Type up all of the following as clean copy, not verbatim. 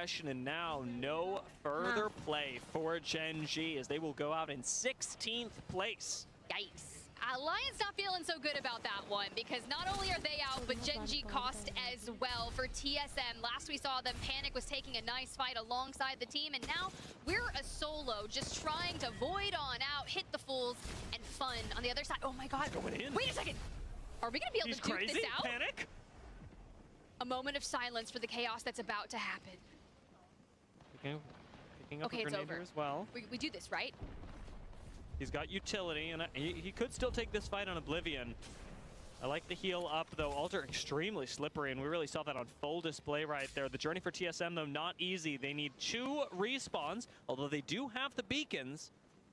aggression, and now no further play for Gen G as they will go out in 16th place. Yikes. Alliance not feeling so good about that one because not only are they out, but Gen G cost as well for TSM. Last we saw them, Panic was taking a nice fight alongside the team, and now we're a solo just trying to void on out, hit the fools, and fun on the other side. Oh my god. Going in. Wait a second. Are we going to be able to duke this out? Panic. A moment of silence for the chaos that's about to happen. Picking up Okay, a it's grenade over. here as well. We do this, right? He's got utility, and he could still take this fight on Oblivion. I like the heal up, though. Alter extremely slippery, and we really saw that on full display right there. The journey for TSM, though, not easy. They need 2 respawns, although they do have the beacons.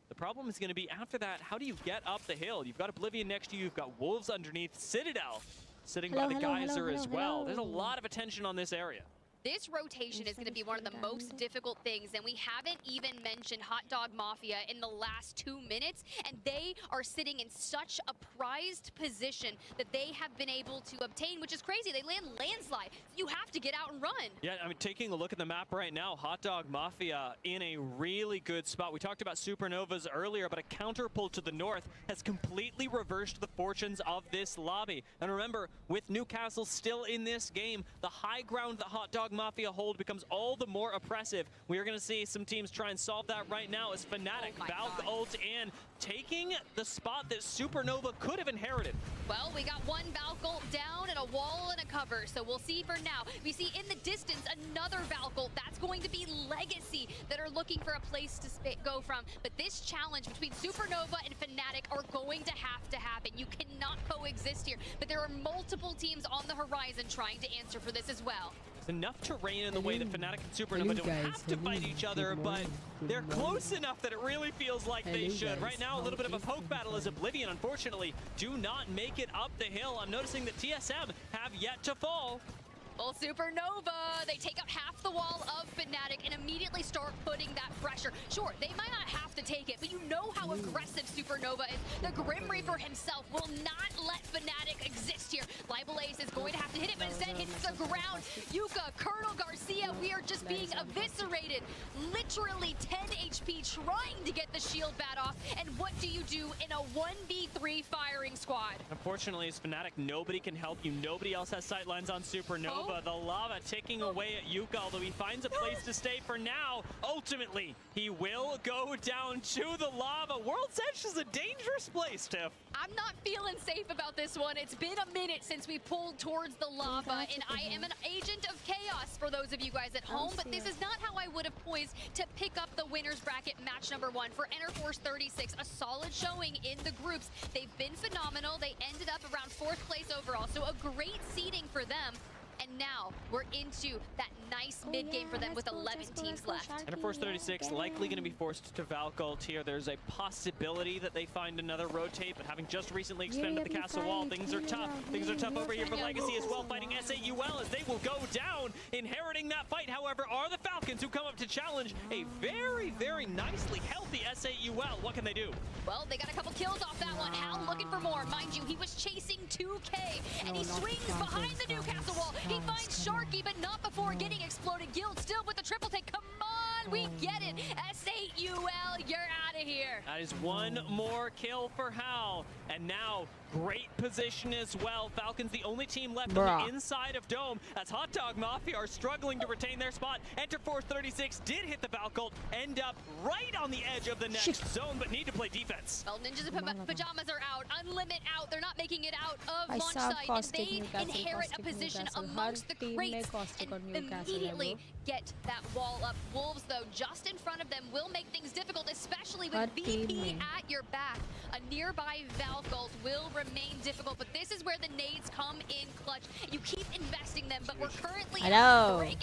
The problem is going to be after that, how do you get up the hill? You've got Oblivion next to you, you've got Wolves underneath, Citadel sitting by the geyser as well. There's a lot of attention on this area. This rotation is going to be one of the most difficult things, and we haven't even mentioned Hot Dog Mafia in the last 2 minutes, and they are sitting in such a prized position that they have been able to obtain, which is crazy. They land landslide. You have to get out and run. Yeah, I mean, taking a look at the map right now, Hot Dog Mafia in a really good spot. We talked about Supernovas earlier, but a counter pull to the north has completely reversed the fortunes of this lobby. And remember, with Newcastle still in this game, the high ground that Hot Dog Mafia hold becomes all the more oppressive. We are going to see some teams try and solve that right now as Fnatic, Valve ult in, taking the spot that Supernova could have inherited. Well, we got one Valk ult down and a wall and a cover, so we'll see for now. We see in the distance another Valk ult. That's going to be Legacy that are looking for a place to go from. But this challenge between Supernova and Fnatic are going to have to happen. You cannot coexist here, but there are multiple teams on the horizon trying to answer for this as well. There's enough terrain in the way that Fnatic and Supernova don't have to fight each other, but they're close enough that it really feels like they should. Right now, a little bit of a poke battle as Oblivion, unfortunately, do not make it up the hill. I'm noticing that TSM have yet to fall. Well, Supernova, they take out half the wall of Fnatic and immediately start putting that pressure. Sure, they might not have to take it, but you know how aggressive Supernova is. The Grim Reaper himself will not let Fnatic exist here. Libel Ace is going to have to hit it, but instead hits the ground. Yuka, Colonel Garcia, we are just being eviscerated. Literally 10 HP trying to get the shield bat off. And what do you do in a 1v3 firing squad? Unfortunately, as Fnatic, nobody can help you. Nobody else has sightlines on Supernova. The lava ticking away at Yuka, although he finds a place to stay for now. Ultimately, he will go down to the lava. World's Edge is a dangerous place, Tiff. I'm not feeling safe about this one. It's been a minute since we pulled towards the lava, and I am an agent of chaos for those of you guys at home, but this is not how I would have poised to pick up the winner's bracket match number 1 for Interforce 36. A solid showing in the groups. They've been phenomenal. They ended up around 4th place overall, so a great seeding for them. And now we're into that nice mid-game for them with 11 teams left. Interforce 36 likely going to be forced to Valk ult here. There's a possibility that they find another rotate, but having just recently expanded the castle wall, things are tough. Things are tough over here for Legacy as well, fighting S8UL as they will go down. Inheriting that fight, however, are the Falcons, who come up to challenge a very, very nicely healthy S8UL. What can they do? Well, they got a couple kills off that one. Hal looking for more. Mind you, he was chasing 2K, and he swings behind the Newcastle wall. He finds Sharky, but not before getting exploded. Guild still with the triple take. Come on, we get it. S8UL, you're out of here. That is one more kill for Hal. And now, great position as well. Falcons the only team left on the inside of Dome. As Hot Dog Mafia are struggling to retain their spot. Interforce 36 did hit the Valk ult, end up right on the edge of the next zone, but need to play defense. Well, Ninjas in Pajamas are out. Unlimit out. They're not making it out of launch site, and they inherit a position amongst the crates and immediately get that wall up. Wolves, though, just in front of them will make things difficult, especially with VP at your back. A nearby Valk ult will remain difficult, but this is where the nades come in clutch. You keep investing them, but we're currently break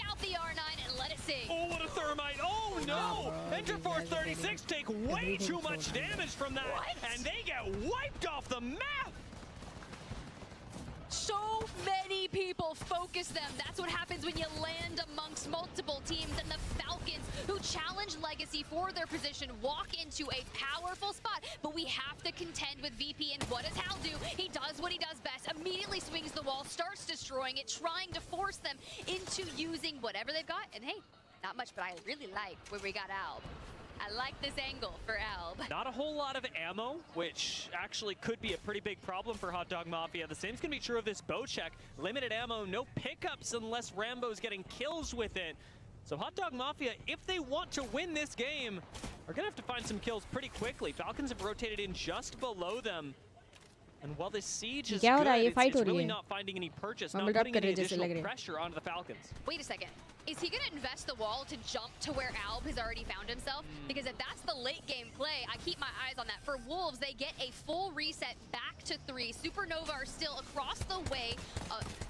out the R9 and let it sing. Oh, what a thermite. Oh, no. Interforce 36 take way too much damage from that, and they get wiped off the map. So many people focus them. That's what happens when you land amongst multiple teams, and the Falcons, who challenge Legacy for their position, walk into a powerful spot, but we have to contend with VP, and what does Hal do? He does what he does best, immediately swings the wall, starts destroying it, trying to force them into using whatever they've got, and hey, Not much, but I really like where we got Alb. I like this angle for Alb. Not a whole lot of ammo, which actually could be a pretty big problem for Hot Dog Mafia. The same's gonna be true of this bow check. Limited ammo, no pickups unless Rambo's getting kills with it. So Hot Dog Mafia, if they want to win this game, are gonna have to find some kills pretty quickly. Falcons have rotated in just below them. And while this siege is good, it's really not finding any purchase, not putting any additional pressure onto the Falcons. Wait a second. Is he going to invest the wall to jump to where Alb has already found himself? Because if that's the late game play, I keep my eyes on that. For Wolves, they get a full reset back to 3. Supernova are still across the way,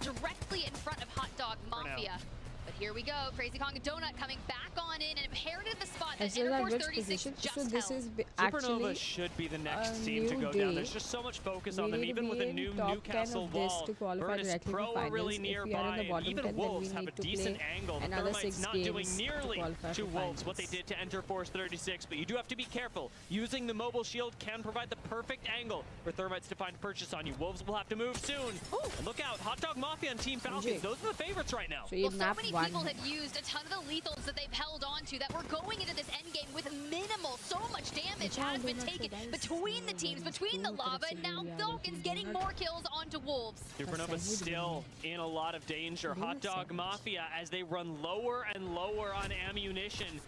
directly in front of Hot Dog Mafia. But here we go, Crazy Kong Donut coming back on in and inherited the spot that Interforce 36 just so this held. is Supernova should be the next team to go down. There's just so much focus on them, even with a new Newcastle wall. Virtus Pro are really nearby, and even Wolves have a decent angle. The Thermite's not doing nearly to Wolves what they did to Interforce 36, but you do have to be careful. Using the mobile shield can provide the perfect angle for Thermites to find purchase on you. Wolves will have to move soon. And look out, Hot Dog Mafia and Team Falcons, those are the favorites right now. Well, so many people have used a ton of the lethals that they've held on to that we're going into this endgame with minimal. So much damage has been taken between the teams, between the lava, and now Falcons getting more kills onto Wolves. Supernova's still in a lot of danger. Hot Dog Mafia, as they run lower and lower on ammunition,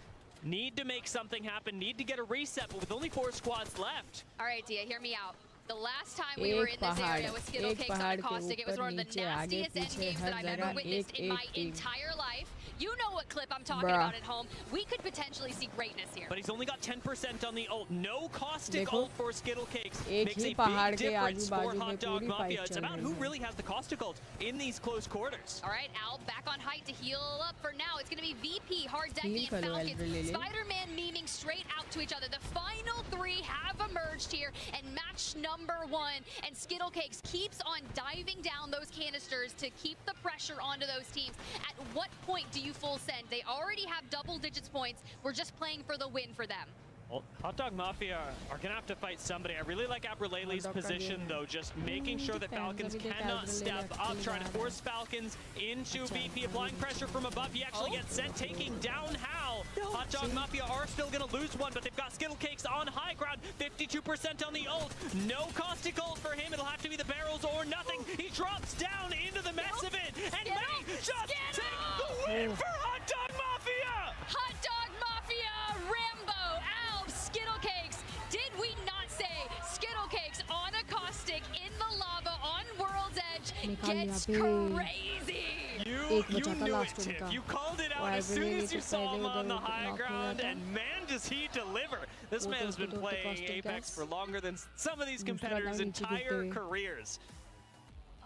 need to make something happen, need to get a reset, but with only 4 squads left. All right, Dia, hear me out. The last time we were in this area with Skittle Cakes on a caustic, it was one of the nastiest endgames that I've ever witnessed in my entire life. You know what clip I'm talking about at home. We could potentially see greatness here. But he's only got 10% on the ult. No caustic ult for Skittle Cakes. Makes a big difference for Hot Dog Mafia. It's about who really has the caustic ult in these close quarters. All right, Al back on height to heal up for now. It's going to be VP, Hardecki, and Falcons. Spider-Man memeing straight out to each other. The final 3 have emerged here, and match number 1. And Skittle Cakes keeps on diving down those canisters to keep the pressure onto those teams. At what point do you full send? They already have double digits points. We're just playing for the win for them. Well, Hot Dog Mafia are going to have to fight somebody. I really like Abrelele's position, though, just making sure that Falcons cannot step up, trying to force Falcons into VP, applying pressure from above. He actually gets sent, taking down Hal. Hot Dog Mafia are still going to lose one, but they've got Skittle Cakes on high ground, 52% on the ult. No caustic ult for him. It'll have to be the barrels or nothing. He drops down into the mess of it, and may just take the win for Hot Dog Mafia! Hot Dog Mafia, Rambo, Skittle Cakes. Did we not say Skittle Cakes on a caustic in the lava on World's Edge gets crazy? You knew it, Tiff. You called it out as soon as you saw him on the high ground, and man, does he deliver. This man has been playing Apex for longer than some of these competitors' entire careers.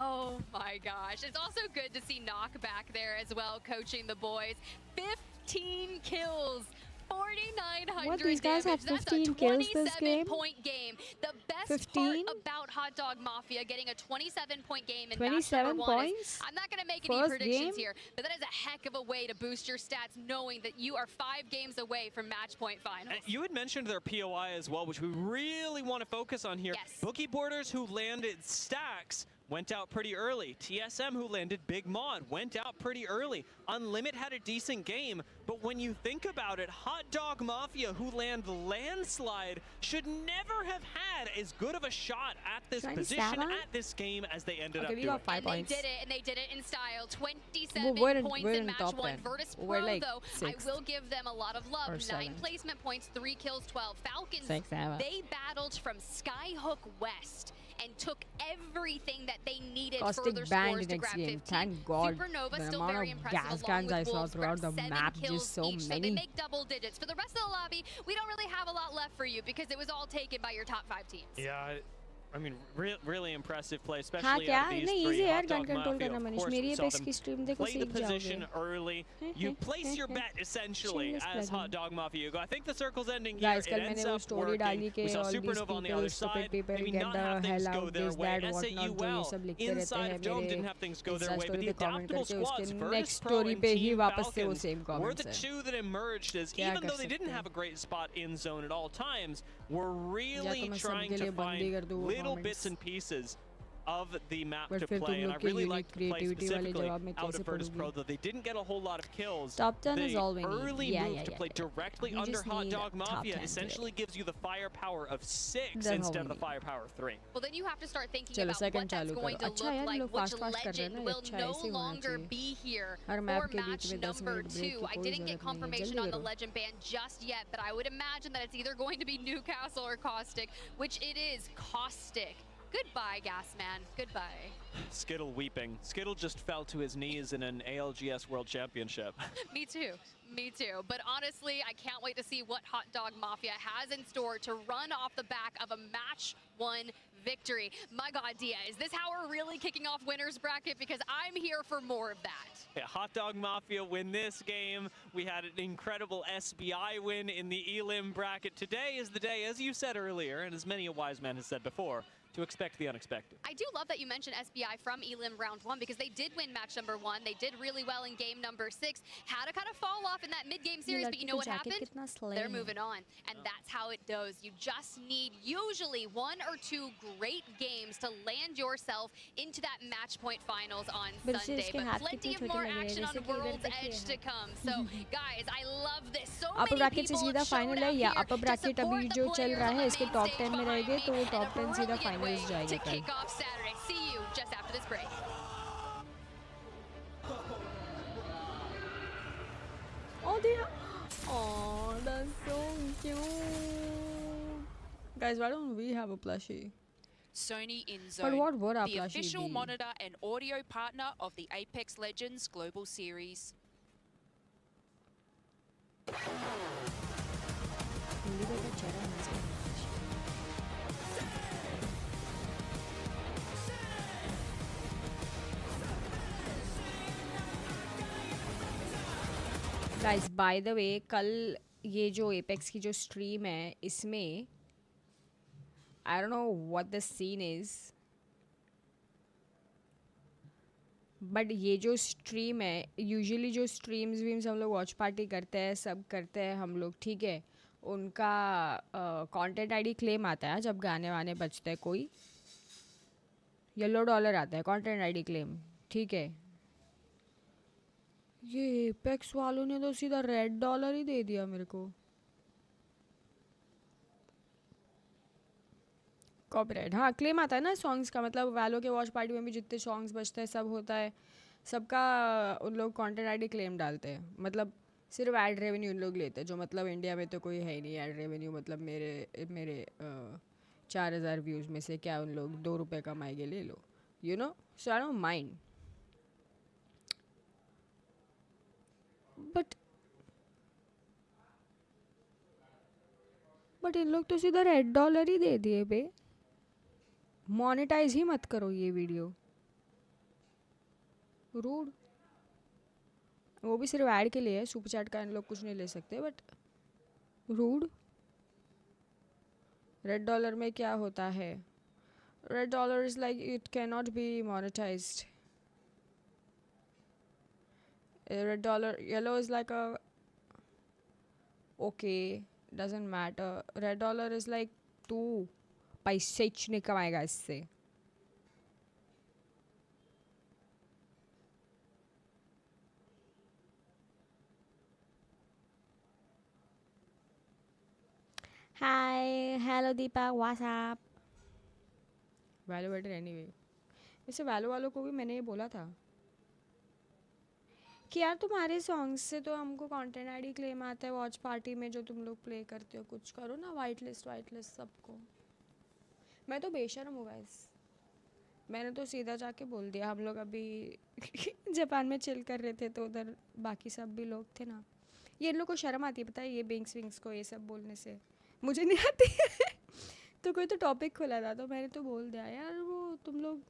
Oh my gosh. It's also good to see Knock back there as well, coaching the boys. 15 kills. 4,900 what, these guys damage. have 15 kills this game? 27-point game. The best 15? part about Hot Dog Mafia getting a 27-point game in 27 match points? Is, I'm not going to make any predictions here, but that is a heck of a way to boost your stats, knowing that you are 5 games away from match point finals. You had mentioned their POI as well, which we really want to focus on here. Yes. Boogie Boarders, who landed stacks, went out pretty early. TSM, who landed Big Mod, went out pretty early. Unlimit had a decent game, but when you think about it, Hot Dog Mafia, who land Landslide, should never have had as good of a shot at this position, at this game, as they ended up doing. And they did it in style. 27 points in match 1. Virtus Pro, like though, I will give them a lot of love. 9 placement points, 3 kills, 12. Falcons, they battled from Skyhook West and took everything that they needed for their scores to grab 15. Thank God. Supernova still very impressive, along with Wolves, throughout the map, just so many. So they make double digits. For the rest of the lobby, we don't really have a lot left for you because it was all taken by your top 5 teams. Yeah. I mean, really impressive play, especially out of these 3. Hot Dog Mafia, of course, we saw them play the position early. You place your bet, essentially, as Hot Dog Mafia. You go, I think the circle's ending here. It ends up working. We saw Supernova on the other side. Maybe not have things go their way. S8UL, inside of Dome, didn't have things go their way. But the adaptable squads, Virtus Pro and Team Falcons, were the 2 that emerged as, even though they didn't have a great spot in zone at all times, were really trying to find little bits and pieces of the map But to फिर play, तुम and I लोग के really unique liked the play creativity वाले specifically जवाब में out कैसे of Virtus Pro, पढ़ोगी? though they didn't get a whole lot of kills. Top 10 is The all we need. early Yeah, move yeah, to yeah, play yeah. directly We under just Hot need Dog top Mafia 10 essentially gives you the firepower of 6 That's all instead we of the need. firepower of 3. Well, then you have to start thinking चलो about what second that's चालू going करो. to अच्छा look यार like, लोग which fast कर रहे हैं legend ना, will अच्छा no ऐसे ही होना longer चाहिए. be here her for map के बीच match में 10 number मिनट break 2. की I कोई didn't get ज़रूरत नहीं है. confirmation जल्दी on the करो. legend ban just yet, but I would imagine that it's either going to be Newcastle or Caustic, which it is Caustic. Goodbye, Gasman. Goodbye. Skittle weeping. Skittle just fell to his knees in an ALGS World Championship. Me too. Me too. But honestly, I can't wait to see what Hot Dog Mafia has in store to run off the back of a match 1 victory. My God, Dia, is this how we're really kicking off winner's bracket? Because I'm here for more of that. Yeah, Hot Dog Mafia win this game. We had an incredible SBI win in the Elim bracket. Today is the day, as you said earlier, and as many a wise man has said before, to expect the unexpected. I do love that you mentioned SBI from Elim round 1 because they did win match number 1. They did really well in game number 6. Had a kind of fall off in that mid-game series, but you know what happened? They're moving on, and that's how it goes. You just need usually 1 or 2 great games to land yourself into that match point finals on Sunday. But plenty of more action on World's Edge to come. So, guys, I love this. So upper many bracket से people सीधा have shown final up है या here upper to bracket support अभी the जो चल players रहा on है the इसके main top stage 10 में behind रहेंगे me, तो वो and top a 10 सीधा brilliant way finals जाएंगे to कल. kick off Saturday. See you just after this break. Oh dear. Oh, that's so cute. Guys, why don't we have a plushie? Sony in But Zone, what would our the plushie official be? monitor and audio partner of the Apex Legends Global Series. Hindi का क्या चेहरा है इसका? Guys, by the way, कल ये जो Apex की जो stream है इसमें I don't know what the scene is, but ये जो स्ट्रीम है यूजुअली जो स्ट्रीम्स वीम्स हम लोग वॉच पार्टी करते हैं सब करते हैं हम लोग, ठीक है, उनका कंटेंट आईडी क्लेम आता है जब गाने वाने बजते हैं, कोई येलो डॉलर आता है कंटेंट आईडी क्लेम, ठीक है. ये एपेक्स वालों ने तो सीधा रेड डॉलर ही दे दिया मेरे को. कॉपीराइट, हाँ क्लेम आता है ना सॉन्ग्स का, मतलब वैलो के वॉच पार्टी में भी जितने सॉन्ग्स बजते हैं सब होता है, सबका उन लोग कंटेंट आईडी क्लेम डालते हैं. मतलब सिर्फ ऐड रेवेन्यू उन लोग लेते हैं, जो मतलब इंडिया में तो कोई है ही नहीं ऐड रेवेन्यू. मतलब मेरे मेरे 4000 व्यूज़ में से क्या उन लोग 2 रुपये कमाएंगे, ले लो, you know. So I don't mind, but इन लोग तो सीधा रेड डॉलर ही दे दिए बे. मोनेटाइज ही मत करो ये वीडियो, रूड. वो भी सिर्फ ऐड के लिए है, सुपर चैट का इन लोग कुछ नहीं ले सकते, बट रूड. रेड डॉलर में क्या होता है? Red dollar is like it can not be monetised. Red dollar, yellow is like a okay, doesn't matter. Red dollar is like तू पैसे नहीं कमाएगा इससे. Hi, hello Deepak, what's up? वैलो better anyway. वैसे वैलो वालों को भी मैंने ये बोला था कि यार तुम्हारे सॉन्ग्स से तो हमको कंटेंट आईडी क्लेम आता है वॉच पार्टी में जो तुम लोग प्ले करते हो, कुछ करो ना, वाइट लिस्ट सबको. मैं तो बेशर्म हूँ गाइस, मैंने तो सीधा जाके बोल दिया. हम लोग अभी जापान में चिल कर रहे थे तो उधर बाकी सब भी लोग थे ना, ये इन लोग को शर्म आती है पता है ये बिंग्स विंग्स को ये सब बोलने से, मुझे नहीं आती है. तो कोई तो टॉपिक खुला था तो मैंने तो बोल दिया यार वो तुम लोग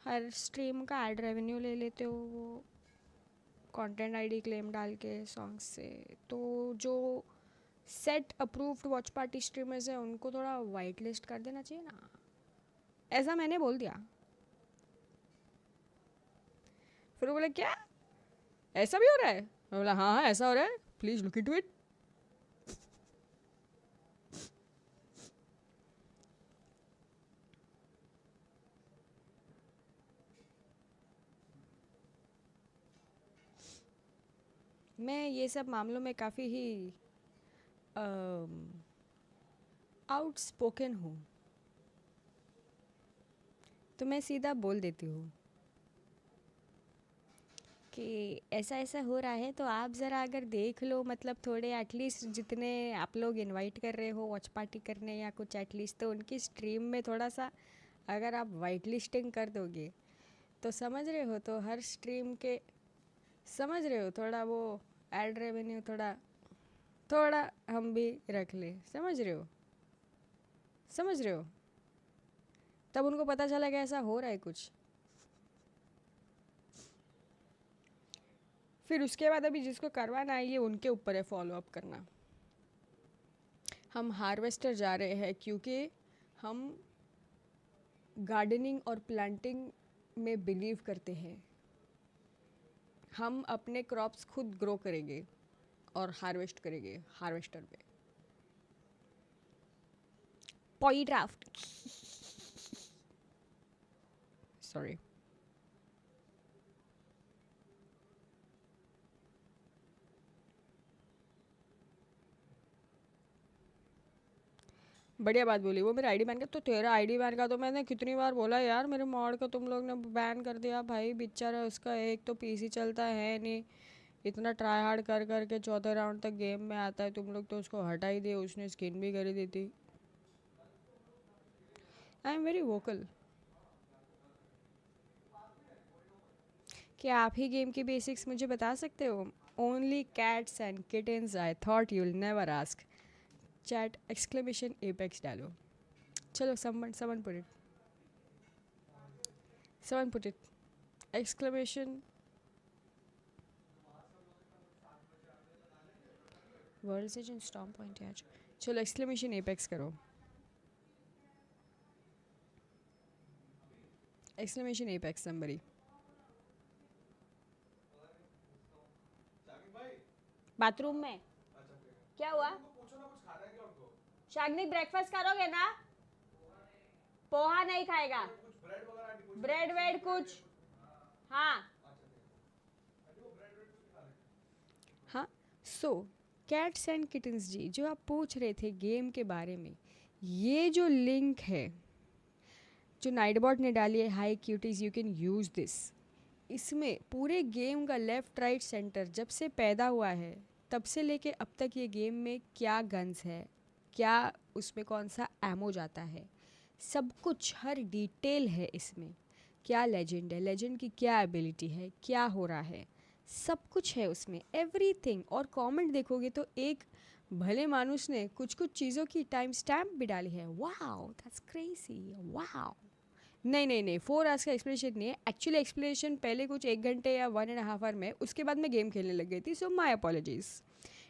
हर स्ट्रीम का ऐड रेवेन्यू ले लेते हो वो कंटेंट आईडी क्लेम डाल के सॉन्ग्स से, तो जो set approved watch party streamers हैं उनको थोड़ा वाइट लिस्ट कर देना चाहिए ना, ऐसा मैंने बोल दिया. फिर वो बोले क्या ऐसा भी हो रहा है? मैं बोला हाँ ऐसा हो रहा है, प्लीज़ लुक इनटू इट. मैं ये सब मामलों में काफ़ी ही आउटस्पोकन हूँ, तो मैं सीधा बोल देती हूँ कि ऐसा ऐसा हो रहा है, तो आप ज़रा अगर देख लो, मतलब थोड़े एटलीस्ट जितने आप लोग इनवाइट कर रहे हो वॉच पार्टी करने या कुछ एटलीस्ट, तो उनकी स्ट्रीम में थोड़ा सा अगर आप वाइट लिस्टिंग कर दोगे तो समझ रहे हो, तो हर स्ट्रीम के समझ रहे हो थोड़ा वो एड रेवेन्यू थोड़ा थोड़ा हम भी रख ले, समझ रहे हो, समझ रहे हो, तब उनको पता चला कि ऐसा हो रहा है कुछ। फिर उसके बाद अभी जिसको करवाना है ये उनके ऊपर है फॉलो अप करना। हम हार्वेस्टर जा रहे हैं क्योंकि हम गार्डनिंग और प्लांटिंग में बिलीव करते हैं। हम अपने क्रॉप्स खुद ग्रो करेंगे और हार्वेस्ट करेंगे हार्वेस्टर पे। पॉलीड्राफ्ट सॉरी। बढ़िया बात बोली, वो मेरे आईडी बैन का, तो तेरा आईडी बैन का तो मैंने कितनी बार बोला यार, मेरे मॉड को तुम लोग ने बैन कर दिया भाई, बेचारा उसका एक तो पीसी चलता है नहीं, इतना ट्राई हार्ड कर करके चौथे राउंड तक गेम में आता है, तुम लोग तो उसको हटा ही दिए, उसने स्किन भी कर दी थी। I am very vocal. क्या आप ही गेम की बेसिक्स मुझे बता सकते हो? Only cats and kittens, I thought you will never ask. Chat exclamation apex डालो। चलो someone put it exclamation world से जिन स्टॉर्म पॉइंट है आज। चलो एक्सक्लेमेशन एपेक्स करो, एक्सक्लेमेशन एपेक्स somebody। बाथरूम में क्या हुआ? शाग्निक ब्रेकफास्ट करोगे ना? पोहा नहीं खाएगा, ब्रेड वेड कुछ, हाँ हाँ। सो कैट्स एंड किटन्स जी, जो आप पूछ रहे थे गेम के बारे में, ये जो लिंक है जो नाइटबॉट ने डाली है, high cuties you can use this, इसमें पूरे गेम का लेफ़्ट राइट सेंटर जब से पैदा हुआ है तब से लेके अब तक ये गेम में क्या गन्स है, क्या उसमें कौन सा एमो जाता है, सब कुछ हर डिटेल है इसमें। क्या लेजेंड है, लेजेंड की क्या एबिलिटी है, क्या हो रहा है, सब कुछ है उसमें, एवरीथिंग। और कमेंट देखोगे तो एक भले मानुस ने कुछ कुछ चीज़ों की टाइम स्टैम्प भी डाली है। Wow that's crazy, wow. नहीं नहीं नहीं, 4 आवर्स का एक्सप्लेनेशन नहीं है, एक्चुअली एक्सप्लेनेशन पहले कुछ 1 घंटे या 1.5 आवर में, उसके बाद मैं गेम खेलने लग गई थी, so my apologies.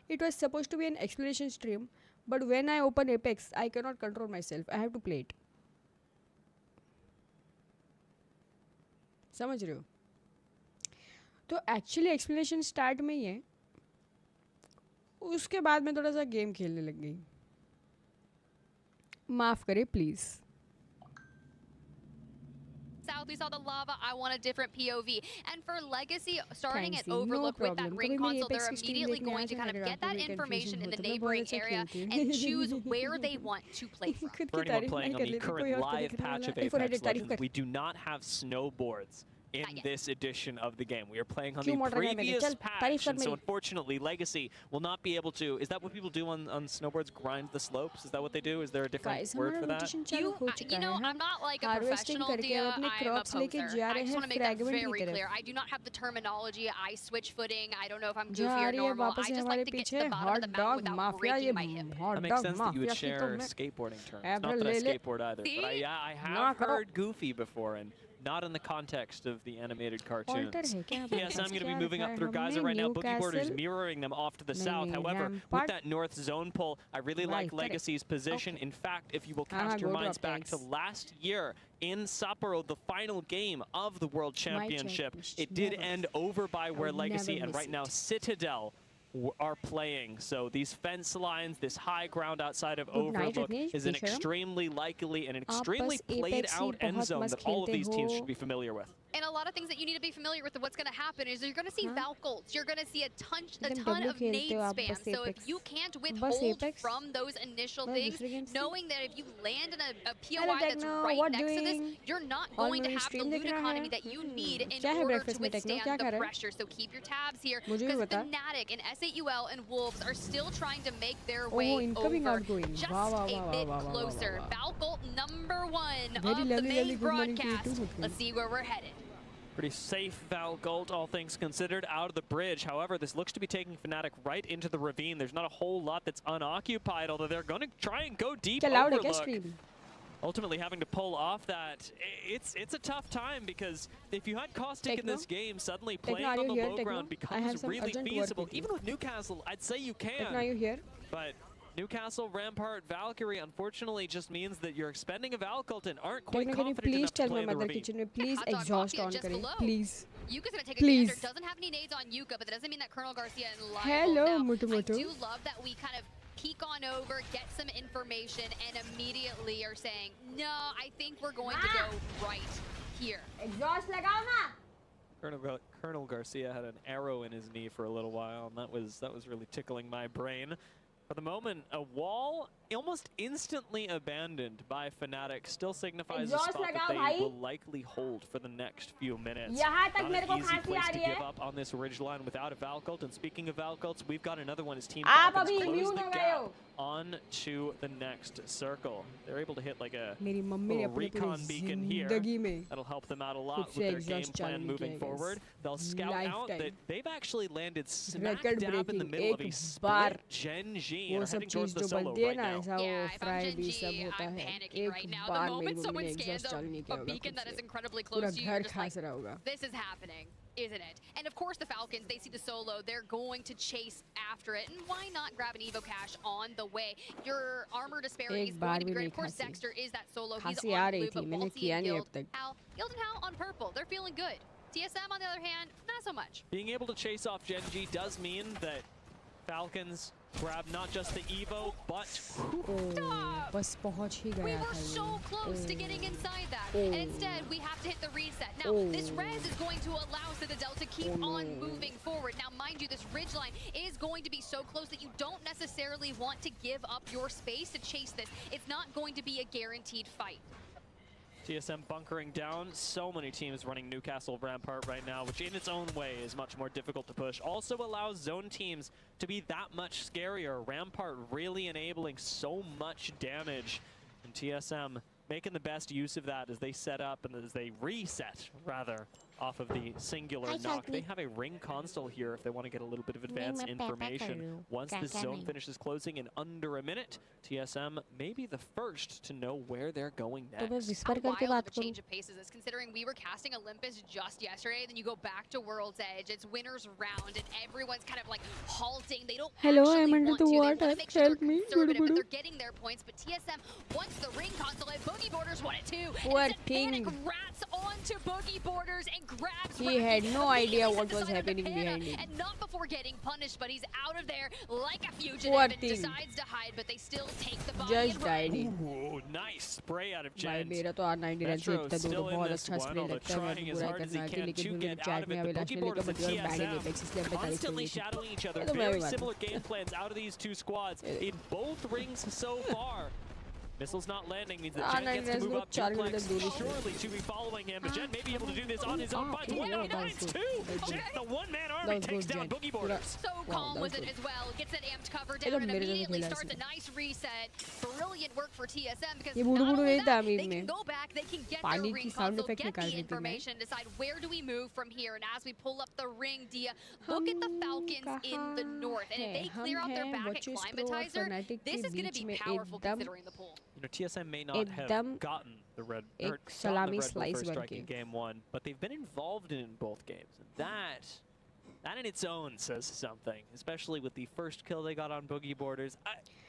It was suppose to be an explanation stream, but when I open Apex I can not control myself, I have to play it. समझ रहे हो? तो एक्चुअली एक्सप्लेनेशन स्टार्ट में ही है, उसके बाद मैं थोड़ा सा गेम खेलने लग गई, माफ़ करे please. South, we saw the lava. I want a different POV. And for Legacy, starting Thanks, at Overlook no with that problem. ring कभी मेरी console, they're Apex की immediately stream going to देखने kind of uh get जाना, that आपको भी information in the confusion हो, तो मैं neighboring बहुत area अच्छा खेलती and हूँ। choose where they want to play from. खुद For की anyone तारीफ playing नहीं on कर the लेती, कोई current और तो live देखने patch वाला of है। F400 Apex तारीफ Legends, कर। we do not have snowboards in Not yet. this edition of the game. We are playing on क्यों the mod रखा है मैंने? previous चल, तारीफ patch, कर and so मेरी। unfortunately Legacy will not be able to. Is that what people do on snowboards? Grind the slopes? Is that what they do? Is there a different guys word हमारा for that? Rotation चालू हो चुका You know, है। I'm not like a harvesting professional, करके Dia. हम अपने I'm a crops लेके poser. जा I रहे just हैं want to make that fragment की very तरफ। clear. I do not have the terminology. I switch footing. I don't know if I'm जा goofy or रही है normal. वापस I से just हमारे like to get to पीछे the bottom of hot the mountain dog without mafia. ये breaking my hip. Hot That makes dog sense that you would mafia की तो share मैं skateboarding terms. एब्रो Not that I ले ले। skateboard either, but See? I ना have करो। heard goofy before, and not in the context of the animated cartoons. Alter है क्या हमारे Yes, pass? I'm going to be क्या moving रखा up है through Gaza हमने? right now. Boogie Borders Newcastle? mirroring them off to the नहीं, south. नहीं, However, with Rampart? that north zone pull, I really Right, like correct. Legacy's position. Okay. In fact, if you will हाँ, cast your go minds drop, back to thanks. last year in Sapporo, the final game of the World Championship, checklist, it did never. end over by where would Legacy never and miss right now it. Citadel are playing. So these fence lines, this high ground outside of Good night, Overlook Rajneesh, is an बेशरम। extremely likely and an आप extremely बस played Apex ही out end बहुत zone मस्त that all of खेलते these teams हो। should be familiar with. And a lot of things that you need to be familiar with of what's going to happen is you're going to see Valk ults. You're going to see a ton W of nade खेलते हो आप spam. बस So if Apex. you can't बस withhold Apex? from those initial मैं things, दूसरे games knowing that if you land in a Hello, POI that's Techno. right What next to this, doing? you're not All going to movie have the stream loot देख रहा economy है? that you need in क्या है order breakfast to में Techno? क्या withstand खा the रहा है? pressure. So keep your tabs here मुझे भी because बता। Fnatic and S8UL and Wolves are still trying to make their Oh, way incoming, over outgoing. just Wow, wow, a wow, bit wow, wow, wow, closer. wow, wow. Valk ult number 1 Very of the lovely, main lovely. Good morning to you broadcast. too, Mutlu. Let's see where we're headed. Pretty safe Valk ult, all things considered, out of the bridge. However, this looks to be taking Fnatic right into the ravine. There's not a whole lot that's unoccupied, although they're going to try and go deep क्या loud है क्या overlook. stream? Ultimately having to pull off that, it's a tough time because if you had Caustic in Techno? this game, suddenly Techno, playing are on you the here, low Techno? ground I have becomes some really urgent work feasible. with you. Even with Newcastle, I'd say you Techno, are can. you here? But Newcastle, Rampart, Valkyrie, unfortunately just means that you're expending a Valk ult and aren't quite Techno, can you confident please enough to tell play my in the mother ravine. kitchen में please Hot Dog exhaust Mafia on just करें below. please. Yuka's going to take a Please. gander. Doesn't have any nades on Yuka, but that doesn't mean that Colonel Garcia and liable. Hello, now, Mutu I Mutu. do love that we kind of peek on over, get some information, and immediately are saying, no, I think we're going to go right here. Exhaust लगाओ ना. Colonel Garcia had an arrow in his knee for a little while, and that was really tickling my brain. For the moment, a wall almost instantly abandoned by Fnatic still signifies a Exhaust spot that लगाओ they भाई. will likely hold for the next few minutes. यहाँ तक Not मेरे an को easy खांसी place uh to रही give है. up on this ridge line without a Valk ult. And speaking of Valk ults, we've got another one as Team आप Falcons अभी close immune the हो गए gap हो. on to the next circle. They're able to hit like a मेरी mummy ने little अपने पूरी recon beacon here. जिंदगी में That'll help them out a lot खुद with से their exhaust game चालू plan नहीं moving किया forward. They'll scout out Lifetime. that they've actually landed smack Record dab in the breaking. middle of a एक split बार Gen G वो and are सब heading towards चीज the जो solo बनती है right ना now. ऐसा वो Yeah, if I'm fry Gen भी G, सब होता I'm है panicking right एक now. The बार moment मेरी मम्मी someone ने scans exhaust चालू नहीं a किया होगा beacon खुद that is से incredibly पूरा close to you, घर you're just like, खास रहा होगा. this is happening, isn't it? And of course the Falcons, they see the solo, they're going to chase after it. And why not grab an Evo Cash on the way? Your armor disparity एक is bar going to be भी great. नहीं Of course खांसी. Dexter is that solo, he's खांसी आ on रही blue, थी, but मैंने Walty किया and नहीं Guild, अब तक. Guild and Hal on purple, they're feeling good. TSM on the other hand, not so much. Being able to chase off Gen G does mean that Falcons grab not just the Evo, but ओह, बस पहुंच ही We गया were था so ये. close to getting inside that. And instead, we have to hit the reset. Now, this res is going to allow Citadel to keep on moving forward. Now, mind you, this ridgeline is going to be so close that you don't necessarily want to give up your space to chase this. It's not going to be a guaranteed fight. TSM bunkering down. So many teams running Newcastle Rampart right now, which in its own way is much more difficult to push. Also allows zone teams to be that much scarier. Rampart really enabling so much damage. And TSM making the best use of that as they set up and as they reset, rather, off of the singular knock. They have a ring console here if they want to get a little bit of advanced information. Once the zone finishes closing in under a minute, TSM may be the first to know where they're going तो मैं next. whisper How करके wild बात of a करूं. change of paces is, considering we were casting Olympus just yesterday, then you go back to World's Edge, it's winner's round, and everyone's kind of like halting. They don't Hello, actually I'm under want the to. They water. want to make sure Help they're me. conservative, but Gudu, they're getting their points. But TSM wants the ring console, and Boogie Borders want it too. Poor And instead, Panic thing. rats onto Boogie Borders and grabs He Rocky, had no idea immediately what sets was aside onto happening Panda, behind him. and not before getting punished, but he's out of there like a fugitive Poor and thing. decides to hide, but they still take the body Just and run. died. Ooh, nice spray out of भाई Jens. मेरा तो R99 से Metro इतना still दूर in बहुत this अच्छा one, spray although लगता है मैं trying भी as बुरा hard as he करना कि can लेकिन to फिर मेरे get out चैट of में it. The अभिलाष Boogie ने लिखा Borders and but you are bad in TSM Apex इसलिए हम पे तारीफ constantly करेंगे. shadowing each other. ये तो मैं Very भी similar मानता game plans out of these two squads in both rings so far. Missiles not landing means that Jen gets to move up duplex surely to be following him, but Jen may be able to do this on his own. Finds 199s too! Jen, the one-man army takes down Boogie Borders. So calm with it as well. Gets that amped cover ये down तो and मेरे जैसे immediately खेला starts a इसने. nice reset. Brilliant work for TSM because ये not बूढ़ू बूढ़ू only नहीं था that, अमीर they में. can go back, they can get पानी their की ring sound console, effect get निकाल the रही थी मैं. information, decide where do we move from here. And as we pull up the ring, Dia, look at the Falcons in the north. And if they clear out their back at Climatizer, this is going to be powerful considering the pool. You know, TSM may not have gotten the red एक or gotten the salami red slice first बन strike के. in game one, but they've been involved in both games. And that in its own says something, especially with the first kill they got on Boogie Borders.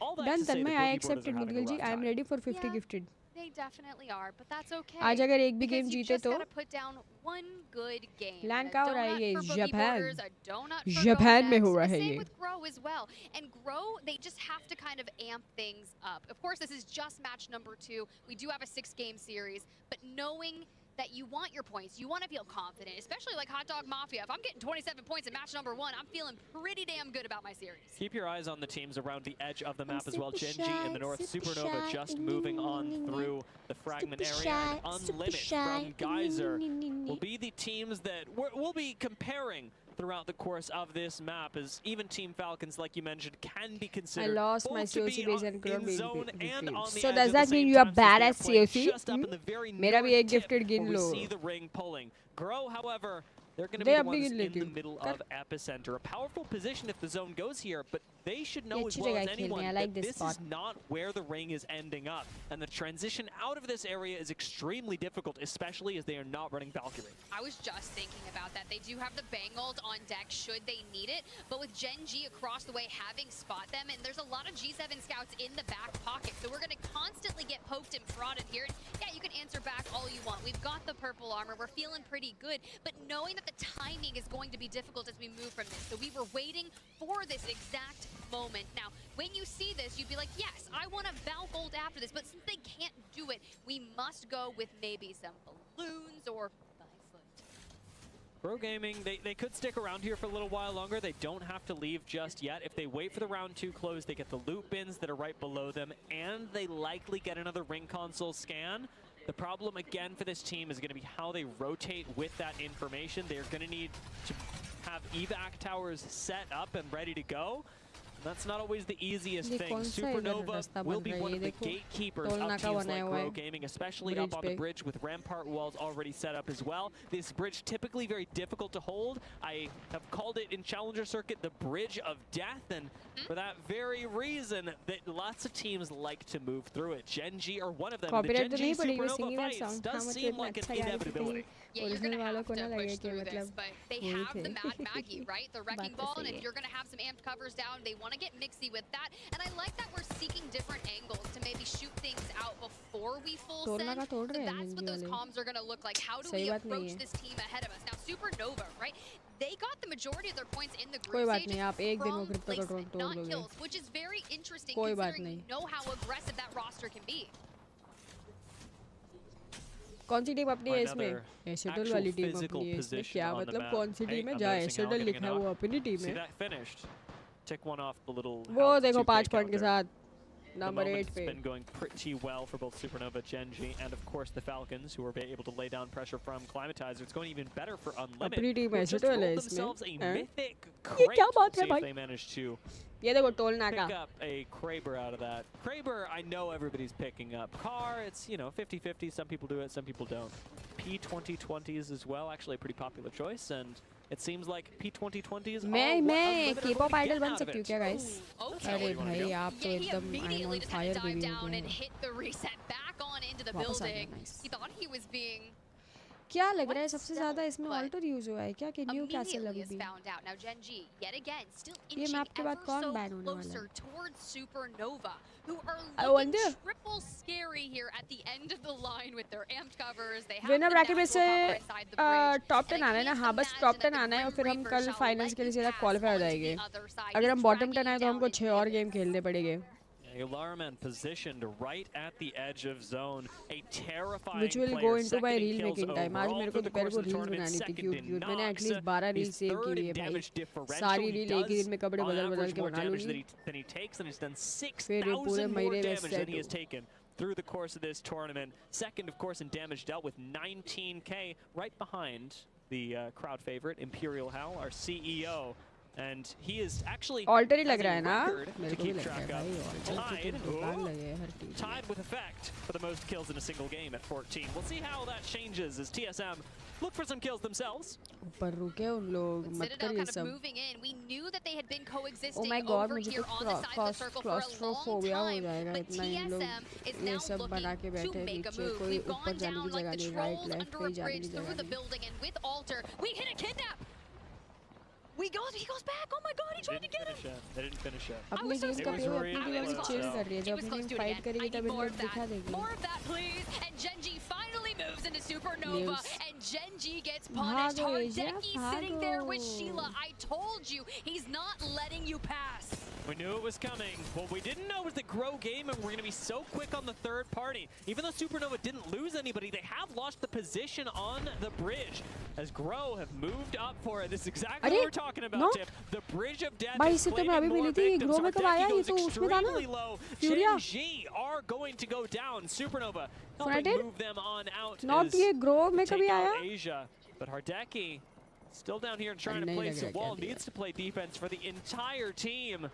All that Done to say, Tanmay, the I Boogie accepted Borders are having a Mudgal ji. rough I am time. ready for 50 Yeah. gifted. They definitely are, but that's okay. आज अगर एक भी Because game you जीते just तो gotta put down one good game. LAN And a का हो रहा है donut ये, for Boogie Japan. Borders, a donut for Japan में GoNext, हो रहा and है same ये. with Grow as well. And Grow, they just have to kind of amp things up. Of course, this is just match number 2. We do have a 6-game series, but knowing that you want your points. You want to feel confident, especially like Hot Dog Mafia. If I'm getting 27 points in match number 1, I'm feeling pretty damn good about my series. Keep your eyes on the teams around the edge of the map as well. Gen G in the north, Supernova just moving on through the fragment area, and Unlimited from Geyser will be the teams that we'll be comparing throughout the course of this map, as even Team Falcons, like you mentioned, can be considered I lost my both to COC be base and in zone and on the so edge does at that the mean same you are time, bad since at they're playing COC? just up in the very मेरा भी north एक tip gifted गिन where we low. see the ring pulling. Grow, however, they're going to They be the अपनी ones गिन in लेती the हूँ. middle कर. of epicenter. A powerful position if the zone goes here, but they should ये know as अच्छी well जगह as है anyone खेलने. I that like this this spot. is not where the ring is ending up. And the transition out of this area is extremely difficult, especially as they are not running Valkyrie. I was just thinking about that. They do have the Bangles on deck should they need it, but with Gen G across the way having spot them, and there's a lot of G7 scouts in the back pocket, so we're going to constantly get poked and prodded here. And yeah, you can answer back all you want. We've got the purple armor. We're feeling pretty good, but knowing that the timing is going to be difficult as we move from this. So we were waiting for this exact moment. Now, when you see this, you'd be like, yes, I want to Val Gold after this, but since they can't do it, we must go with maybe some balloons or by foot. Pro Gaming, they could stick around here for a little while longer. They don't have to leave just yet. If they wait for the round 2 close, they get the loot bins that are right below them, and they likely get another ring console scan. The problem, again, for this team is going to be how they rotate with that information. They're going to need to have evac towers set up and ready to go. That's not always the easiest thing. Supernova will be one of the gatekeepers of teams like Pro Gaming, especially up on the bridge with rampart walls already set up as well. This bridge typically very difficult to hold. I have called it in Challenger Circuit the Bridge of Death, and for that very reason that lots of teams like to move through it. Gen G are one of them. The Gen G Supernova fights does seem like an inevitability. Yeah, you're going to have to push through this, but they have the Mad Maggie, right? The Wrecking Ball, and if you're going to have some amped covers down, they want to get mixy with that. And I like that we're seeking different angles to maybe shoot things out before we full send. So that's what those comms are going to look like. How do we approach this team ahead of us? Now, Supernova, right? They got the majority of their points in the group stages from placement, not kills, which is very interesting considering you know how aggressive that roster can be. कौन सी team अपनी है इसमें? S8UL वाली team अपनी है इसमें. क्या मतलब कौन सी टीम है जहाँ S8UL लिखा है वो अपनी टीम है? वो देखो 5 पॉइंट के साथ number 8 पे. Been going pretty well for both Supernova, Gen G, and of course the Falcons, who are able to lay down pressure from Climatizer. It's going even better for Unlimited. अपनी team है Just S8UL rolled है themselves a इसमें. mythic crate. क्या बात है See if भाई? they managed to ये देखो टोल pick नाका. up a Kraber out of that. Kraber, I know everybody's picking up. Car, it's, you know, 50-50. Some people do it, some people don't. P2020s as well, actually a pretty popular choice, and it seems like P2020s मैं K-pop idol बन सकती हूँ क्या guys? अरे भाई आप तो he एकदम immediately I'm on just fire had to dive baby down हो and गए. hit the reset back on into the वापस आ गया, building. nice. He thought he was being क्या लग रहा है सबसे ज़्यादा इसमें ऑल्टर यूज हुआ है क्या? Can you कैसे लग immediately is भी? found out. Now Gen G, yet again, still ये inching map के बाद ever कौन so ban होने वाला है? closer towards Supernova, who are I looking wonder. triple scary here at the end of the line with their amped covers. They have winner the bracket में natural से cover inside the bridge. Top 10 And I आना है ना. can't हाँ बस imagine top that 10 the आना है और Grim फिर हम Reaper कल shall फाइनल्स let के लिए you सीधा pass क्वालिफाई हो onto the जाएंगे. other side. अगर It's हम बॉटम dragging 10 आए you तो हमको down 6 और into गेम खेलने पड़ेंगे. Alarman positioned right at the edge of zone. A terrifying Which will player, go into my second in reel kills making time. आज overall मेरे for को the दोपहर course को of the रील tournament, बनानी थी second cute in cute. मैंने knocks. At least 12 reel He's save की third हुई in है भाई. damage differential. सारी He रील एक ही does दिन में कपड़े on बदल बदल average के more बना damage लूंगी. than he takes, and he's done फिर ये पूरे 6,000 more महीने में damage than he set has taken through the course of this tournament. Second, of course, in damage dealt with 19k, right behind the crowd favorite, Imperial Hal, our CEO. And he is actually alter he has lag a रहा है ना? record मेरे to को भी keep लग रहा है track भाई of. ऑल्टर Tied, तो दुकान लगे है हर team. tied with effect for the most kills in a single game at 14. We'll see how that changes as TSM look for some kills themselves. ऊपर रुके उन लोग मत Citadel कर ये kind of सब. moving in. We knew that they had been coexisting Oh my God, over मुझे here तो on the side of the circle for a long claustrophobia हो time, जाएगा but इतना इन लोग TSM is ये now सब बना के looking to बैठे make a नीचे move. कोई We've ऊपर gone जाने down की like जगह the नहीं, राइट trolls लेफ्ट under कहीं a जाने bridge की through जगह the नहीं. building, and with Alter, we hit a kidnap. He goes back. Oh my God, he tried to get him. They didn't finish it. अपनी so team scared. कभी really अपनी team close. Change कर रही है. He जब was अपनी close team to it fight again. करेगी I need तब इन more लोग of दिखा that. देगी. More of that, please. And Gen G finally moves into Supernova. Lives. And Gen.G gets punished. Bhago, Asia, Hardeki sitting there with bhago. Sheila. I told you, he's not letting you pass. We knew it was coming. What we didn't know was that Grow Gaming were going to be so quick on the third party. Even though Supernova didn't lose anybody, they have lost the position on the bridge. As Grow have moved up for it. This is exactly what we're talking about, no. Tip. The bridge of death भाई is इससे तो मैं claiming अभी more मिली थी, victims. Grow में कब आया? Hardeki ये goes तो उसमें था ना? extremely low. Furia. Gen.G are going to go down. Supernova helping United? move them on out. Not as ये Grow में they कभी take out आया? Asia. But Hardeki still down here and trying to नहीं place लग a रहा wall. क्या Needs to play defense for the entire team.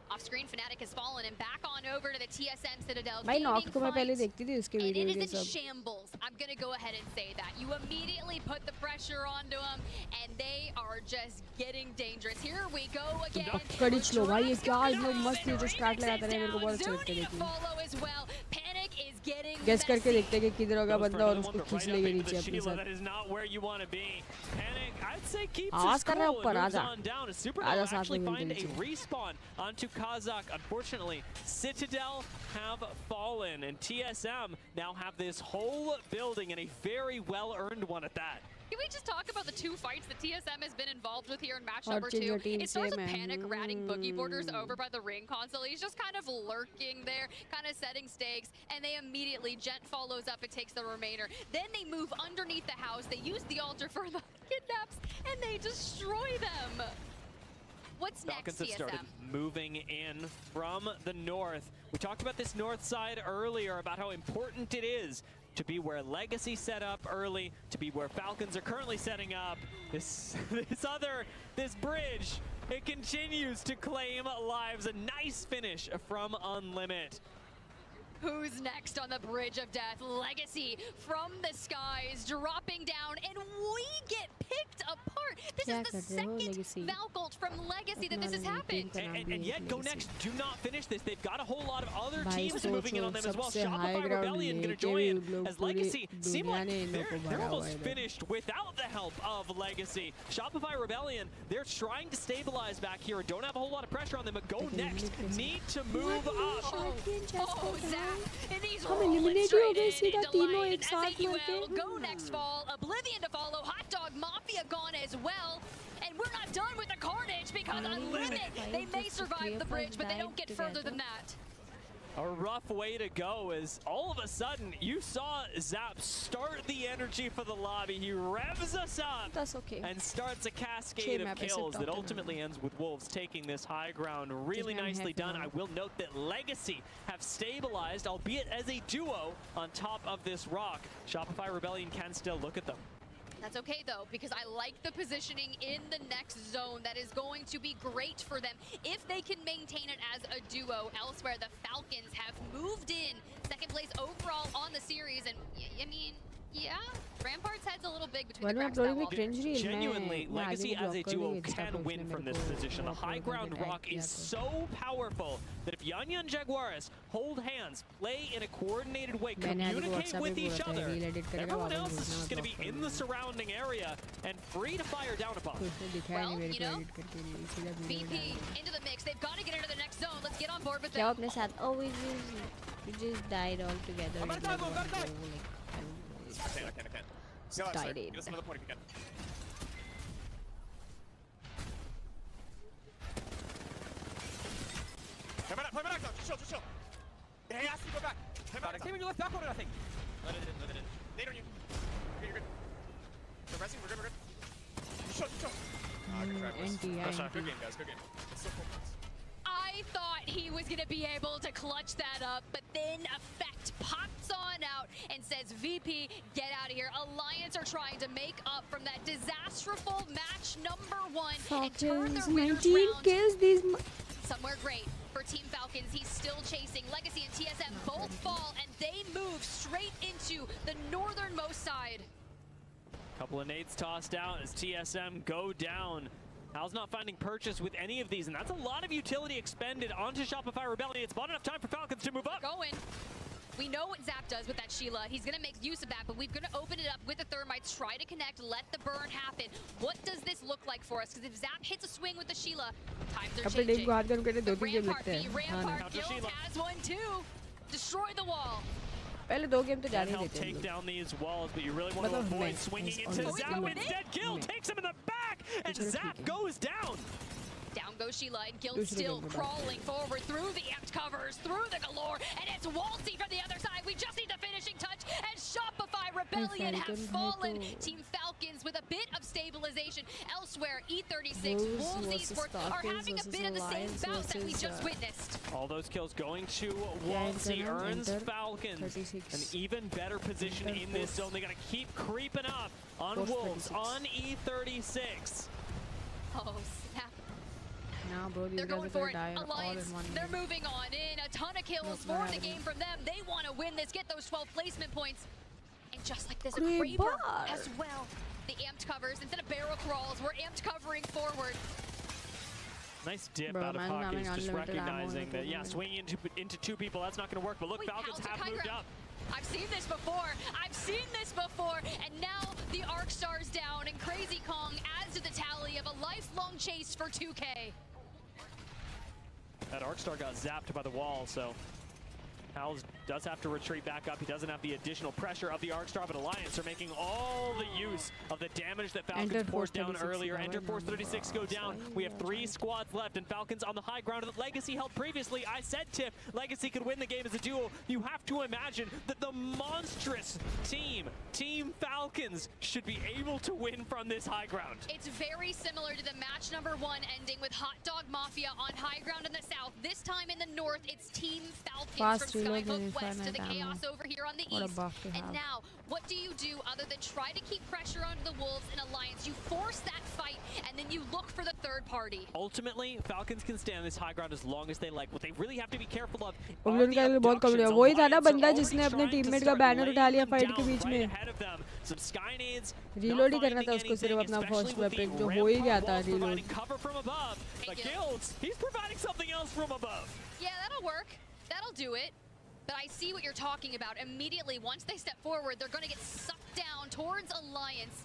Off-screen, Fnatic has fallen and back on over to the TSM Citadel. भाई Gaming knock को मैं पहले fight. देखती थी उसके And वीडियो it ये is in सब shambles. I'm going to go ahead and say that. You immediately put the pressure onto them, and they are just getting dangerous. Here we go again. कड़ी लो भाई ये क्या Let's लोग go. मस्त ये जो स्टार्ट लगाते हैं मेरे को बहुत अच्छा लगता है Zuni to देखने follow as well. Panic is getting guess करके messy. देखते हैं कि किधर होगा Goes for बंदा और another उसको one, but खींच right लेंगे up into नीचे the अपने Sheila. साथ That is not where you want to be. Panic, I'd say keeps आवाज his कर रहा है cool ऊपर, and moves आजा। on down. As आजा Supernova साथ actually में find a मिलते हैं respawn onto Kazakh. Unfortunately, Citadel have fallen, and TSM now have this whole building and a very well-earned one at that. Can we just talk about the two fights that TSM has been involved with here in match और number चीज़ 2? वो team It starts same with है। Panic ratting Boogie Borders over by the ring console. He's just kind of lurking there, kind of setting stakes, and they immediately, Gent follows up and takes the remainder. Then they move underneath the house, they use the altar for the kidnaps, and they destroy them. What's Falcons next, have started TSM? moving in from the north. We talked about this north side earlier, about how important it is to be where Legacy set up early, to be where Falcons are currently setting up. This bridge, it continues to claim lives. A nice finish from Unlimit. Who's next on the bridge of death? Legacy from the skies, dropping down, and we get picked apart. This क्या is the कर रहे हो, Legacy? second Valcolt from Legacy that this has अपना happened. team का नाम And भी yet, है Go Legacy। Next do not finish this. They've got a whole lot of other भाई teams moving in on them as well. सबसे high Shopify ground Rebellion going to लेके join भी लोग as पूरी Legacy seem दुनिया like ने इन लोग को they're भरा हुआ almost है इधर। finished without the help of Legacy. Shopify Rebellion, they're trying to stabilize back here and don't have a whole lot of pressure on them, but Go Next need to move up. Oh, Zap, and he's हम rolling eliminate straight हो गए in सीधा into तीनों line. एक साथ S8UL, मर के। Go Next fall, Oblivion to follow, Hot Dog Mafia gone as well. And we're not done with the carnage because Unlimited, they may survive the bridge, but they don't get further than that. A rough way to go is all of a sudden you saw Zap start the energy for the lobby. He revs us up That's okay। and starts a cascade of map ऐसे kills that top ultimately ends with Wolves taking this high ground. Really Just nicely happy done. now. I will note that Legacy have stabilized, albeit as a duo, on top of this rock. Shopify Rebellion can still look at them. That's okay though, because I like the positioning in the next zone. That is going to be great for them if they can maintain it as a duo. Elsewhere, the Falcons have moved in second place overall on the series, and I mean, yeah, Rampart's head's a little big between When the I'm cracks of that uploading wall. the cringe reel, Genuinely, मैं Legacy आगे भी as a drop कर duo दूँगी, extra can post win में from मेरे this को position. The drop high करके ground tag rock किया is तो। so powerful that if Yanyan Jaguares hold hands, play in a coordinated way, मैंने आज को communicate WhatsApp with पे each बोला था, other, reel edit करेगा, everyone वापस else is भेजना, just going to drop be कर in the दूँगी। surrounding area and free to fire down upon. तो उसने दिखाया Well, नहीं मेरे you को know, edit करके सीधा वीडियो VP डाला। into the mix. They've got to get into the next zone. Let's get on board with क्या them. अपने साथ oh we just died all together I'm gonna in dive, one I'm gonna go, dive. like, I can't. See how Died in. Give us another point if you can. Play my knockdown. Just chill. Yeah, he has to go back. Play my knockdown. Came in your left back corner, I think. Let it in. Nade on you. Okay, you're good. We're resting. We're good. Just chill. Good try, boys. NT, Good NT. game, guys. Good game. It's so 4 points. I thought he was going to be able to clutch that up, but then Effect pops on out and says, VP, get out of here. Alliance are trying to make up from that disastrous match number 1 and turn their Falcons winners 19 round kills these somewhere great for Team Falcons. He's still chasing. Legacy and TSM both fall, and they move straight into the northernmost side. Couple of nades tossed out as TSM go down. Hal's not finding purchase with any of these, and that's a lot of utility expended onto Shopify Rebellion. It's bought enough time for Falcons to move up. Going. We know what Zap does with that Sheila. He's going to make use of that, but we're going to open it up with the Thermites, try to connect, let the burn happen. What does this look like for us? Because if Zap hits a swing with the Sheila, times are अपने changing. Team को हाथ करके The 2-3 game Rampart लगते हैं V, हाँ ना Rampart Counter Guild Sheila. has one too. Destroy the wall. पहले 2 game तो जाने ही Help देते हैं take लोग। down these walls, but you really want to मतलब avoid मैं- swinging on into the Zap. screen. Instead, Gil मैं- takes him in the back, and चलो Zap ठीक है। goes down. Down goes Sheila, and Guild दूसरे still game में बात crawling forward through the amped covers, through the galore, and it's Waltzy from the other side. We just need the finishing touch, and Shopify Rebellion have Falcon fallen. है तो- Team Falcons with a bit of stabilization. Elsewhere, E36, Wolves Wolves versus Esports are Falcons having a versus bit of the same Alliance bout that we versus, just witnessed. All those kills going to Yeah, Waltzy, enter, earns enter, Falcons 36. an even better position Enter in this force. zone. They got to keep creeping up on Force Wolves, 36. on E36. Oh, snap. Nah, bro, these They're guys going are for gonna it. die all in Alliance, one. they're moving on in. A ton of kills Nope, for not the happening. game from them. They want to win this, get those 12 placement points. And just like this, a Great Kraber bar. as well. The amped covers, instead of barrel crawls, we're amped covering forward. Nice dip Bro, out of man's pocket, having just unlimited ammo in recognizing the that, yeah, tournament. swinging into 2 people, that's not going to work. But look, Wait, Falcons Hal have took high moved ground. up. I've seen this before. I've seen this before. And now the Arc Star's down, and Crazy Kong adds to the tally of a lifelong chase for 2K. That Arcstar got zapped by the wall, so Algs does have to retreat back up. He doesn't have the additional pressure of the Arcstar, but Alliance are making all the use of the damage that Falcons Enter poured Force down 36 earlier. now, Enter right Force now. 36 go down. We have 3 squads left, and Falcons on the high ground that Legacy held previously. I said, Tiff, Legacy could win the game as a duo. You have to imagine that the monstrous Team Falcons, should be able to win from this high ground. It's very similar to the match number 1 ending with Hot Dog Mafia on high ground in the south. This time in the north, it's Team Falcons Fast from reload Skyhook and West to the infinite Chaos ammo. over here on the What a east. buff to And have. now, what do you do other than try to keep pressure on the Wolves in Alliance? You force that fight, and then you look for the third party. Ultimately, Falcons can stay on this high ground as long as they like. What they really have to be careful of oblivion का लिए बहुत कम लिया वही था ना बंदा जिसने अपने टीममेट का बैनर उठा लिया फाइट के बीच में रीलोड ही करना था उसको सिर्फ अपना फर्स्ट वेपन जो हो ही गया था reload Yeah, that'll work. That'll do it. But I see what you're talking about. Immediately, once they step forward, they're going to get sucked down towards Alliance.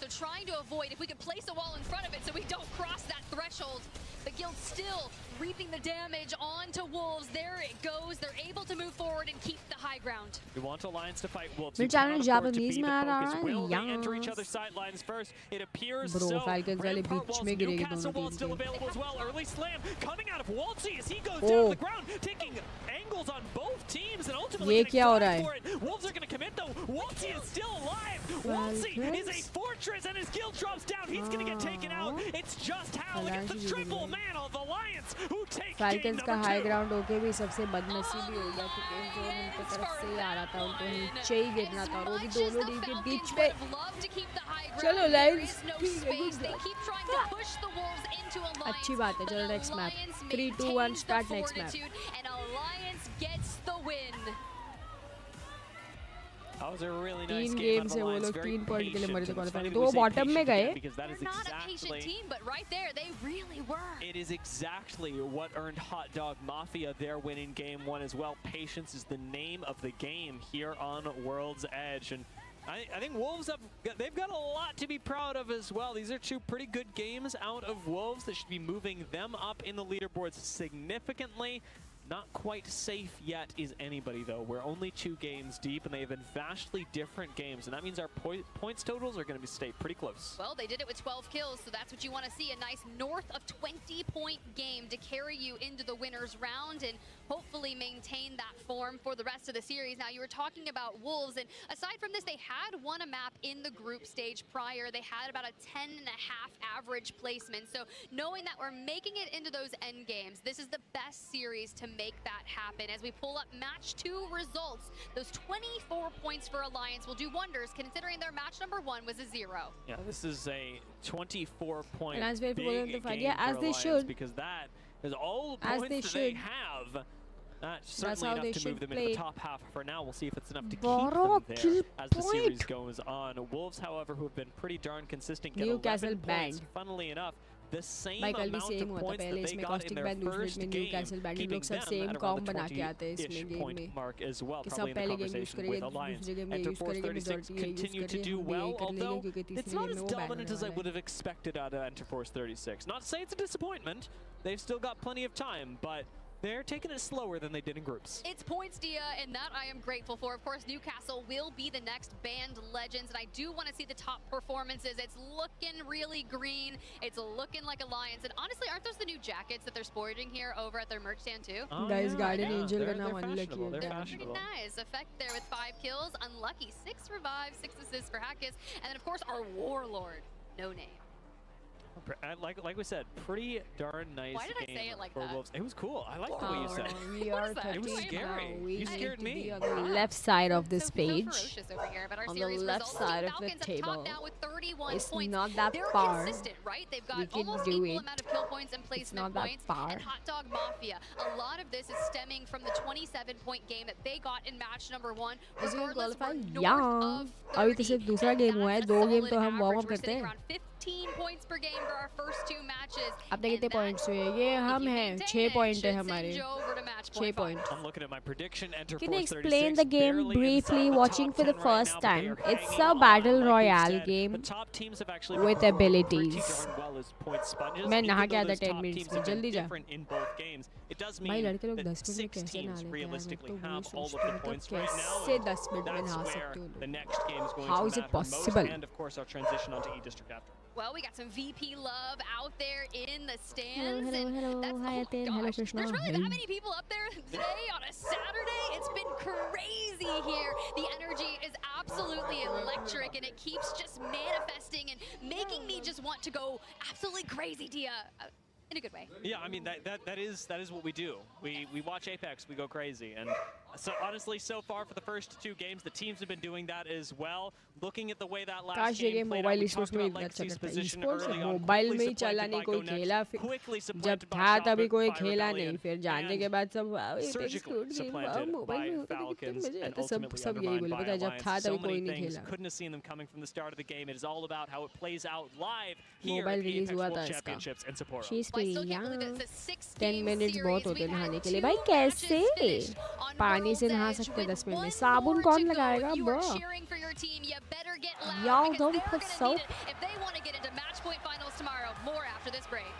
So trying to avoid, if we could place a wall in front of it so we don't cross that threshold. The Guild still reaping the damage onto Wolves. There it goes. They're able to move forward and keep the high ground. We want Alliance to fight Wolves. मेरे channel Japanese में आ रहा है Will they enter each यहाँ other's sidelines first? It appears Bro, so. Falcons वाले Rampart बीच walls, में गिरेंगे Newcastle दोनों wall team still के। available as well. Early slam coming out of Waltzy as he goes down to the ground, taking angles on both teams and ultimately ये getting क्या हो flagged रहा है? for it. Wolves are going to commit though. Waltzy is still alive. Waltzy is a fortress and his guild drops down. He's going to get taken out. It's just how. Look at the triple man of Alliance who takes game Falcons का number high 2. Ground होके भी सबसे बदनसीबी हो गया क्योंकि जो उनकी तरफ से ही आ रहा था उनको नीचे ही गिरना था और वो भी दोनों टीम के बीच में चलो लाइन्स अच्छी बात है चलो next map 3 2 1 start next map That was a really nice 3 game game out of से वो Alliance, लोग very 3 पॉइंट के लिए मरे थे patient. It's funny qualifier that तो we वो say बॉटम में patient गए again, because that is They're not a patient exactly team, but right there, they really were. it is exactly what earned Hot Dog Mafia their win in Game 1 as well. Patience is the name of the game here on World's Edge, and I think Wolves they've got a lot to be proud of as well. These are 2 pretty good games out of Wolves that should be moving them up in the leaderboards significantly. Not quite safe yet is anybody, though. We're only 2 games deep, and they have been vastly different games, and that means our points totals are going to stay pretty close. Well, they did it with 12 kills, so that's what you want to see. A nice north of 20-point game to carry you into the winner's round and hopefully maintain that form for the rest of the series. Now, you were talking about Wolves, and aside from this, they had won a map in the group stage prior. They had about a 10.5 average placement. So knowing that we're making it into those end games, this is the best series to make that happen. As we pull up match 2 results, those 24 points for Alliance will do wonders considering their match number 1 was a 0. Yeah, this is a 24-point Alliance wait for big them to fight. game Yeah, as for they Alliance, should. because that is all the As points they that they should. have. That's That's certainly how enough they to move should them into play. the top half for now. We'll see if it's enough to keep Baro, them there kill as the series point. goes on. Wolves, however, who have been pretty darn consistent, get Newcastle 11 points. banned. Funnily enough, the same भाई कल भी amount same of हुआ था points पहले that they इसमें got in caustic their band दूसरे first में game, Newcastle band इन keeping लोग सब them same at com around the बना के आते हैं इसमें 20-ish गेम point में mark as well, कि probably सब in the पहले गेम यूज conversation करेंगे with Alliance. दूसरे गेम में Enter यूज Force करेंगे 36 मेजॉरिटी ये यूज continue to do करेंगे well, कर लेंगे although क्योंकि it's तीसरे not गेम as में वो बैन dominant होने as I वाला would है have expected out of Enter Force 36. Not to say it's a disappointment. They've still got plenty of time, but they're taking it slower than they did in groups. It's points, Dia, and that I am grateful for. Of course, Newcastle will be the next band legends, and I do want to see the top performances. It's looking really green. It's looking like Alliance, and honestly, aren't those the new jackets that they're sporting here over at their merch stand too? Oh, Guys, yeah, Guardian yeah. Angel They're का नाम unlucky fashionable, है, they're damn. Pretty fashionable. nice. Effect there with 5 kills. Unlucky. 6 revives, 6 assists for Hackis. And then, of course, our Warlord. No name. Like we said, pretty darn nice. Why did I game say it like for that? Wolves. It was cool. I like the way you said it. We What are is that? 13 It was Wait, scary. now. We You need scared to me. be on the left side of this So page. ferocious over here, but our On the series left results, side Team of the Falcons up top table. now with 31 It's points. not that They're far. consistent, right? They've got We can almost do equal it. amount of kill points and It's placement not that points. far. And Hot Dog Mafia, a lot of this is stemming from the 27-point game that they got in match number 1. Is it Regardless, we're qualified? north Yeah. of अभी तो 30, सिर्फ दूसरा and game हुआ है, that's a 2 game solid तो हम warm average. up We're करते sitting हैं. around 15 points per game for our first 2 matches. अपने And कितने that, points हुए? ये if हम you हैं, maintain 6 it, point है should हमारे. send you over to match 6 point point. I'm looking at my prediction. Enter Can you Force explain 36, the game barely briefly? inside the Watching top for the 10 right first now, but they time. are It's hanging a on, battle like we've royale said. game The top teams have actually with performed pretty abilities. darn well as point sponges, मैं even नहा though के आता those 10 top minutes teams में, have been जल्दी जा. different in both games. It does भाई mean लड़के लोग that 10 मिनट में 6 कैसे नहा teams लेते हैं? मैं realistically तो वही have all of सोचती the हूँ, points मतलब right now. कैसे 10 मिनट में That's नहा where सकते हो the लोग? next game is going How to is it matter most, possible? and of course our transition onto E-District after. Well, we got some VP love out there in the stands. Hello, and hello, that's, hi oh Atin, gosh, hello Krishna. there's really Hey. that many people up there today on a Saturday. It's been crazy here. The energy is absolutely electric, and it keeps just manifesting and making me just want to go absolutely crazy, Dia. In a good way. Yeah, I mean that is what we do. We watch Apex, we go crazy, and so honestly, so far for the first 2 games, the teams have been doing that as well. Looking at the way that last काश ये game game played out, mobile we esports talked में about इतना अच्छा Legacy's करता है. position esports early on, mobile में ही quickly चला supplanted नहीं by कोई Go Next, खेला quickly जब supplanted by था तभी Shopper, कोई by खेला Rebellion, नहीं फिर जानने and के बाद सब apex surgically good game supplanted mobile by में होता कितने Falcons मजे and आते सब ultimately सब यही undermined बोले by पता है जब Alliance. था So तभी कोई many नहीं things, खेला. couldn't have seen them coming from the start of the game. It is all about how it plays out live here mobile at the release Apex हुआ World था इसका. Championships in Sapporo. She's Well, I pretty still can't believe young. that it's a 6 10 game minutes series. बहुत होते हैं We've नहाने had के लिए. 2 भाई कैसे? matches finished on पानी से World's नहा Edge सकते हैं with 10 मिनट में. 1 साबुन more कौन to go. लगाएगा If you bro? are cheering for your team, you better get loud Y'all because don't they're put gonna soap. need it if they want to get into match point finals tomorrow. More after this break.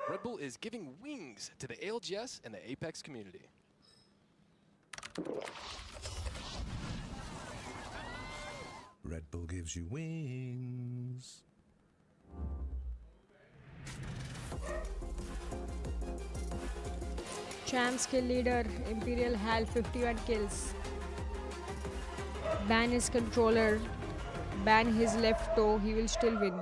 Red Bull is giving wings to the ALGS and the Apex community. Red Bull gives you wings. Champs kill leader Imperial Hal 51 kills. Ban his controller. Ban his left toe. He will still win.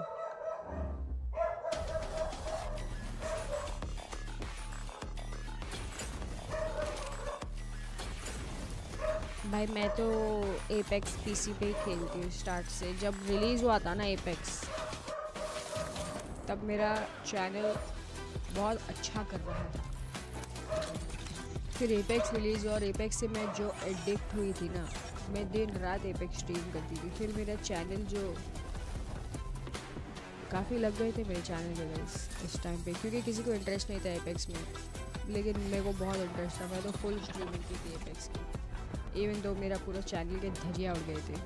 भाई मैं तो apex PC पे ही खेलती हूँ start से. जब release हुआ था ना एपेक्स तब मेरा चैनल बहुत अच्छा कर रहा था. फिर एपेक्स रिलीज़ हुआ और एपेक्स से मैं जो एडिक्ट हुई थी ना, मैं दिन रात एपेक्स स्ट्रीम करती थी. फिर मेरा चैनल जो काफ़ी लग गए थे मेरे चैनल में गाइस इस टाइम पे, क्योंकि किसी को इंटरेस्ट नहीं था एपेक्स में, लेकिन मेरे को बहुत इंटरेस्ट था. मैं तो फुल स्ट्रीमिंग की थी एपेक्स की, इवन तो मेरा पूरा चैनल के धजिया उड़ गए थे.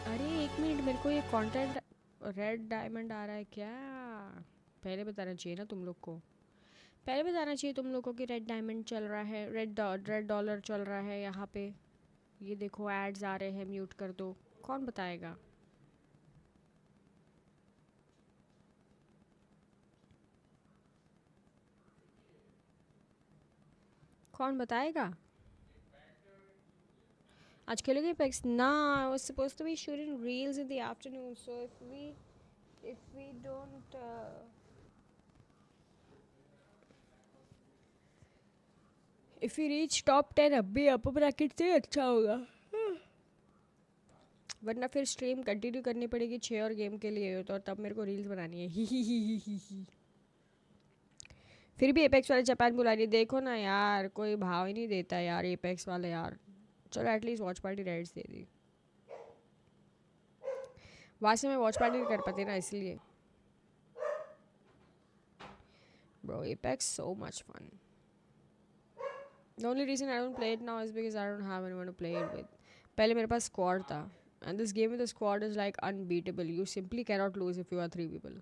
अरे एक मिनट, मेरे को ये कंटेंट रेड डायमंड आ रहा है क्या? पहले बताना चाहिए ना तुम लोग को. पहले बताना चाहिए तुम लोग को कि रेड डायमंड चल रहा है, रेड डॉलर चल रहा है यहाँ पे. ये देखो एड्स आ रहे हैं, म्यूट कर दो. कौन बताएगा? कौन बताएगा? आज खेलोगे Apex? Nah, I was supposed to be shooting reels in the afternoon, so if we don't if we reach top 10 अभी अपर ब्रैकेट से अच्छा होगा. वरना फिर स्ट्रीम कंटिन्यू करनी पड़ेगी 6 और गेम के लिए, तो तब मेरे को रील्स बनानी है. ही. फिर भी एपेक्स वाले जापान बुला रही, देखो ना यार कोई भाव ही नहीं देता यार एपेक्स वाले यार। चलो एटलीस्ट वॉच पार्टी राइड्स दे दी। वहाँ से मैं वॉच पार्टी नहीं कर पाती ना इसलिए। Bro, Apex so much fun. The only reason I don't play it now is because I don't have anyone to play it with. पहले मेरे पास squad था, and this game with the squad is like unbeatable. You simply cannot lose if you are 3 people.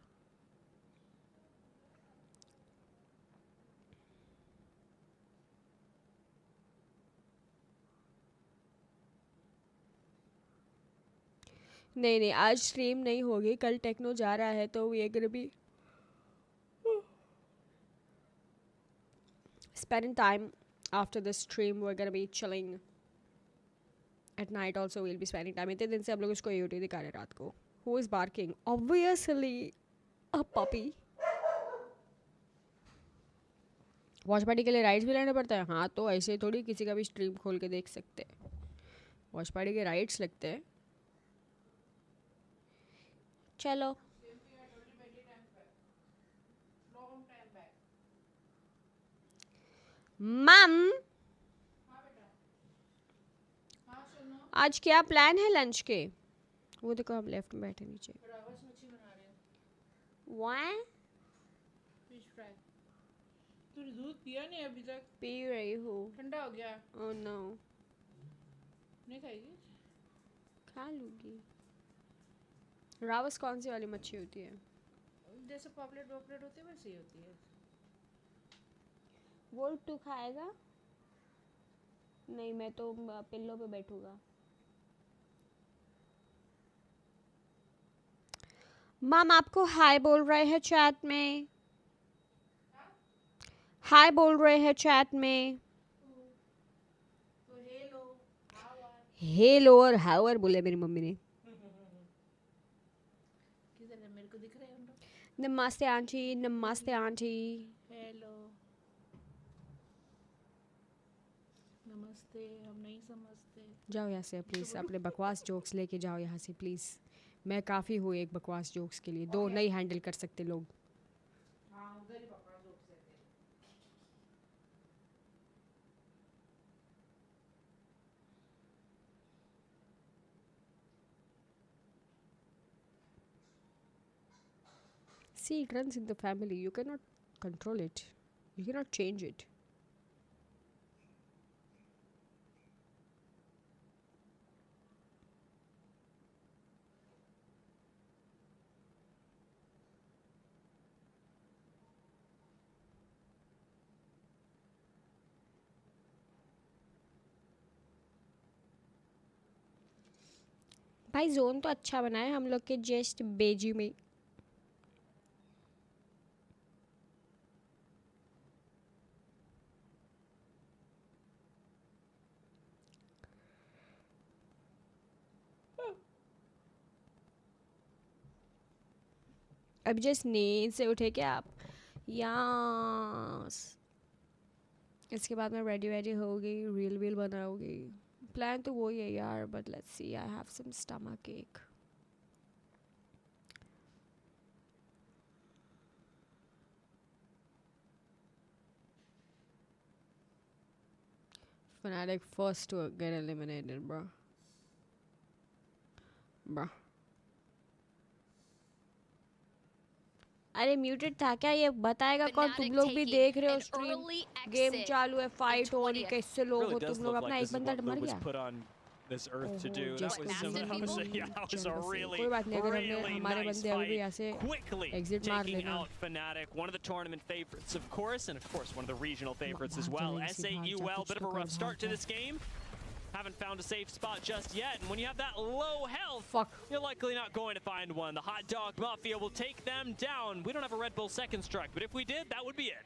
नहीं नहीं आज stream नहीं होगी, कल techno जा रहा है तो we are gonna be spending time after the stream. We're gonna be chilling at night also. We'll be spending time. इतने दिन से हम लोग इसको AOT दिखा रहे रात को. Who is barking? Obviously a puppy. Watch party के लिए राइड्स भी लेना पड़ता है? हाँ तो ऐसे थोड़ी किसी का भी स्ट्रीम खोल के देख सकते हैं। वॉच पार्टी के राइड्स लगते हैं। चलो मैम आज क्या प्लान है लंच के? वो देखो हम लेफ्ट में बैठे नीचे। वाह तूने दूध पिया नहीं अभी तक? पी रही हूँ। ठंडा हो गया? Oh no. नहीं खाएगी? खा लूँगी। रावस कौन सी वाली मच्छी होती है? जैसे पॉपलेट वॉपलेट होती है वैसे ही होती है। वो तू खाएगा? नहीं मैं तो पिल्लो पे बैठूंगा। मैम आपको हाय बोल रहे हैं चैट में। हाय बोल रहे हैं चैट में। तो हेलो हेलो और हावर बोले मेरी मम्मी ने। किधर है? मेरे को दिख रहे हैं हम लोग। नमस्ते आंटी, नमस्ते आंटी। हेलो नमस्ते। हम नहीं समझते। जाओ यहाँ से प्लीज़, अपने बकवास जोक्स लेके जाओ यहाँ से प्लीज़। मैं काफ़ी हूँ एक बकवास जोक्स के लिए, 2 नहीं हैंडल कर सकते लोग। हाँ उधर ही पकड़ा जोक से। See, it runs in the family. You cannot control it. You cannot change it. भाई जोन तो अच्छा बना है हम लोग के जस्ट बेजी में। अब जस्ट नींद से उठे क्या आप? यस इसके बाद मैं रेडी होगी, रील वील बनाऊंगी। प्लान तो वही है यार, but let's see. I have some stomach ache. Fnatic first to get eliminated, bro. Bro. अरे म्यूटेड था क्या? ये बताएगा कौन? तुम लोग भी देख रहे हो स्ट्रीम, गेम चालू है, फाइट हो रही, कैसे लोग हो तुम लोग? अपना एक बंदा मर गया। This earth to do. That was some, massive people. yeah, that was a really, कोई बात नहीं, अगर really हमने हमारे nice बंदे अभी भी fight. ऐसे Quickly exit मार taking लेना। out Fnatic, one of the tournament favorites, of course, and of course one of the regional favorites as well. भाग जा, S8UL, bit of a कुछ rough तो start to कर, this game. Haven't found a safe spot just yet, and when you have that low health, Fuck. you're likely not going to find one. The Hot Dog Mafia will take them down. We don't have a Red Bull second strike, but if we did, that would be it.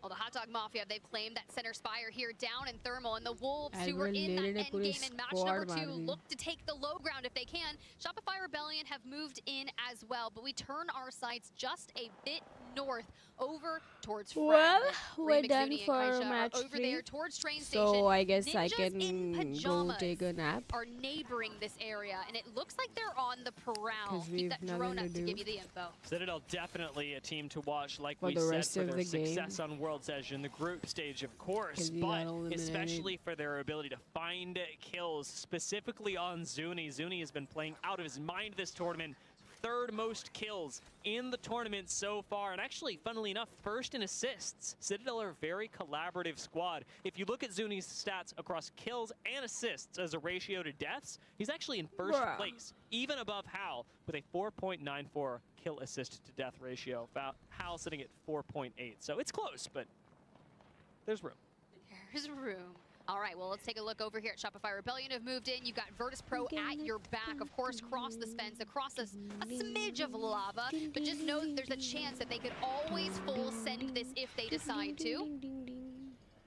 Well, the Hot Dog Mafia, they've claimed that center spire here down in Thermal, and the Wolves, who were Alvarez in that Lele ने end पूरी game in match squad number मार 2, दी। look to take the low ground if they can. Shopify Rebellion have moved in as well, but we turn our sights just a bit north over towards Well, Franklin. we're Reem, done Xuni, and for Kaisha are match over 3. there towards train station. So I guess I Ninjas in can go pajamas take a nap. are neighboring this area, and it looks like they're on the prowl. 'Cause Keep we've that nothing drone to up to do. give you the info. Citadel definitely a team to watch, like For we the said, rest for of their the game. success on World's Edge in the group stage, of course, 'Cause we got but eliminated. especially for their ability to find kills, specifically on Zuni. Zuni has been playing out of his mind this tournament. 3rd most kills in the tournament so far, and actually, funnily enough, 1st in assists. Citadel are a very collaborative squad. If you look at Zuni's stats across kills and assists as a ratio to deaths, he's actually in 1st place, even above Hal, with a 4.94 kill assist to death ratio. Hal sitting at 4.8, so it's close, but there's room. There's room. All right, well, let's take a look over here at Shopify Rebellion have moved in. You've got Virtus Pro at your back, of course, across the fence, across a smidge of lava. But just know that there's a chance that they could always full send this if they decide to.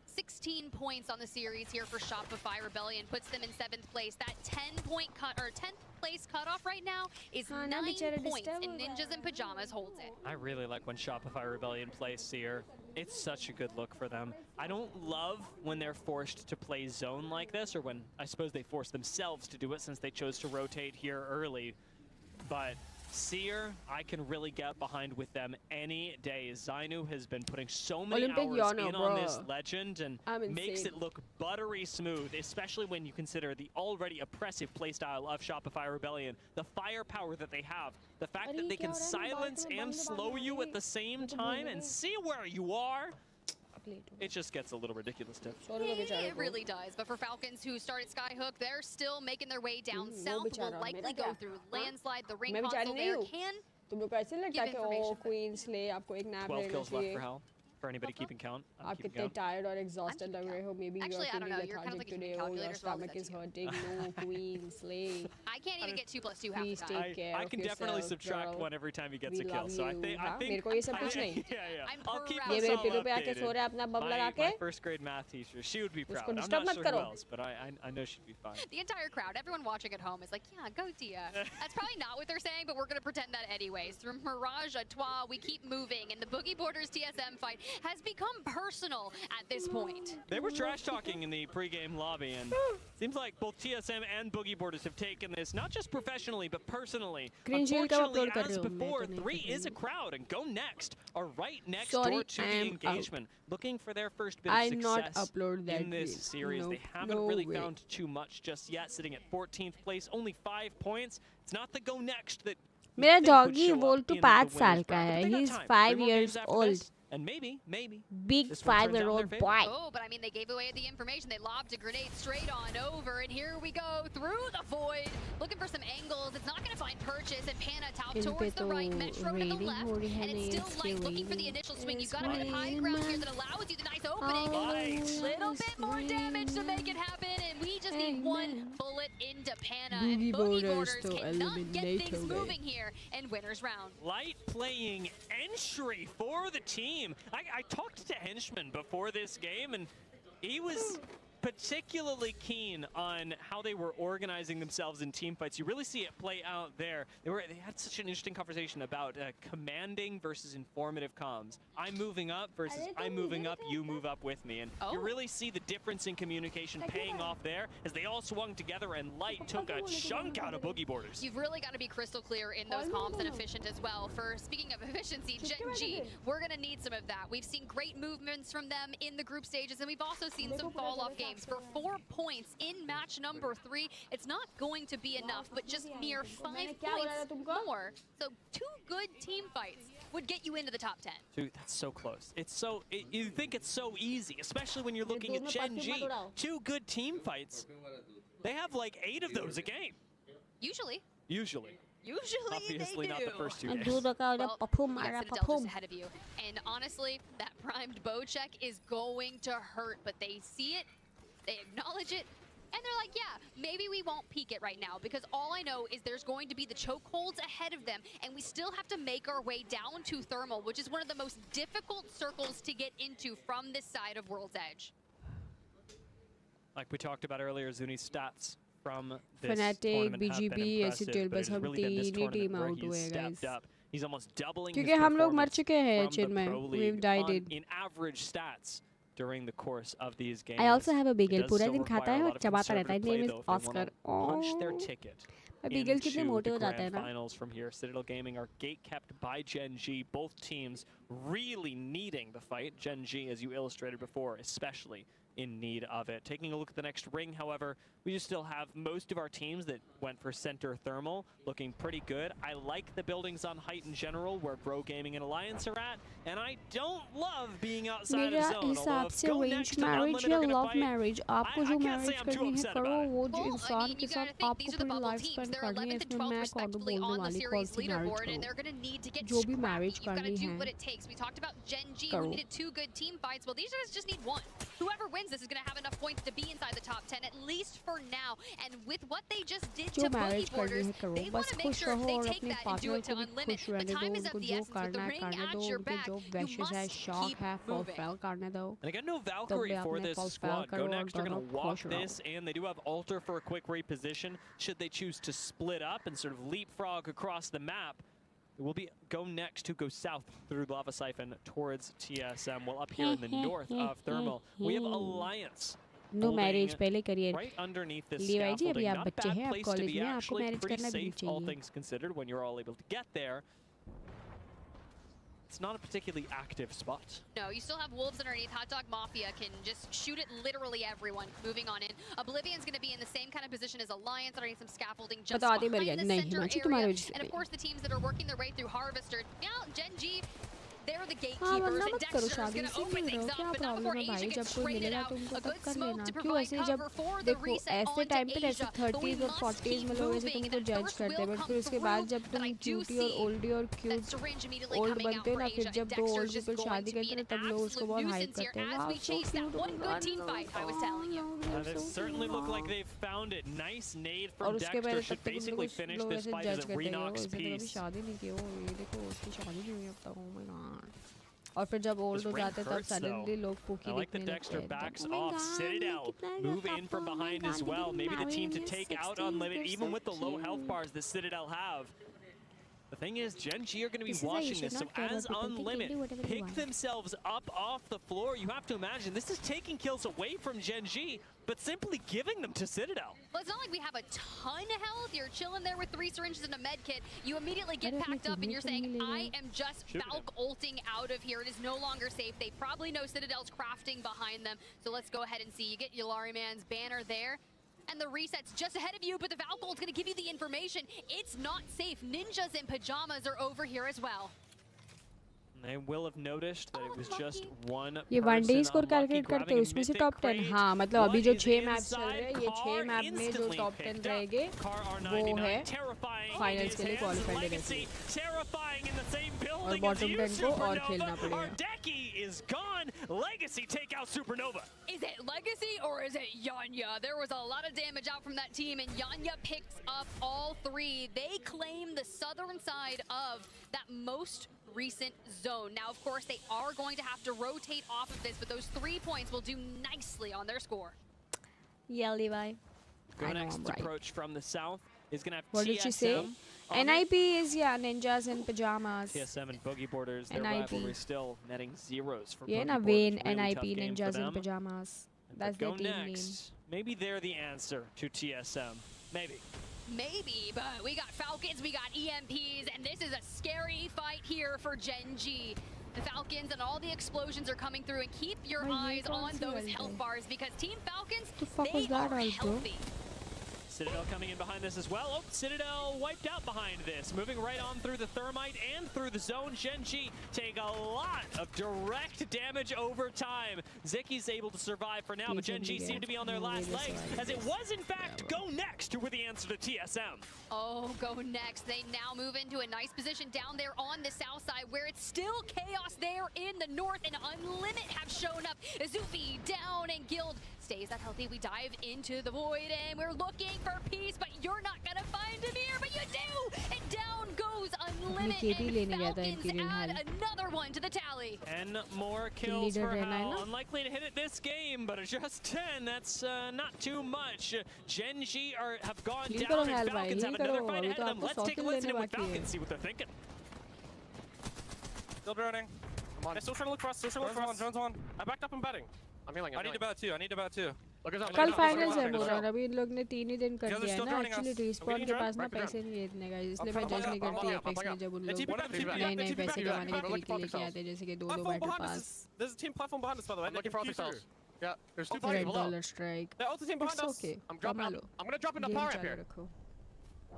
16 points on the series here for Shopify Rebellion puts them in 7th place. That 10-point cut or 10th place cutoff right now is 9 points, and Ninjas in Pajamas holds it. I really like when Shopify Rebellion plays Seer. It's such a good look for them. I don't love when they're forced to play zone like this, or when I suppose they force themselves to do it since they chose to rotate here early. But Seer, I can really get behind with them any day. Zainu has been putting so many Olympic hours Yana, in on this bro. legend and I'm makes insane. it look buttery smooth, especially when you consider the already oppressive playstyle of Shopify Rebellion, the firepower that they have, the fact that they can silence and slow you at the same time and see where you are. It just gets a little ridiculous, Tiff. It really does. But for Falcons who started Skyhook, they're still making their way down south. Will likely go through landslide. The ring console there can. तुम लोग को ऐसे लगता है कि ओ queen's ले आपको एक नैप 12 लेना kills left चाहिए for Hal. For anybody keeping count, I'm आप keeping कितने count. tired और exhausted लग रहे हो maybe you Actually, are I don't feeling know. You're kind of lethargic like today using oh your calculators for all stomach this is too. hurting no queen slay I can't even get 2 + 2 half please the time. take care I of can definitely yourself, subtract girl. one every time he gets We a kill. love So I you, think, हाँ? मेरे को ये सब कुछ नहीं yeah. I'm I'll keep proud. ये us मेरे all pillow पे आके updated. सो रहा है अपना बम लगा My के first grade math teacher, she would be proud. उसको I'm disturb not मत sure करो who else, but I know she'd be fine. The entire crowd, everyone watching at home is like, yeah, go Tia. That's probably not what they're saying, but we're going to pretend that anyways. Through Mirage à Trois, we keep moving, and the Boogie Borders TSM fight has become personal at this point. They were trash talking in the pregame lobby, and seems like both TSM and Boogie Borders have taken this not just professionally but personally. Green shield का Unfortunately, upload कर as रहे हो, मैं before, तो नहीं 3 कर is a रही crowd, and Go Next are right next Sorry, door to I the am engagement, looking for their first bit of I'm not success upload that in this reel. series. No, They haven't no really way. found too much just yet, sitting at 14th place, only 5 points. It's not the Go Next that you मेरा think would doggy show बोल up तो in the 5 winners साल का bracket, है but they got he's time. 5 3 more years games after old this, and maybe big this one turns out in their 5-year-old favor. boy Oh, but I mean, they gave away the information. They lobbed a grenade straight on over, and here we go through the void, looking for some angles. It's not going to find purchase, and Pana top इन पे towards the तो right, Metro to the raining left, हो रही है and it's नहीं still इसके light, looking for the raining initial swing. You've is got a bit of high raining ground here man. that allows you the nice opening. Oh, Little it's bit more damage to make it happen, and we just need one Amen. bullet into Pana, Boogie and Boogie Borders Borders to cannot get eliminate things away. moving here in winners round. Light playing entry for the team. I talked to Henchman before this game, and he was particularly keen on how they were organizing themselves in team fights. You really see it play out there. They had such an interesting conversation about commanding versus informative comms. I'm moving up versus I'm moving up, you move up with me. And you really see the difference in communication paying off there as they all swung together and Light took a chunk out of Boogie Borders. You've really got to be crystal clear in those comms and efficient as well. For speaking of efficiency, Gen G, we're going to need some of that. We've seen great movements from them in the group stages, and we've also seen some fall-off games. For 4 points in match number 3, it's not going to be enough, but just mere 5 points more. So 2 good team fights would get you into the top 10. Dude, that's so close. It's so, you think it's so easy, especially when you're looking at Gen G. 2 good team fights. They have like 8 of those a game. Usually. Usually. they Obviously do. not the first 2 games. दूध का उधर Well, पफूम you got मारा Citadel just पफूम ahead of you. And honestly, that primed bow check is going to hurt, but they see it, they acknowledge it, and they're like, yeah, maybe we won't peek it right now, because all I know is there's going to be the chokeholds ahead of them, and we still have to make our way down to Thermal, which is one of the most difficult circles to get into from this side of World's Edge. Like we talked about earlier, Zuni's stats from this Fnatic, tournament have been BGB, impressive, S8UL but बस it has हम really been this 3 tournament team where out he's हुए stepped guys up. He's almost doubling क्योंकि his हम लोग मर performance चुके हैं from the चिन में. Pro We've League died in average stats during the course of these games. I also have a It beagle. does पूरा still दिन खाता require है a और lot of चबाता रहता है. conservative His name play, is though, if they Oscar. wanna punch their ticket beagles कितने into मोटे हो the जाते हैं grand ना. finals from here. Citadel Gaming are gate kept by Gen G. Both teams really needing the fight. Gen G, as you illustrated before, especially in need of it. Taking a look at the next ring, however, we just still have most of our teams that went for center thermal looking pretty good. I like the buildings on height in general where Bro Gaming and Alliance are at, and I don't love being outside of मेरा zone. हिसाब Although से if Go arranged Next and marriage Unlimited या are gonna love fight, marriage आपको I जो can't say marriage I'm too करनी है upset करो. about it. वो Well, I इंसान mean, के you साथ gotta think आपको these are the पूरी bubble life teams. Spend They're करनी है. 11th and इसमें 12th मैं कौन respectively बोलने on the वाली कौन series C marriage leaderboard, and करूँ. they're gonna need to get जो भी scrappy. marriage You've gotta करनी do है, what it takes. We talked about Gen G, who करो. needed 2 good team fights. Well, these guys just need 1. Whoever wins this is gonna have enough points to be inside the top 10, at least for now. And with what they just did जो to Boogie marriage करनी Borders, है करो. they बस want to make खुश sure if रहो they और take अपने that and do partner it to को भी Unlimited. खुश The रहने दो. time is of उनको the जो essence. With the करना है ring करने दो. at your उनके back, जो you wishes है, must शौक keep है, moving. fulfill करने दो. And again, no Valkyrie for this squad. Go Next are going to walk this, and they do have Alter for a quick reposition. Should they choose to split up and sort of leapfrog across the map, it will be Go Next who go south through Lava Siphon towards TSM. While up here in the north of Thermal, we have Alliance. No marriage पहले करिए. Right underneath this Levi जी, अभी scaffolding. आप Not a बच्चे bad हैं, आप place to college be, में, आपको actually. marriage Pretty करना भी नहीं safe, all चाहिए. things considered, when you're all able to get there. It's not a particularly active spot. No, you still have wolves underneath. Hot Dog Mafia can just shoot at literally everyone. Moving on in. Oblivion's going to be in the same kind of position as Alliance, underneath some scaffolding just बता दे behind मेरे the नहीं center Himanshu तुम्हारे area. वजह से And of course, the teams that are working their way through Harvester. Now, Gen G, they're the हाँ gatekeepers, वरना and मत करो Dexter is शादी going to इसी open में things रहो. up. क्या But not प्रॉब्लम before है Asia भाई. जब gets कोई traded मिलेगा out. तुमको A तब good कर smoke लेना. to क्यों provide ऐसे जब cover for the देखो reset ऐसे onto टाइम पे ऐसे Asia. But we 30s और must 40s keep में लोग ऐसे moving, तुमको and that जज first करते हैं. will बट come फिर उसके बाद through. जब But तुम I do क्यूटी और see ओल्डी और that cute syringe immediately old coming out बनते हो for ना. फिर Asia, जब and दो Dexter's old just people going शादी to be करते an हैं तब लोग उसको absolute बहुत हाइप nuisance here करते हैं. as वाह we so chase that cute. one good team fight I was telling you. They certainly look like they've found it. Nice nade और from उसके Dexter. पहले Should तब तक basically लोग finish लोग this ऐसे fight जज as a करते हैं. Renox इसने तो कभी piece. शादी नहीं की. ओ ये देखो उसकी शादी नहीं हुई अब तक. Oh my god. और फिर जब ओल्ड This हो ring जाते हैं तब hurts, सडनली though. लोग पुकी I like that दिखने Dexter लगते हैं. backs Oh my off. God, Citadel कितना move ज़्यादा in from पापा, oh my behind God, as did well. you Maybe the marry team to him? take He's out 16, Unlimited, you're even so with the low health cute. bars that Citadel have. The thing is, Gen G are going to be This is why you watching should this, so not care as what people think. You Unlimited do whatever you pick want. themselves up off the floor, you have to imagine this is taking kills away from Gen G, but simply giving them to Citadel. Well, it's not like we have a ton of health. You're chilling there with 3 syringes and a med kit. You immediately get अरे packed अपने up and you're saying, teammate को I नहीं ले am just Shooting Valk ulting out of here. It is no longer safe. They probably know Citadel's crafting behind them. So let's go ahead and see. You get Yulari Man's banner there. And the reset's just ahead of you, but the Valk ult's going to give you the information. It's not safe. Ninjas in pajamas are over here as well. They will have noticed that it was just one ये one day person score unlucky calculate करते grabbing हैं a उसमें से mythic top 10. crate. हाँ मतलब अभी What जो is 6 match चल रहे हैं inside? ये 6 Car मैप में जो instantly टॉप 10 picked up. रहेंगे Car वो R99, है terrifying in finals his के लिए hands. qualified Legacy, terrifying in the same और building as बॉटम you, 10 को और खेलना Supernova. पड़ेगा. Ardeki is gone. Legacy take out Supernova. Is it Legacy or is it Yanya? There was a lot of damage out from that team, and Yanya picks up all 3. They claim the southern side of that most recent zone. Now, of course, they are going to have to rotate off of this, but those 3 points will do nicely on their score. Yeah, Levi. Go I know next I'm right. approach from the south is going to have What did she say? TSM on it. NIP is yeah ninjas in pajamas. TSM and Boogie Borders, their NIP. rivalry still netting zeros for Yeah, Boogie na Borders. Wayne Really NIP tough game for ninjas in them. pajamas. But That's their Go team name. next. Maybe they're the answer to TSM. Maybe. Maybe, but we got Falcons, we got EMPs, and this is a scary fight here for Gen G. The Falcons and all the explosions are coming through, and keep your Oh, you eyes can't on see those anything. health bars because Team Falcons, The fuck they was that, are Algs, bro? healthy. Citadel coming in behind this as well. Oh, Citadel wiped out behind this. Moving right on through the Thermite and through the zone. Gen G take a lot of direct damage over time. Zicky's able to survive for now, but Gen G seem to be on their last legs, as it was in fact Go Next who were the answer to TSM. Oh, Go Next. They now move into a nice position down there on the south side where it's still chaos there in the north, and Unlimit have shown up. Azufi down and Guild stays that healthy. We dive into the void and we're looking for peace, but you're not gonna find him here, but you do! And down goes Unlimit, KD and लेने गया था Falcons Imperial add Hell. another one to the tally. 10 more kills leader for रहना है Hal. ना? Unlikely to hit it this game, but just 10. That's not too much. Gen G have gone Heal down, करो and Hal भाई, Falcons heal have another करो. fight अभी ahead तो of them. आपको Let's 100 take a kill listen लेने in with बाकी है. Falcons, see what they're thinking. Still droning. I'm on. They're still trying to look for us. Still trying to look for us. Jones on. I backed up and betting. I'm healing. I need to bat too. I need to bat too. Look us up. कल look us up, finals look है us up, बोल look रहा us हूँ up. अभी इन लोग ने 3 ही दिन कर You guys are दिया है still ना joining actually us. Respawn We के need पास to ना back to पैसे नहीं है इतने का इसलिए I'm मैं जज नहीं pulling up, करती I'm एपेक्स में जब उन Let's लोग keep it back, keep it back, नए नए keep it पैसे back. कमाने के We're looking तरीके for लेके ourselves. आते हैं जैसे कि 2 Platform battle behind pass us. There's a team platform behind us, by the way. I'm looking for They can ourselves. queue Yeah, there's two Oh, teams red below. Dollar strike through. The ulti team behind it's us. Okay I'm dropping. कमा लो I'm gonna drop in the game power up चालू here. रखो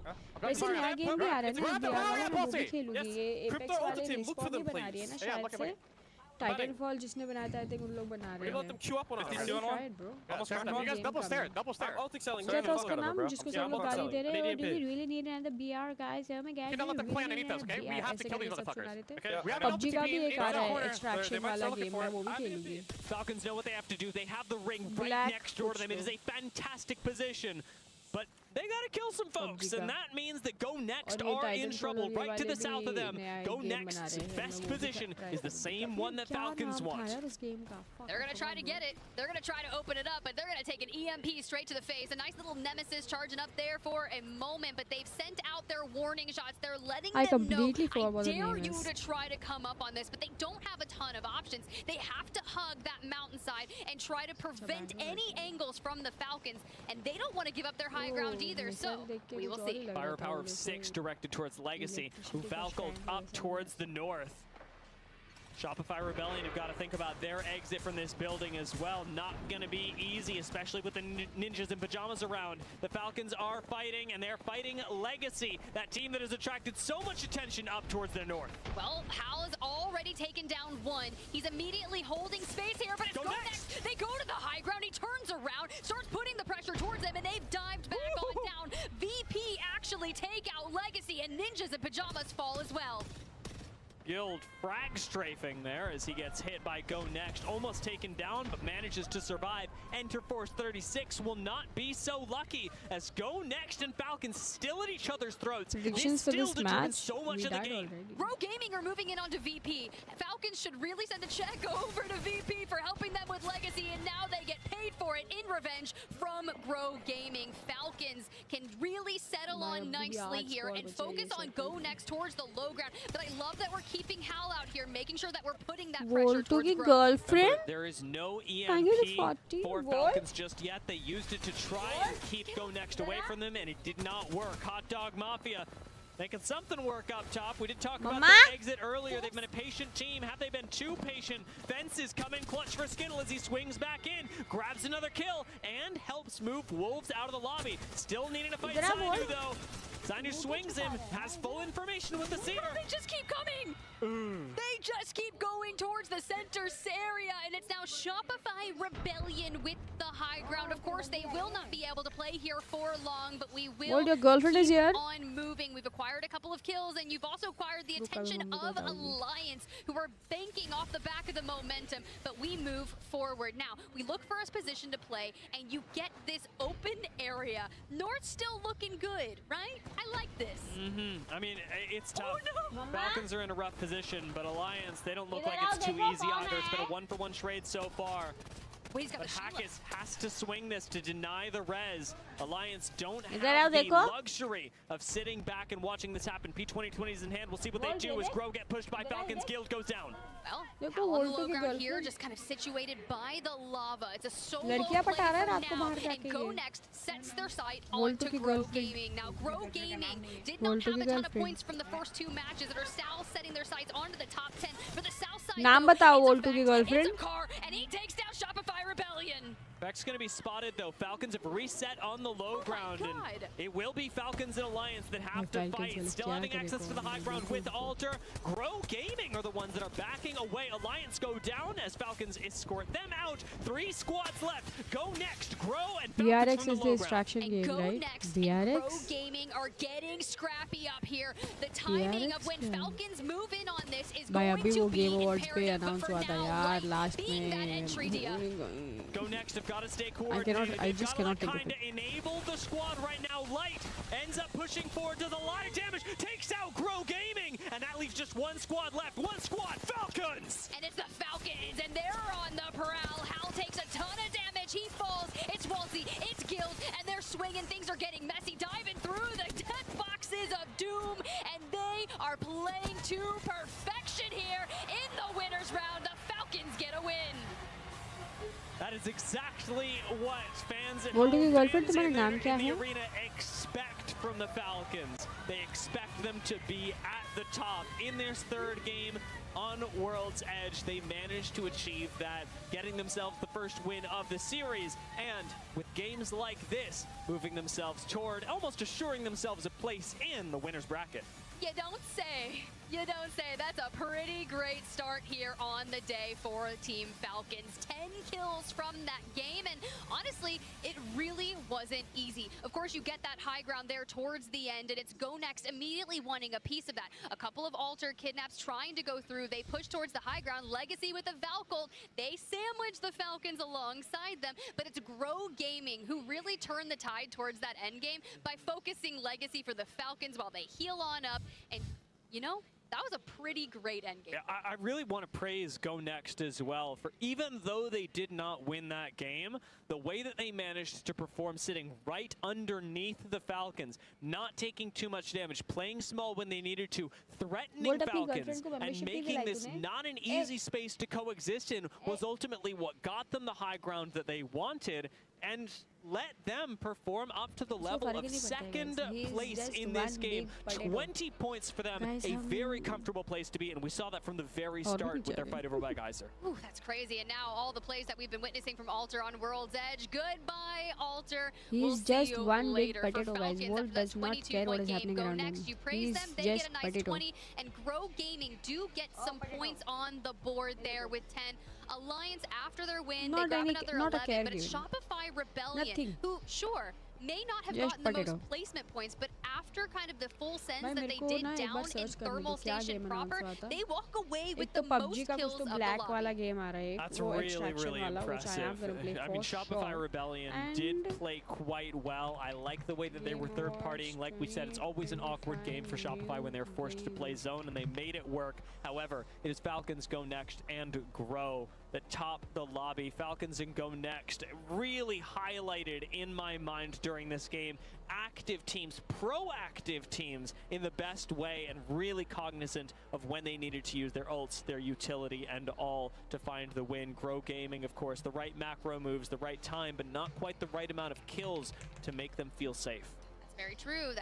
I'm dropping वैसे power नया up. Game भी आ रहा है ना Grab the Bihar power वाला up, मैं वो भी Ulti. खेलूंगी Yes. ये Crypto एपेक्स Ulti वाले team, look for respawn he them, बना रही है ना please. Yeah, शायद look at से me. टाइटन फॉल जिसने बनाया था आई थिंक उन लोग बना We रहे let them हैं queue up on us. I Almost will one. try it, bro. Almost Yeah, cracked them. you guys Game double coming. stare. Double stare. I'm ulti selling. क्या था Fuck उसका out of it, नाम bro. जिसको Yeah, सब लोग I'm गाली selling. They I रहे need हो EMP. do we really need another BR guys oh my god You cannot let them play on really Annitas, need okay? a We BR have to ऐसे kill these करके सब motherfuckers. सुना रहे थे Okay, We have an PUBG ulti का team भी in एक आ the रहा है corner. एक्सट्रैक्शन They might वाला still look गेम for मैं it. वो भी I have खेलूंगी Falcons know what they have to do. They have the ring right Black next door to them. It is कुछ a fantastic position. But they got to kill some folks, का। and that means that Go Next और ये are in Titanfall trouble और ये right to वाले the south of भी them. नया Go game बना Next's रहे हैं, मैं best वो भी position try is the करूंगी। same अभी one that क्या Falcons नाम था want. यार उस गेम का? Fuck, They're I going to try to forgot, get it. They're going to try to open it up, but they're going to take an EMP straight to the face. A nice little nemesis charging up there for a moment, but they've sent out their warning shots. They're letting I them know, completely forgot I what the dare name you is. to try to come up on this, but they don't have a ton of options. They have to hug that mountainside and try to prevent any angles from the Falcons, and they don't want to give up their high ground Oh, either, missile so देख के we कुछ will और ही see. लग रहा था Firepower of मुझे 6 से। directed towards Legacy, who Electricity का Falcoed strand up जैसा towards the north. Shopify Rebellion have got to think about their exit from this building as well. Not going to be easy, especially with the ninjas in pajamas around. The Falcons are fighting, and they're fighting Legacy, that team that has attracted so much attention up towards the north. Well, Hal has already taken down one. He's immediately holding space here, but it's Go Go Next. Next. They go to the high ground. He turns around, starts putting the pressure towards them, and they've dived back on down. VP actually take out Legacy, and ninjas in pajamas fall as well. Guild frag strafing there as he gets hit by Go Next, almost taken down, but manages to survive. Enter Force 36 will not be so lucky as Go Next and Falcons still at each other's throats. Predictions for still this determine match so much we of the died game. already. Rogue Gaming are moving in onto VP. Falcons should really send a check over to VP for helping them with Legacy, and now they get paid for it in revenge from Rogue Gaming. Falcons can really settle भाई, on अभी भी nicely आठ here squad and बचे, focus ये on सब Go कुछ। Next towards the low ground. But I love that we're keeping Hal out here, making sure that we're putting that pressure Volto towards की Grove. girlfriend There is no Thank you to EMP 40. for What? Falcons just yet. They used it to try and keep Go Next away from them, and it did not work. Hot Dog Mafia making something work up top. We did talk about Mama? their exit earlier. They've been a patient team. Have they been too patient? Fence is coming clutch for Skittle as he swings back in, grabs another kill, and helps move Wolves out of the lobby. Still needing to fight Idhar aa, Zainu, Wolf. though. Zainu swings him, has full information with the seer. They just keep coming. They just keep going towards the center area, and it's now Shopify Rebellion with the high ground. Of course, they will not be able to play here for long, but we will What, your girlfriend is keep here? on moving. We've acquired a couple of kills, and you've also acquired the Look, attention I'm gonna of go down. Alliance, who are banking off the back of the momentum, but we move forward. Now, we look for a position to play, and you get this open area. North's still looking good, right? I like this. I mean, it's tough. Oh, no. Falcons are in a rough position, but Alliance, they don't look Idhar like aao, it's too dekho easy kaun either. It's been a hai? one-for-one trade so far. Wait, he's got But the shield. Hackis has to swing this to deny the res. Alliance don't Idhar have aao, the dekho. luxury of sitting back and watching this happen. P2020 is in hand. We'll see what they Wall do as dekh. Grow get pushed by Falcons. Guild goes down. Well, देखो, Hal on the Volto low की ground here, girlfriend। just kind of situated by the lava. It's a solo लड़कियां play पटा रहा है for रात को now, बाहर and जाके Go ये। Next sets their sight Volto onto की Grow girlfriend। Gaming. Now, Grow Gaming did not Volto have की a ton of girlfriend। points from the first two matches that are Sal setting their sights onto the top 10. For the south side, नाम though, बताओ it's a Volto की fact, girlfriend। It's a car, and he takes down Shopify Rebellion. Beck's going to be spotted, though. Falcons have reset on the low ground, and God. it will be Falcons and Alliance that have to Falcons fight. will Still क्या having करे access to the कौन high नहीं ground with देखो। Alter. Grow Gaming are the ones that are backing away. Alliance go down as Falcons escort them out. 3 squads left. Go Next, Grow, and Falcons BRX from is the the low ground. extraction And game, Go right? Next and Grow BRX? Gaming are getting scrappy up here. The timing of when BRX क्या? Falcons move in on this is भाई going अभी to वो be game awards पे imperative. But announce for हुआ था now, यार Light last being that entry, Dia. में Go Next have got to stay I coordinated. I just cannot take Kind it. of enable the squad right now. Light ends up pushing forward, does a lot of damage, takes out Grow Gaming, and that leaves just one squad left. One squad, Falcons! And it's the Falcons, and they're on the prowl. Hal takes a ton of damage. He falls. It's Walsey. It's Guild, and they're swinging. Things are getting messy. Diving through the death boxes of doom, and they are playing to perfection. celebration here in the winners round. The Falcons get a win. That is exactly what fans at बोल रही home, थी, girlfriend, fans in तुम्हारा नाम the क्या है? arena expect from the Falcons. They expect them to be at the top in their third game on World's Edge. They managed to achieve that, getting themselves the first win of the series, and with games like this, moving themselves toward almost assuring themselves a place in the winner's bracket. You don't say. You don't say. That's a pretty great start here on the day for Team Falcons. 10 kills from that game, and honestly, it really wasn't easy. Of course, you get that high ground there towards the end, and it's Go Next immediately wanting a piece of that. A couple of Alter kidnaps trying to go through. They push towards the high ground. Legacy with a Valcolt. They sandwich the Falcons alongside them, but it's Grow Gaming who really turned the tide towards that end game by focusing Legacy for the Falcons while they heal on up. And, you know, that was a pretty great endgame. Yeah, I really want to praise Go Next as well for, even though they did not win that game, the way that they managed to perform sitting right underneath the Falcons, not taking too much damage, playing small when they needed to, threatening Falcons, and making this not an easy space to coexist in was ultimately what got them the high ground that they wanted, and let them perform up to the level of second place in this game. 20 points for them, a very comfortable place to be, and we saw that from the very start with their fight over by Geyser. Ooh, that's crazy. And now all the plays that we've been witnessing from Alter on World's Edge. Goodbye, Alter. He's just one big potato, guys. Volt does not care what is happening around him. You praise them, they just get a nice potato. 20, and Grow Gaming do get some points on the board there with 10. Alliance, after their win, they grab another 11, but it's Shopify Rebellion, who, sure, may not have gotten the most placement points, but after kind of the full sends that they did down in Thermal Station proper, they walk away with the most kills of the lobby. That's really, really impressive. I mean, Shopify Rebellion did play quite well. I like the way that they were third-partying. Like we said, it's always an awkward game for Shopify when they're forced to play zone, and they made it work. However, it is Falcons Go Next and Grow that top the lobby. Falcons and Go Next really highlighted in my mind during this game. Active teams, proactive teams in the best way, and really cognizant of when they needed to use their ults, their utility, and all to find the win. Grow Gaming, of course, the right macro moves, the right time, but not quite the right amount of kills to make them feel safe. That's very true.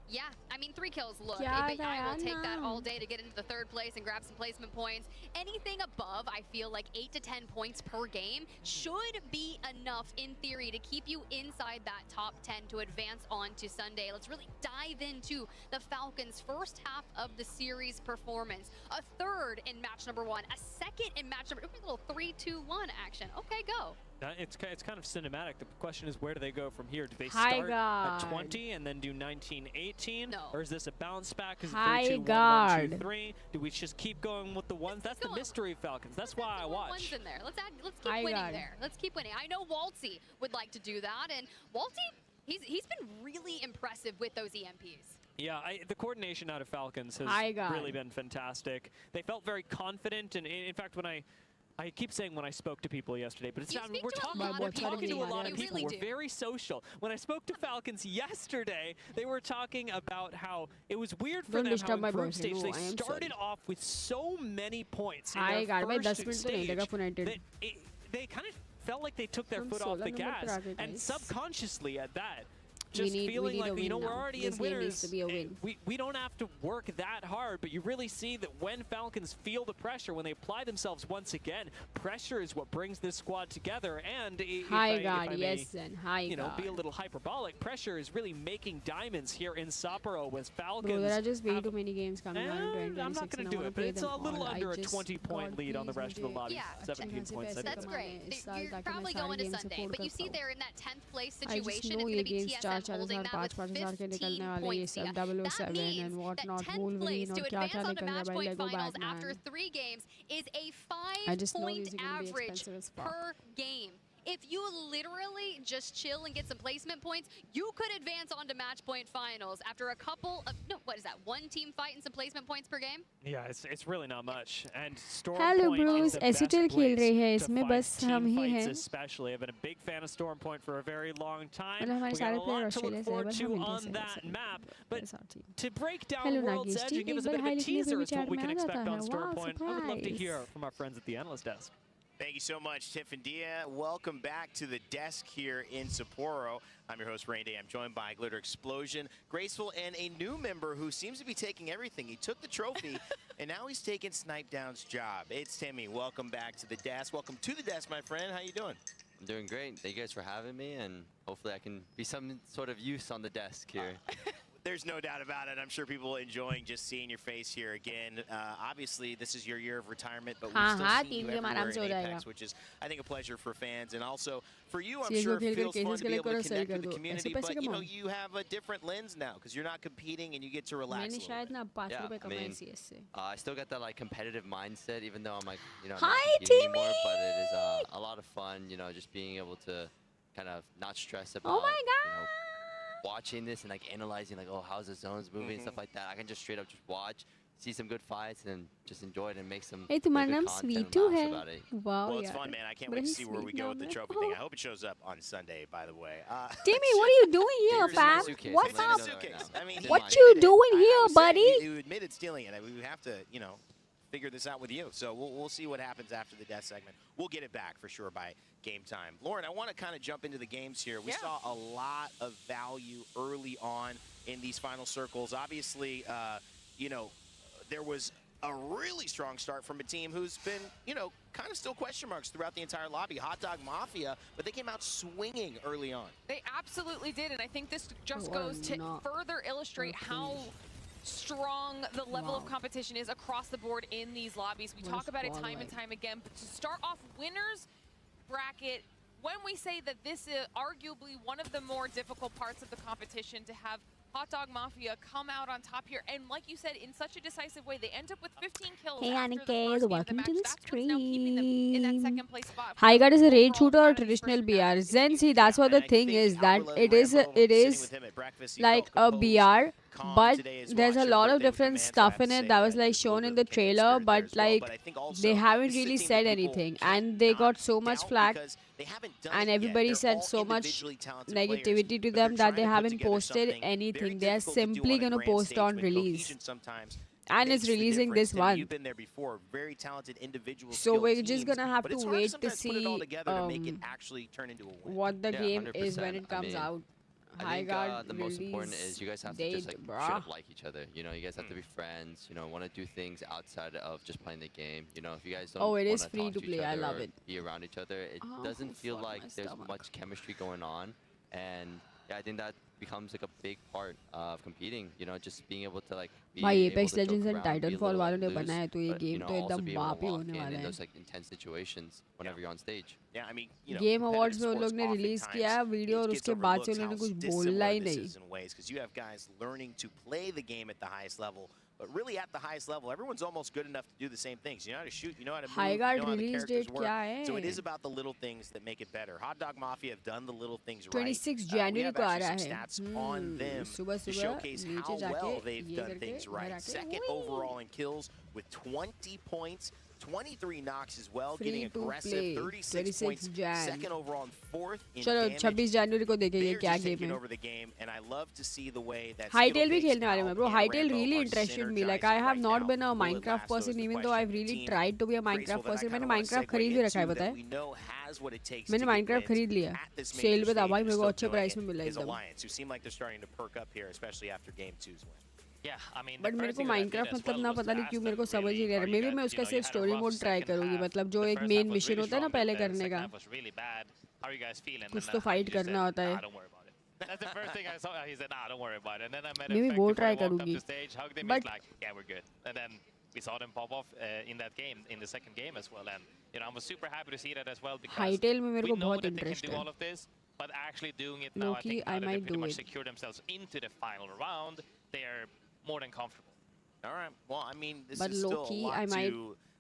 Yeah, I mean, 3 kills, look, I will take that all day to get into the third place and grab some placement points. Anything above, I feel like 8 to 10 points per game should be enough, in theory, to keep you inside that top 10 to advance on to Sunday. Let's really dive into the Falcons' first half of the series performance. A third in match number 1, a second in match number 2, a little 3-2-1 action. Okay, go. It's kind of cinematic. The question is, where do they go from here? Do they start at 20 and then do 19-18? No. Or is this a bounce back? Is it 3-2-1, 1-2-3? Do we just keep going with the ones? That's the mystery of Falcons. That's why I watch. Ones in there. Let's keep winning there. Let's keep winning. I know Waltzy would like to do that, and Waltzy, he's been really impressive with those EMPs. Yeah, the coordination out of Falcons has really been fantastic. They felt very confident, and in fact, when I keep saying when I spoke to people yesterday, but it's not, we're talking to a lot of people. Really we're very social. When I spoke to Falcons yesterday, they were talking about how it was weird for them how in group stage they started off with so many points in their first stage that they kind of felt like they took their foot off the gas, and subconsciously at that. Just feeling like, you know, we're already in winners. We don't have to work that hard, but you really see that when Falcons feel the pressure, when they apply themselves once again, pressure is what brings this squad together. And if I may, you know, be a little hyperbolic, pressure is really making diamonds here in Sapporo with Falcons. Bro, there are just way too many games coming out in 2026. I'm not going to do it, but it's a little under a 20-point lead on the rest of the lobby. Yeah, 17 points. That's great. You're probably going to Sunday, but you see there in that 10th place situation, it's going to be TSM holding that with 15 points. That means and whatnot, that 10th place to advance on to match point finals after 3 games is a 5-point average per game. if you literally just chill and get some placement points, you could advance on to match point finals after a couple of, no, what is that, one team fight and some placement points per game? Yeah, it's really not much. And Storm Hello Point bros, is the best S8UL खेल place रहे हैं to इसमें find बस हम team ही fights हैं especially. I've been a big fan of Storm Point for a very long time. मतलब हमारे We got सारे a player lot to Australia look से हैं forward बट to हम इंडिया on से that map. But That's our team. to break down Hello World's Nagesh Edge ji and give एक us a बार bit of hi a लिखने teaser पे भी as to what chat we में can आ expect जाता on है Storm wow Point, I would love to hear surprise from our friends at the analyst desk. Thank you so much, Tiff and Dia. Welcome back to the desk here in Sapporo. I'm your host, Rain Day. I'm joined by Glitter Explosion, Graceful, and a new member who seems to be taking everything. He took the trophy, and now he's taking Snipe Down's job. It's Timmy. Welcome back to the desk. Welcome to the desk, my friend. How you doing? I'm doing great. Thank you guys for having me, and hopefully I can be some sort of use on the desk here. There's no doubt about it. I'm sure people are enjoying just seeing your face here again. Obviously, this is your year of retirement, but we've still हाँ, seen you 3 game everywhere आराम से हो in जाएगा Apex, which is, I think, a pleasure for fans. And also, for you, I'm CS:GO sure खेल it कर feels fun cases to be collect able to करो, सही connect कर with the दो। community, ऐसे पैसे but, you know, कमाओ। you have a different lens now because you're not competing and you get to relax a मैंने little शायद bit. ना 5 Yeah, रुपए I कमाए mean, CS से I still got that like competitive mindset, even though I'm like, you know, Hi, not competing Timmy! anymore. But it is a lot of fun, you know, just being able to kind of not stress about, Oh my you know, watching this and like analyzing like, oh, how's the zones moving and stuff like that. I can just straight up just watch, see some good fights, and just enjoy it and make some A good तुम्हारा नाम content and Sweetu laughs है about it. Wow Well, it's यार fun, man. I can't बड़ा wait to he see where we sweet go with नाम the है trophy thing. I hope it shows up on Sunday, by the way. Timmy what are you doing here Here's my fam suitcase. what's Let me up know that right Suitcase. now. I mean, It's he in What mine. you admitted it. doing here, was saying, buddy? You admitted stealing it. We have to, you know, figure this out with you. So we'll see what happens after the death segment. We'll get it back for sure by game time. Lauren, I want to kind of jump into the games here. We saw a lot of value early on in these final circles. Obviously, you know, there was a really strong start from a team who's been, you know, kind of still question marks throughout the entire lobby. Hot Dog Mafia, but they came out swinging early on. They absolutely did, and I think this just Or goes to not. further illustrate how strong the level of Wow. competition is across the board in these lobbies. We What talk a about it squad time and like. time again, but to start off winners bracket, when we say that this is arguably one of the more difficult parts of the competition, to have Hot Dog Mafia come out on top here, and like you said, in such a decisive way, they end up with 15 kills Hey, after the Annika, first game of the welcome match. to the That's what's now keeping them in that stream. second place spot. High guard is a raid Overall, shooter or out of these traditional first BR. matches, Zen, see, that's what the And I thing think is, that Outlaw it is Rambo, sitting with him at breakfast, he like felt a composed, BR, calm but today as well. there's I a shared lot birthday of with the different man, so I stuff have to in say it that was like there's a shown little in bit the of kindred trailer, spirit there but as well. like But I think also they haven't this is a really team said that people anything, can't and they not got so much doubt flack, because they haven't done and it yet. everybody They're said all so much individually talented players, negativity to but them they're that they trying to put haven't together posted something very anything. They are difficult to do simply on a gonna grand post stage on when release, cohesion sometimes and makes it's the releasing difference. this Timmy, one. you've been there before. Very talented individual So skilled we're just teams, gonna have but to it's hard wait to sometimes put it all see together to make it actually turn into a win. what the Yeah, game is 100%. when it comes I mean, out. I High think guard the most important release is you guys have to date, just like straight bruh. up like each other. You know, you guys have to be friends. You know, want to do things outside of just playing the game. You know, if you guys don't Oh, it wanna is free talk to each play. I other love or it. be around each other, it Oh, doesn't feel fuck like my there's stomach. much chemistry going on. And yeah, I think that becomes like a big part of competing. You know, just being able to like be भाई able Apex to joke Legends and around, be a Titanfall little, वालों like, ने loose, बनाया तो ये but, you game know, तो also एकदम be able बाप to he lock होने in वाला in है. those like intense situations whenever you're on stage. Yeah, I mean, you know, game awards competitive में उन लोग sports ने रिलीज oftentimes किया वीडियो और it gets उसके बाद से overlooked उन्होंने how कुछ बोलना dissimilar ही this नहीं. is in ways, because you have guys learning to play the game at the highest level, but really at the highest level, everyone's almost good enough to do the same things. You know how to shoot, you know how to move, High you guard know how the release characters date work. क्या So it है? is about the little things that make it better. Hot Dog Mafia have done the little things right. 26 We January have को आ actually रहा some है. stats on them सुबह to सुबह showcase नीचे how जाके well they've ये done करके things घर right. आके Second whee! overall in kills with 20 points. 23 knocks as well, Free getting to aggressive. play. 36 26 points. Jan. Second overall and fourth in चलो damage. 26 जनवरी को देखेंगे They're क्या just गेम taking है. over the game, and I love to see the way that Hightail भी Skittleface, खेलने वाले हैं bro. Al, and Hightail Rambo really are interested me. Like I synergizing have right not now. been a Will it Minecraft last, though, is person, the even though question. I've really Team tried to be a Graceful, Minecraft that I person. kinda मैंने wanna Minecraft segue खरीद भी रखा है into पता that है. we know has what it takes मैंने to get Minecraft wins खरीद लिया. at this Sale major पे था stage, भाई and मेरे को still अच्छे doing प्राइस it में मिला is एकदम. Alliance, who seem like they're starting to perk up here, especially after Game 2's win. Yeah, I mean, but मेरे को माइनक्राफ्ट मतलब ना पता नहीं क्यों मेरे को समझ ही नहीं आ रहा. मे बी मैं उसका सिर्फ स्टोरी मोड ट्राई करूंगी. मतलब जो एक मेन मिशन होता है ना पहले करने का, कुछ तो फाइट करना होता है. That's the first thing I saw. He said, "Nah, don't worry about it." And then I met Maybe him वो before try I walked up करूंगी. to stage, hugged him. But- He's like, "Yeah, we're good." And then we saw them pop off in that game, in the second game as well. And you know, I was super happy to see that as well because Hightail में मेरे we को know बहुत that they can interest do है. all of this, but actually doing it now, I Loki, think now I that they might pretty do much it. secure themselves into the final round, they are more than comfortable. All right. Well, I mean, this But is still a low-key, lot I might to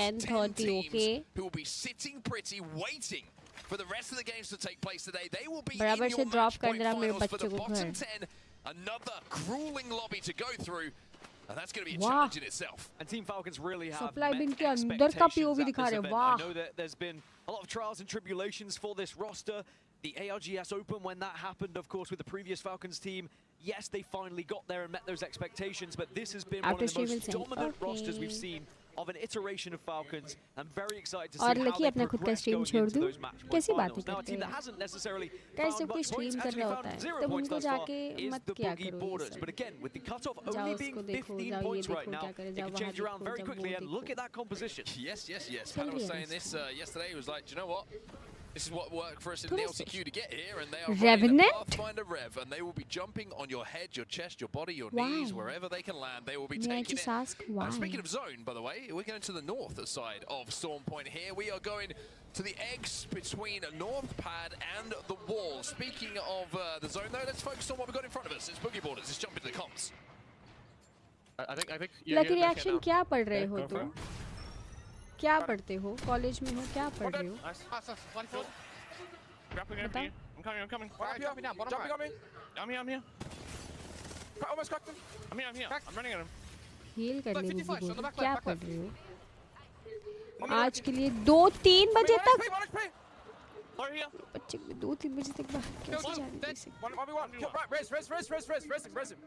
10:30, teams okay? who will be sitting pretty, waiting for the rest of the games to take place today. They will be in बराबर your से drop match कर point देना मेरे finals for the बच्चों को bottom घर। 10. Another grueling lobby to go through. And that's going to be a Wow. challenge in itself. And Team Falcons really have Supply met bin के अंदर का expectations POV at दिखा this रहे, event. वाह। I know that there's been a lot of trials and tribulations for this roster. The ALGS Open, when that happened, of course, with the previous Falcons team, yes, they finally got there and met those expectations, but this has been one After of the Steven most saying, dominant rosters we've okay. seen of an iteration of Falcons. I'm very excited to see और how lucky they अपना खुद का progress stream going छोड़ into दूं? those match point कैसी finals. बातें Now, a करते team that हैं? hasn't necessarily Guys, found जब कोई much points, स्ट्रीम कर actually रहा found होता है 0 तब points उनको thus far, जाके is मत the क्या Boogie करो ये Borders. सब. But again, with the cutoff जाओ only उसको being देखो, 15 जाओ ये points right देखो now, क्या करे, it जाओ can वहाँ change around देखो, very जाओ quickly. वो And look at that composition. Yes. चल Panel was रही है saying this yesterday. He was like, do you know what? This is what worked for us in the थोड़ा LCQ to get here, and they are running Revenant? a Pathfinder Rev, and they will be jumping on your head, your chest, your body, your Why? knees, wherever they can land. They will be May I taking just it. ask why? Speaking of zone, by the way, we're going to the north side of Storm Point here. We are going to the eggs between North Pad and the wall. Speaking of the zone, though, let's focus on what we've got in front of us. It's Boogie Borders. Let's jump into the comms. I think lucky reaction क्या पढ़ रहे हो तुम? क्या पढ़ते हो? College में हो क्या पढ़ रहे हो? बताओ. I'm coming. Jumping down, bottom right. I'm here. Almost cracked him. I'm here. I'm running at him. Heal करने Look, 50 Boogie flash on the बोल back क्या left, पढ़ back रहे हो? आज के लिए 2-3 बजे तक 1 HP. Over here. बच्चे 2-3 बजे तक बाहर कैसे जा रहे हैं? 1v1. Kill, right, res him.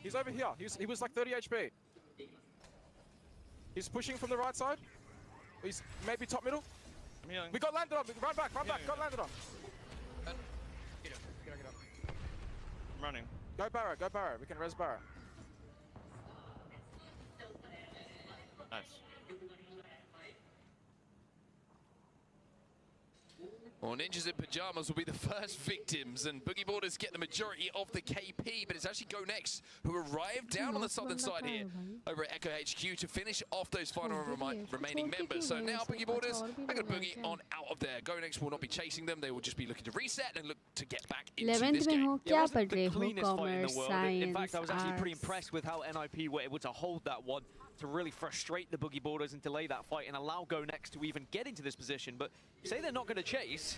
He's over here. He was like 30 HP. He's pushing from the right side. He's maybe top middle. I'm healing. We got landed on. Run back. Got landed on. Get up. I'm running. Go Barrow. We can res Barrow. Nice. Well, Ninjas in Pajamas will be the first victims, and Boogie Borders get the majority of the KP, but it's actually Go Next who arrived down on the southern side here over at Echo HQ to finish off those final remaining members. So now Boogie Borders are going to boogie on out of there. Go Next will not be chasing them. They will just be looking to reset and look to get back into 11th this में game. हो Yeah, क्या it wasn't पढ़ रहे the हो? cleanest fight in Commerce, the world. In fact, science, I was actually pretty arts. impressed with how NIP were able to hold that one to really frustrate the Boogie Borders and delay that fight and allow Go Next to even get into this position. But say they're not going to chase.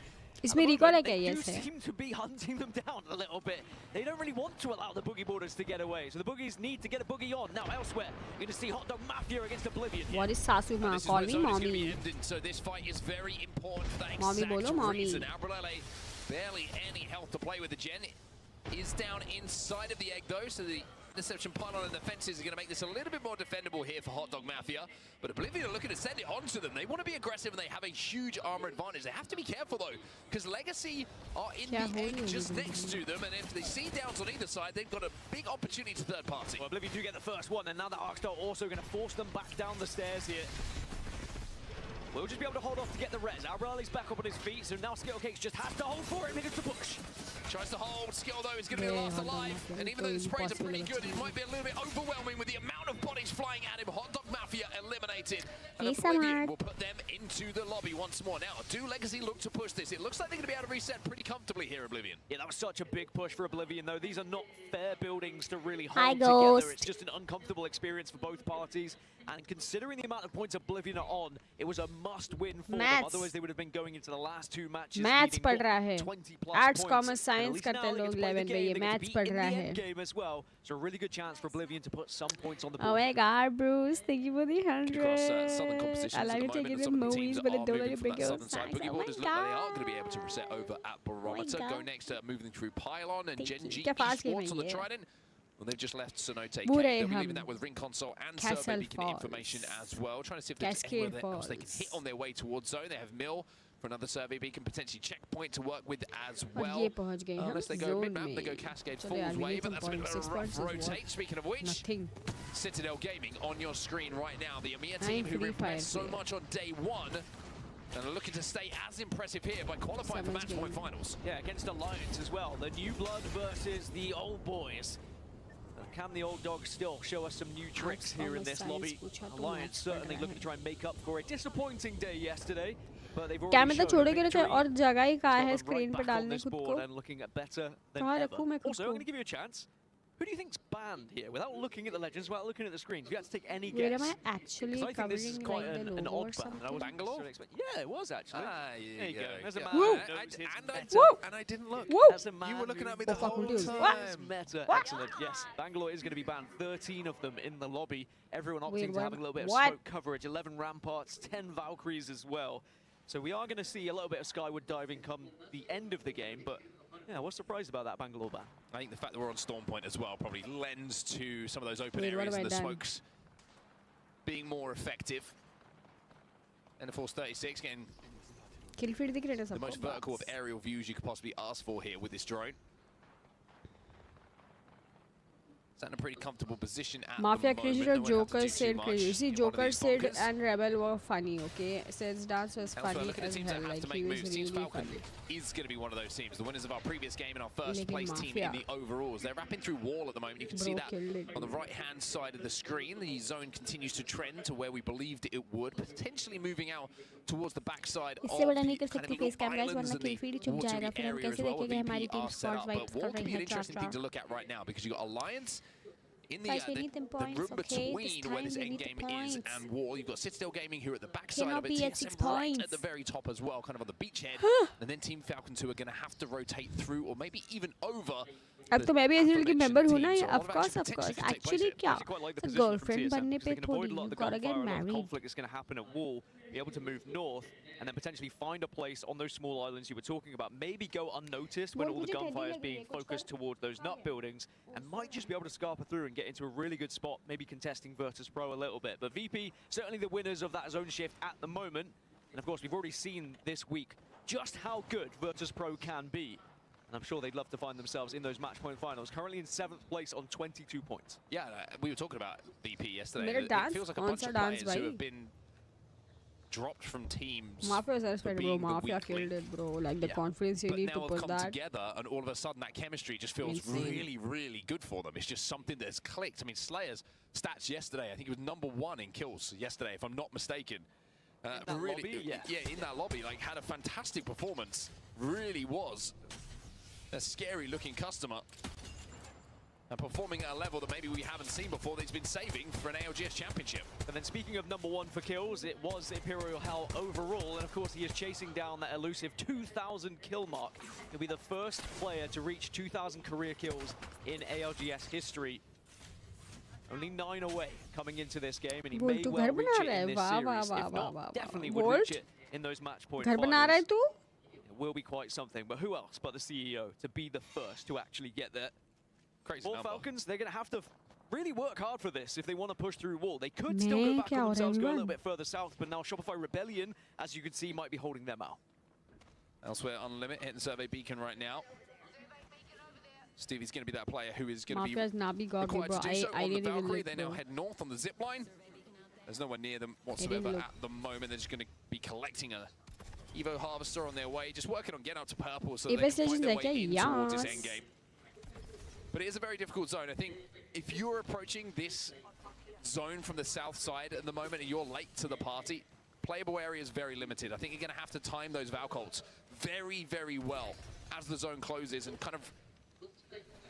इसमें recall है क्या? They do Yes है. seem to be hunting them down a little bit. They don't really want to allow the Boogie Borders to get away. So the Boogies need to get a boogie on. Now elsewhere, you're going to see Hot Dog Mafia against Oblivion here. What is सासू माँ? This is Call where me the zone is gonna be mommy. ending, so this fight is very important for that Mommy exact bolo, mommy. reason. Albrelele, barely any health to play with. The Gen is down inside of the egg though, so the interception pylon and the fences are going to make this a little bit more defendable here for Hot Dog Mafia. But Oblivion are looking to send it onto them. They want to be aggressive and they have a huge armor advantage. They have to be careful though, because Legacy are in the egg just next to them, and if they see downs on either side, they've got a big opportunity to third party. Well, Oblivion do get the first one, and now the Arkstar also going to force them back down the stairs here. We'll just be able to hold off to get the res. Albrelele's back up on his feet, so now Skittlecakes just has to hold for it against the push. Tries to hold. Skill, though, is going to be the last alive. And even though the sprays are pretty good, it might be a little bit overwhelming with the amount of bodies flying at him. Hot Dog Mafia eliminated. And Oblivion will put them into the lobby once more. Now, do Legacy look to push this? It looks like they're going to be able to reset pretty comfortably here, Oblivion. Yeah, that was such a big push for Oblivion, though. These are not fair buildings to really Hi, hold together. Ghost. It's just an uncomfortable experience for both parties. And considering the amount of points Oblivion are on, it was a must-win for them. Otherwise, they would have been going into the last two matches. Maths पढ़ रहा है. 20+ Arts, points. commerce, science करते हैं लोग 11 में. ये maths पढ़ रहा है. Game as well. So a really good chance for Oblivion to put some points on the board. Oh my God, Bruce! Thank you for the 100. Across southern competitions I like at to the take moment, it some in of the teams movies, but are it don't moving look from that big. southern side. Boogie Borders look like they are going to be able to reset over at Barometer. Go next, moving through Pylon and Genji Esports on the Trident. Well, they've just left Sonote K. They'll be leaving that with Ring Console and Survey Beacon information as well. Trying to see if there's anywhere else they can hit on their way towards zone. They have Mill for another Survey Beacon, potentially Checkpoint to work with as well. Unless they go mid-map, they go Cascade Falls way, but that's a bit of a rough rotate. Speaking of which, Citadel Gaming on your screen right now. The EMEA team who impressed so much on day one and are looking to stay as impressive here by qualifying for match point finals. Yeah, against Alliance as well. The new blood versus the old boys. Can the old dogs still show us some new tricks here in this lobby? Alliance certainly looking to try and make up for a disappointing day yesterday, but they've already shown छोड़े के victory. और जगह ही कहाँ है Got them screen right पे back on डालने this खुद board को? and looking at better than कहाँ ever. रखूँ मैं खुद Also, I'm को? going to give you a chance. Who do you think's banned here? Without looking at the legends, without looking at the screens, if you had to take any Where guess. am I actually Because I think this is covering quite like the an logo or odd ban. I something? wasn't necessarily expecting. Yeah, it was actually. There you go. There's a man Woo! who knows his meta. And I didn't look. Woo! There's a man You were looking who at me the whole knows time. his meta. Excellent. Yes, Bangalore is going to be banned. 13 of them in the lobby. Everyone opting to have a little bit of smoke coverage. 11 ramparts, 10 Valkyries as well. So we are going to see a little bit of skyward diving come the end of the game, but yeah, I was surprised about that Bangalore ban. I think the fact that we're on Storm Point as well probably lends to some of those open Wait, what areas have and I the done? smokes being more effective. And of course 36 getting kill feed दिख रहे हैं the most सबको vertical of aerial views you could possibly ask for here with this drone. It's in a pretty comfortable position at Mafia the crazy moment. or Joker Sid crazy. See, Joker Sid and Rebel were funny, okay? Sid's dance was funny as hell. Like, he was really funny. Is going to be one of those teams. The winners of our previous game and our first place team in the overalls. They're wrapping through wall at the moment. You can see that on the right-hand side of the screen. The zone continues to trend to where we believed it would, potentially moving out towards the backside of the kind of islands and the watery area as well, where VP are set up. But wall could be an interesting thing to look at right now because you've got Alliance in the room between where this endgame is and wall. You've got Citadel Gaming here at the backside of it, TSM right at the very top as well, kind of on the beachhead. And then Team Falcons, who are going to have to rotate through or maybe even over. अब तो मैं भी S8UL की member हूँ ना, of course. Actually क्या? Girlfriend बनने पे थोड़ी, you gotta get married. Conflict is going to happen at wall, be able to move north, and then potentially find a place on those small islands you were talking about. Maybe go unnoticed when all the gunfire is being focused towards those nut buildings, and might just be able to scarper through and get into a really good spot, maybe contesting Virtus Pro a little bit. But VP, certainly the winners of that zone shift at the moment. And of course, we've already seen this week just how good Virtus Pro can be. And I'm sure they'd love to find themselves in those match point finals. Currently in 7th place on 22 points. Yeah, we were talking about VP yesterday. It feels like a bunch of players who have been dropped from teams. Mafia was respected, bro. Mafia killed it, bro. Like the confidence you need to put that. But now they've come together, and all of a sudden that chemistry just feels really, really good for them. It's just something that's clicked. I mean, Slayer's stats yesterday, I think he was #1 in kills yesterday, if I'm not mistaken. Really, lobby, yeah, in that lobby, like had a fantastic performance. Really was a scary-looking customer. And performing at a level that maybe we haven't seen before that he's been saving for an ALGS championship. And then speaking of #1 for kills, it was Imperial Hell overall, and of course he is chasing down that elusive 2,000 kill mark. He'll be the first player to reach 2,000 career kills in ALGS history. Only 9 away coming into this game, and he may well reach it in this series. If not, definitely would reach it in those match point finals. It will be quite something, but who else but the CEO to be the first to actually get there? Crazy number. Falcons, they're going to have to really work hard for this if they want to push through wall. They could still go back on themselves, go a little bit further south, but now Shopify Rebellion, as you can see, might be holding them out. Elsewhere on limit, hitting survey beacon right now. Stevie's going to be that player who is going to be required to do so on the Valkyrie. They now head north on the zip line. There's nowhere near them whatsoever at the moment. They're just going to be collecting a Evo Harvester on their way, just working on getting up to purple so they can find their way in towards this endgame. But it is a very difficult zone. I think if you're approaching this zone from the south side at the moment and you're late to the party, playable area is very limited. I think you're going to have to time those Valcolts very, very well as the zone closes and kind of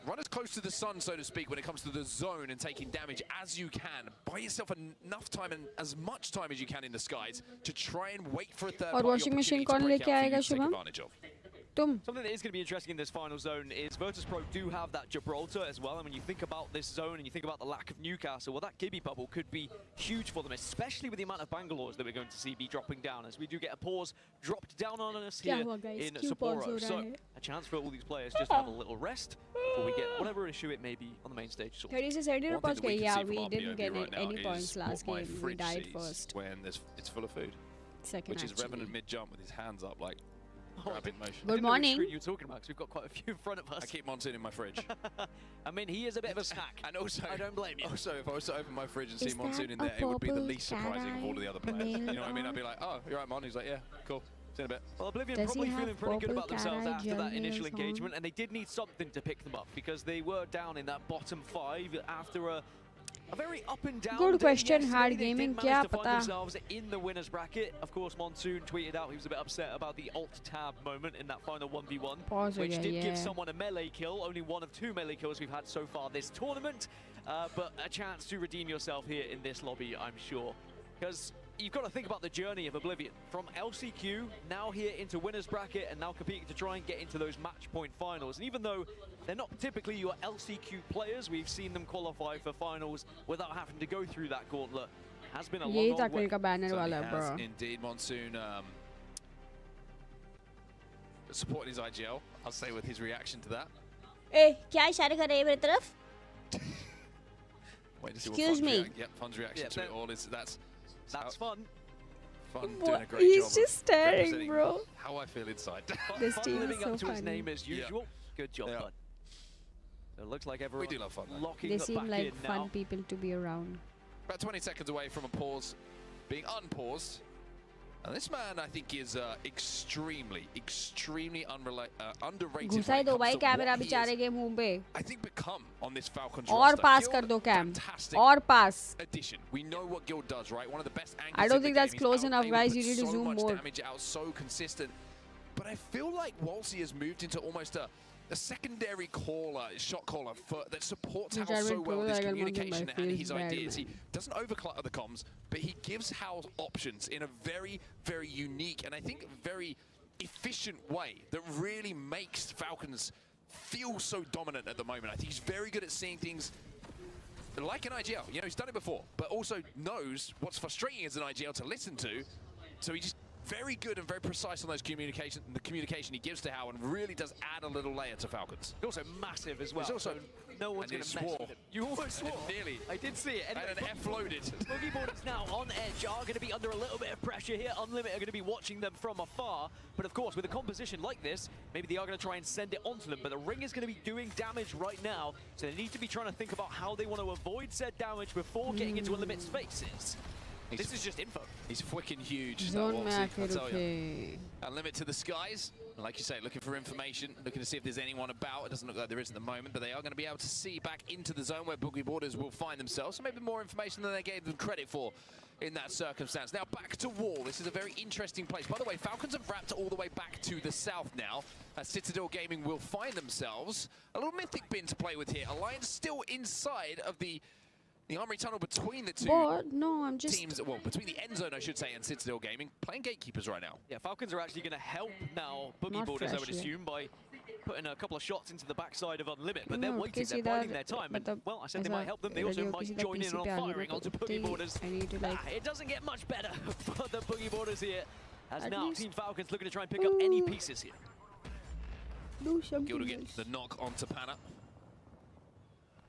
run as close to the sun, so to speak, when it comes to the zone and taking damage as you can. Buy yourself enough time and as much time as you can in the skies to try and wait for a third-party opportunity to break out for you to take advantage of. Something that is going to be interesting in this final zone is Virtus Pro do have that Gibraltar as well, and when you think about this zone and you think about the lack of Newcastle, well, that Gibby bubble could be huge for them, especially with the amount of Bangalores that we're going to see be dropping down, as we do get a pause dropped down on us here in Sapporo. So a chance for all these players just to have a little rest before we get whatever issue it may be on the main stage. 30 to 70 points. Yeah, we didn't get any points last game. We died first. When it's full of food. Second, which is Revenant mid-jump with his hands up, like, grabbing motion. Good morning. You were talking about, because we've got quite a few in front of us. I keep Monsoon in my fridge. I mean, he is a bit of a snack. And also, I don't blame you. Also, if I was to open my fridge and see Monsoon in there, it would be the least surprising of all of the other players. You know what I mean? I'd be like, oh, you're right, Mon. He's like, yeah, cool. See you in a bit. Well, Oblivion probably feeling pretty good about themselves after that initial engagement, and they did need something to pick them up, because they were down in that bottom 5 after a very up and down. Good question. Hard gaming. Kya pata? Themselves in the winners bracket. Of course, Monsoon tweeted out he was a bit upset about the alt tab moment in that final 1v1, which did give someone a melee kill. Only one of 2 melee kills we've had so far this tournament, but a chance to redeem yourself here in this lobby, I'm sure, because you've got to think about the journey of Oblivion from LCQ now here into winners bracket and now competing to try and get into those match point finals. And even though they're not typically your LCQ players, we've seen them qualify for finals without having to go through that gauntlet. Has been a long way. So indeed, Monsoon supporting his IGL, I'll say, with his reaction to that. Hey, क्या इशारे कर रहे हैं मेरी तरफ? Excuse me. Yep, Fun's reaction to it all is that's fun. Fun doing a great He's job. just staring, bro. How I feel inside. This Fun team living is so up to his funny. name as usual. Good job, Fun. So it looks like everyone do love Fun, though. locking They up seem back like in fun now. people to be around. About 20 seconds away from a pause being unpaused. And this man, I think, is extremely underrated. घुसाई दो भाई camera बेचारे के मुंह पे. I think become on this Falcons और roster. पास Guild, कर दो कैम. fantastic और पास. addition. We know what Guild does, right? One of the best anchors I don't in the think that's game. close He's enough, able guys. put You need to so zoom much more. damage out, so consistent. But I feel like Wolsey has moved into almost a secondary caller, shot caller that supports Hal so well with his communication and his ideas. He doesn't overclutter the comms, but he gives Hal options in a very, very unique and I think very efficient way that really makes Falcons feel so dominant at the moment. I think he's very good at seeing things like an IGL. You know, he's done it before, but also knows what's frustrating as an IGL to listen to. So he just very good and very precise on those communication. The communication he gives to Hal and really does add a little layer to Falcons. He's also massive as well. He's also no one's going to mess with him. You almost swore. Nearly. I did see it. And an F loaded. Boogie Boarders now on edge are going to be under a little bit of pressure here. Unlimited are going to be watching them from afar. But of course, with a composition like this, maybe they are going to try and send it onto them. But the ring is going to be doing damage right now. So they need to be trying to think about how they want to avoid said damage before getting into Unlimited's faces. This is just info. He's freaking huge. Zone में I आके tell you. रुके. Unlimited to the skies. Like you say, looking for information, looking to see if there's anyone about. It doesn't look like there is at the moment, but they are going to be able to see back into the zone where Boogie Boarders will find themselves. So maybe more information than they gave them credit for in that circumstance. Now back to Wall. This is a very interesting place. By the way, Falcons have wrapped all the way back to the south now. As Citadel Gaming will find themselves a little mythic bin to play with here. Alliance still inside of the armory tunnel between the two teams, well, between the end zone, I should say, and Citadel Gaming, playing gatekeepers right now. Yeah, Falcons are actually going to help now Boogie Boarders, I would assume, by putting a couple of shots into the backside of Unlimited, but they're waiting, they're biding their time. And, well, I said they might help them, they also might join in on firing onto Boogie Boarders. It doesn't get much better for the Boogie Boarders here, as now Team Falcons looking to try and pick up any pieces here. Guild again, the knock onto Pana.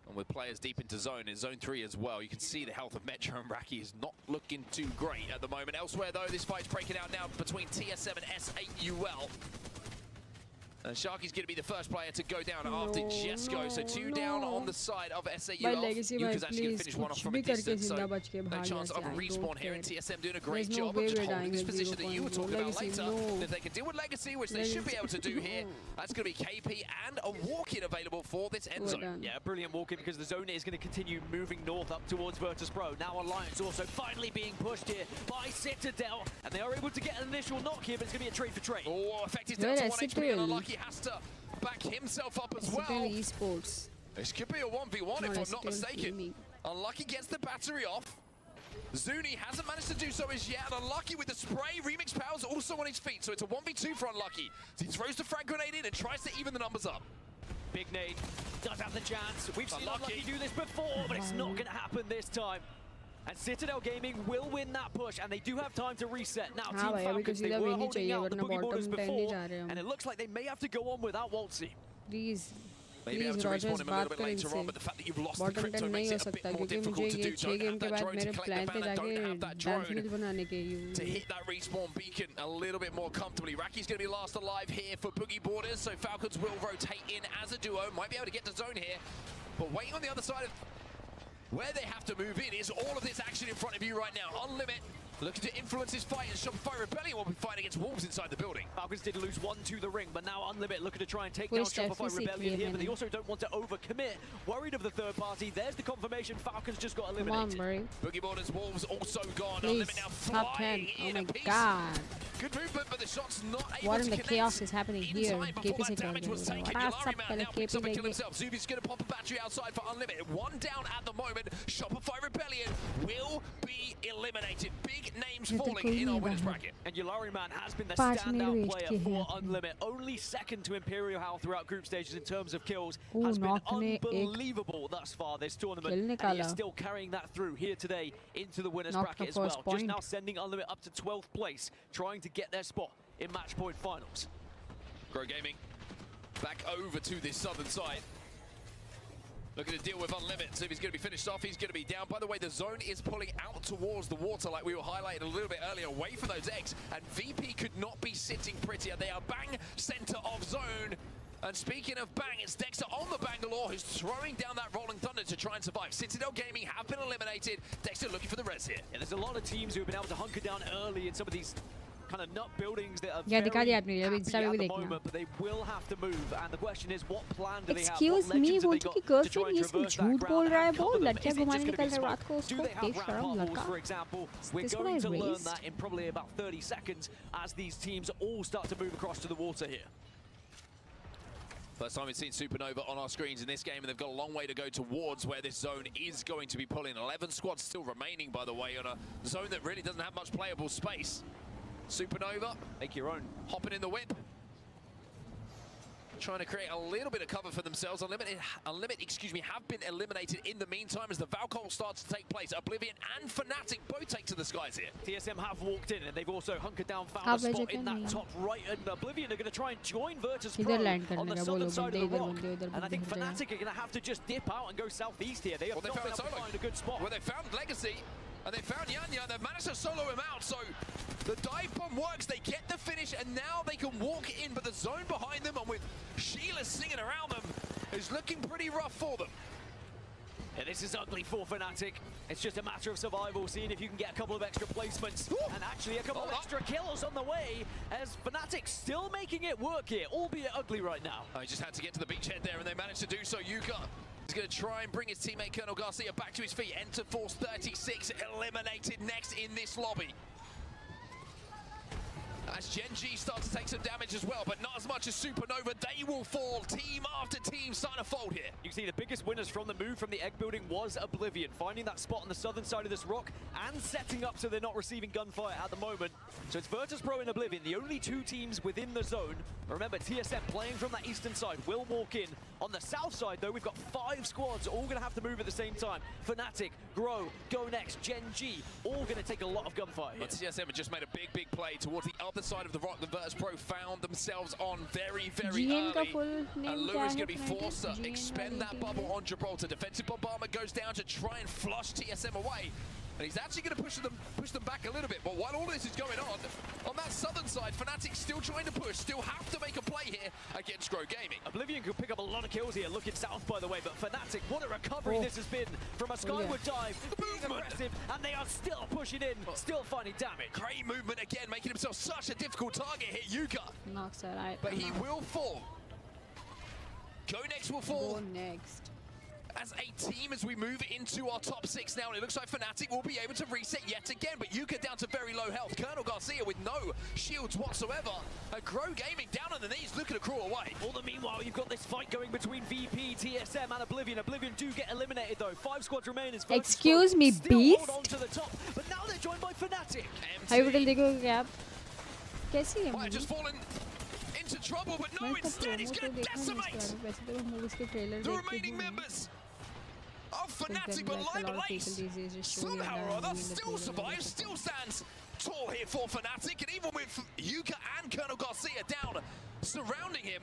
And with players deep into zone, in zone 3 as well, you can see the health of Metro and Raki is not looking too great at the moment. Elsewhere, though, this fight's breaking out now between TSM and S8UL. And Sharky's going to be the first player to go down after Jesko. So 2 down on the side of S8UL. Yuka's actually going to finish one off from a distance, so no chance of a respawn here. And TSM doing a great job of just holding this position that you were talking about later. If they can deal with Legacy, which they should be able to do here, that's going to be KP and a walk-in available for this end zone. Yeah, brilliant walk-in because the zone is going to continue moving north up towards Virtus Pro. Now Alliance also finally being pushed here by Citadel, and they are able to get an initial knock here, but it's going to be a trade for trade. Oh, effective down to 1 HP, and Unlucky has to back himself up as well. Esports. This could be a 1v1 if I'm not mistaken. Unlucky gets the battery off. Zuni hasn't managed to do so as yet, and Unlucky with the spray. Remix Powers also on his feet, so it's a 1v2 for Unlucky. So he throws the frag grenade in and tries to even the numbers up. Big nade does have the chance. We've seen Unlucky do this before, but it's not going to happen this time. And Citadel Gaming will win that push, and they do have time to reset. Now, Team Falcons, they were holding out the Boogie Boarders before, and it looks like they may have to go on without Waltzy. Please. Maybe able to respawn him a little bit later on, but the fact that you've lost the crypto makes it a bit more difficult to do. Don't have that drone to collect the ban, don't have that drone to hit that respawn beacon a little bit more comfortably. Raki's going to be last alive here for Boogie Boarders, so Falcons will rotate in as a duo. Might be able to get to zone here, but waiting on the other side of where they have to move in is all of this action in front of you right now. Unlimit looking to influence this fight, and Shopify Rebellion will be fighting against Wolves inside the building. Falcons did lose 1 to the ring, but now Unlimit looking to try and take down Shopify Rebellion here, but they also don't want to overcommit. Worried of the third party. There's the confirmation. Falcons just got eliminated. Boogie Boarders, Wolves also gone. Please, Unlimit now top 10. flying in Oh a my piece. god. Good movement, but the shot's not able What to in the connect chaos is happening here? before that damage was taken. Yulari Man now picks up and kills himself. Zubi's going to pop a battery outside for Unlimited. 1 down at the moment. Shopify Rebellion will be eliminated. Big names falling in our winners bracket. And Yulari Man has been the standout player for Unlimit. Only second to Imperial Hal throughout group stages in terms of kills. Has been unbelievable thus far this tournament. And he is still carrying that through here today into the winners bracket as well. Just now sending Unlimit up to 12th place, trying to get their spot in match point finals. Grow Gaming back over to this southern side. Looking to deal with Unlimited. So if he's going to be finished off, he's going to be down. By the way, the zone is pulling out towards the water like we were highlighting a little bit earlier, away from those eggs. And VP could not be sitting prettier. They are bang center of zone. And speaking of bang, it's Dexter on the Bangalore who's throwing down that Rolling Thunder to try and survive. Citadel Gaming have been eliminated. Dexter looking for the res here. Yeah, there's a lot of teams who have been able to hunker down early in some of these kind of nut buildings that are very happy at the moment, but they will have to move. And the question is, what plan do they have? Excuse me, बोलती कि girlfriend ये इसको झूठ बोल रहा है वो लड़कियां घुमाने निकल रहे रात को उसको बेशरम लड़का. For example, we're going to learn that in probably about 30 seconds as these teams all start to move across to the water here. First time we've seen Supernova on our screens in this game, and they've got a long way to go towards where this zone is going to be pulling. 11 squads still remaining, by the way, on a zone that really doesn't have much playable space. Supernova, make your own. Hopping in the whip. Trying to create a little bit of cover for themselves. Unlimited, have been eliminated in the meantime as the Valkyrie starts to take place. Oblivion and Fnatic both take to the skies here. TSM have walked in and they've also hunkered down, found a spot in that top right, and Oblivion are going to try and join Virtus Pro on the southern side of the rock. And I think Fnatic are going to have to just dip out and go southeast here. They have not been able to find a good spot. Well, they found Legacy. And they found Yanya, they've managed to solo him out, so the dive bomb works, they get the finish, and now they can walk in, but the zone behind them, and with Sheila singing around them, is looking pretty rough for them. Yeah, this is ugly for Fnatic. It's just a matter of survival, seeing if you can get a couple of extra placements, and actually a couple of extra kills on the way, as Fnatic still making it work here, albeit ugly right now. He just had to get to the beachhead there, and they managed to do so. Yuka is going to try and bring his teammate Colonel Garcia back to his feet. Enter Force 36 eliminated next in this lobby. As Gen G starts to take some damage as well, but not as much as Supernova. They will fall. Team after team starting to fold here. You can see the biggest winners from the move from the egg building was Oblivion, finding that spot on the southern side of this rock and setting up so they're not receiving gunfire at the moment. So it's Virtus Pro and Oblivion, the only two teams within the zone. Remember, TSM playing from that eastern side will walk in. On the south side, though, we've got 5 squads all going to have to move at the same time. Fnatic, Grow, Go Next, Gen G, all going to take a lot of gunfire here. But TSM have just made a big play towards the other side of the rock. The Virtus Pro found themselves on very early. And Lou is going to be forced to expend that bubble on Gibraltar. Defensive bombardment goes down to try and flush TSM away. And he's actually going to push them back a little bit. But while all this is going on that southern side, Fnatic still trying to push, still have to make a play here against Grow Gaming. Oblivion could pick up a lot of kills here, looking south, by the way, but Fnatic, what a recovery this has been from a skyward dive, being aggressive, and they are still pushing in, still finding damage. Great movement again, making himself such a difficult target here, Yuka. But he will fall. Go Next will fall. Go Next. As a team, as we move into our top 6 now, and it looks like Fnatic will be able to reset yet again, but Yuka down to very low health. Colonel Garcia with no shields whatsoever. And Grow Gaming down on the knees, looking to crawl away. All the meanwhile, you've got this fight going between VP, TSM, and Oblivion. Oblivion do get eliminated, though. 5 squads remain. Excuse me, Beast? Hold on to the top, but now they're joined by Fnatic. Hybrital देखो क्या आप कैसी है Might just fallen into trouble, but no, instead he's going to decimate the remaining members of Fnatic, but Live Lace somehow or other still survives, still stands tall here for Fnatic, and even with Yuka and Colonel Garcia down surrounding him,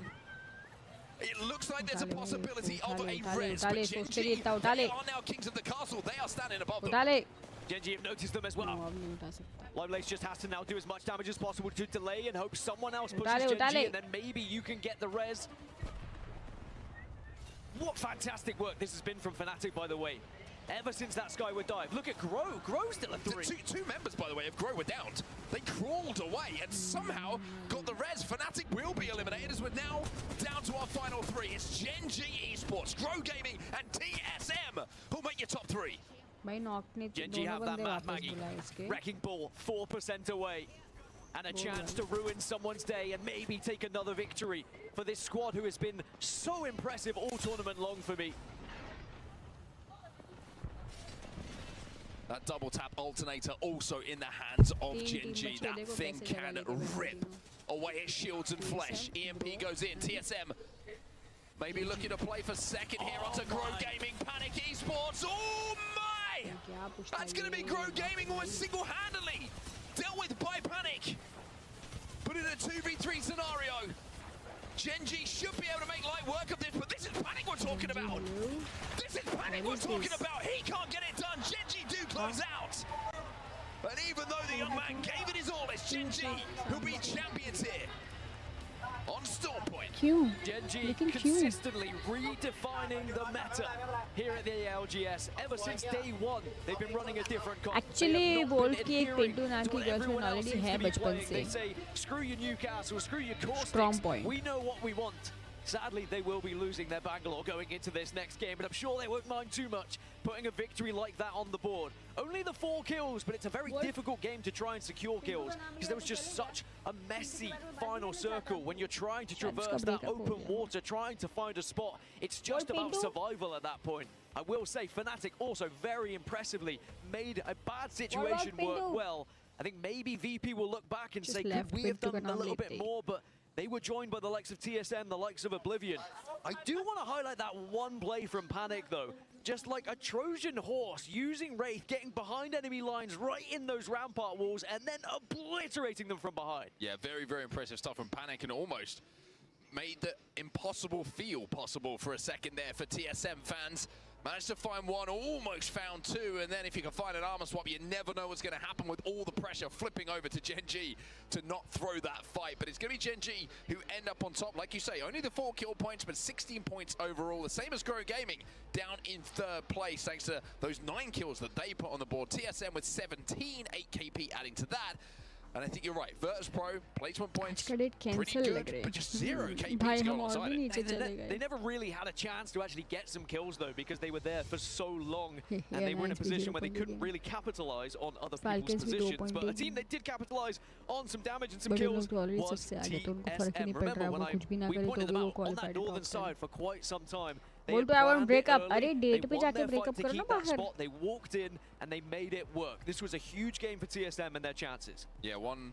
it looks like there's a possibility of a res, but Gen G, they are now kings of the castle, they are standing above them. Gen G have noticed them as well. Live Lace just has to now do as much damage as possible to delay and hope someone else pushes Gen G, and then maybe you can get the res. What fantastic work this has been from Fnatic, by the way. Ever since that skyward dive. Look at Grow. Grow's still a 3. Two members, by the way, of Grow were downed. They crawled away and somehow got the res. Fnatic will be eliminated as we're now down to our final 3. It's Gen G Esports, Grow Gaming, and TSM who'll make your top 3. Gen G have that map, Maggie. Wrecking Ball, 4% away. And a chance to ruin someone's day and maybe take another victory for this squad who has been so impressive all tournament long for me. That double tap alternator also in the hands of Gen G. That thing can rip away his shields and flesh. EMP goes in. TSM maybe looking to play for second here onto Grow Gaming. Panic Esports. Oh my! That's going to be Grow Gaming almost single-handedly dealt with by Panic. But in a 2v3 scenario, Gen G should be able to make light work of this, but this is Panic we're talking about. This panic we're talking about. He can't get it done. Genji do close out. And even though the young man gave it his all, it's Genji who'll be champions here. On Storm Point. Genji consistently redefining the meta here at the LGS. Ever since day one, they've been running a different comp. Actually, बोल कि एक पिंटू नाम की girlfriend already है बचपन से. They say, screw your Newcastle, screw your core Strong point. We know what we want. Sadly, they will be losing their Bangalore going into this next game, but I'm sure they won't mind too much putting a victory like that on the board. Only the 4 kills, but it's a very difficult game to try and secure kills because there was just such a messy final circle when you're trying to traverse that open water, trying to find a spot. It's just about survival at that point. I will say Fnatic also very impressively made a bad situation work well. I think maybe VP will look back and say, could we have done a little bit more? But they were joined by the likes of TSM, the likes of Oblivion. I do want to highlight that one play from Panic, though. Just like a Trojan horse, using Wraith, getting behind enemy lines right in those rampart walls, and then obliterating them from behind. Yeah, very, very impressive stuff from Panic, and almost made the impossible feel possible for a second there for TSM fans. Managed to find one, almost found two, and then if you can find an armor swap, you never know what's going to happen with all the pressure flipping over to Genji to not throw that fight. But it's going to be Genji who end up on top. Like you say, only the 4 kill points, but 16 points overall. The same as Grow Gaming, down in 3rd place, thanks to those 9 kills that they put on the board. TSM with 17, 8 KP adding to that. And I think you're right. Virtus Pro, placement points, pretty good, but just 0 KP to go alongside it. They never really had a chance to actually get some kills, though, because they were there for so long, and they were in a position where they couldn't really capitalize on other people's positions. But a team that did capitalize on some damage and some kills was TSM. Remember when we pointed them out on that northern side for quite some time. बोल तो I want break up. अरे date पे जाके break up करो ना बाहर. They walked in and they made it work. This was a huge game for TSM and their chances. Yeah, one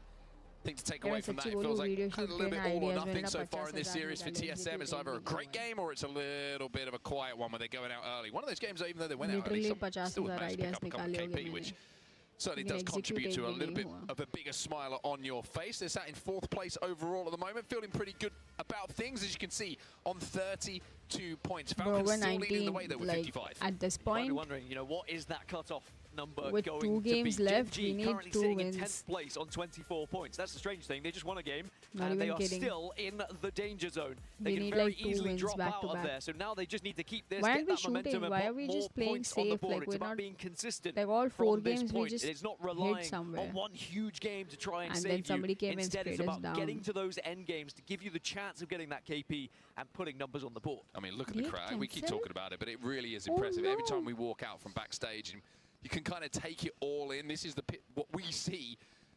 thing to take away from that, it feels like kind of a little bit all or nothing so far in this series for TSM. It's either a great game or it's a little bit of a quiet one where they're going out early. One of those games, even though they went out early, still managed to pick up a couple of KP, which certainly does contribute to a little bit of a bigger smile on your face. They're sat in 4th place overall at the moment, feeling pretty good about things, as you can see, on 32 points. Falcons still leading the way, though, with 55. At this point, I'm wondering, you know, what is that cutoff number with going 2 games to be? left, Genji we need currently 2 sitting wins. in 10th place on 24 points. That's the strange thing. They just won a game, Not and they even are kidding. still in the danger zone. We They can need very like 2 easily wins drop back out to of back. there. So now they just need to keep this, Why get aren't we that momentum, shooting? and Why put are we more just playing points on the safe? board. Like It's we're about not being consistent like all 4 from this games we point. just It's not hit relying somewhere. on one huge game to try and And save then somebody you. came and Instead, it's sprayed us about down. getting to those end games to give you the chance of getting that KP and putting numbers on the board. I mean, look at the crowd. We keep talking about it, but it really is Oh, impressive. Every no. time we walk out from backstage, and you can kind of take it all in. This is what we see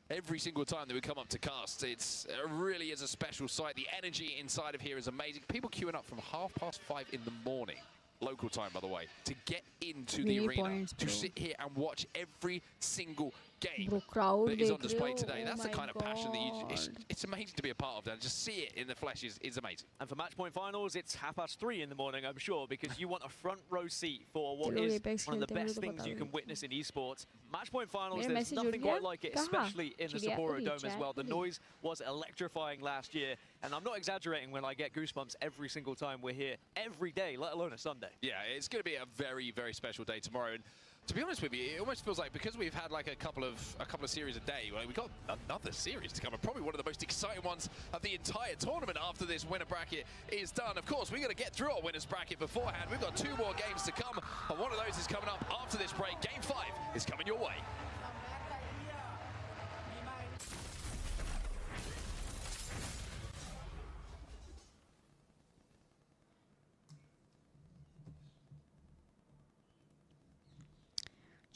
every single time that we come up to cast. It really is a special sight. The energy inside of here is amazing. People queuing up from 5:30 in the morning, local time, by the way, to get into the arena, to sit here and watch every single game that is on display today. That's the kind of passion that it's amazing to be a part of. And just see it in the flesh is amazing. And for Match Point Finals, it's 3:30 in the morning, I'm sure, because you want a front row seat for what is one of the best things you can witness in esports. Match Point Finals, there's nothing quite like it, especially in the Sapporo Dome as well. The noise was electrifying last year, and I'm not exaggerating when I get goosebumps every single time we're here, every day, let alone a Sunday. Yeah, it's going to be a very, very special day tomorrow. And to be honest with you, it almost feels like because we've had like a couple of series a day, well, we've got another series to come, and probably one of the most exciting ones of the entire tournament after this winner bracket is done. Of course, we're going to get through our winners bracket beforehand. We've got 2 more games to come, and one of those is coming up after this break. Game 5 is coming your way.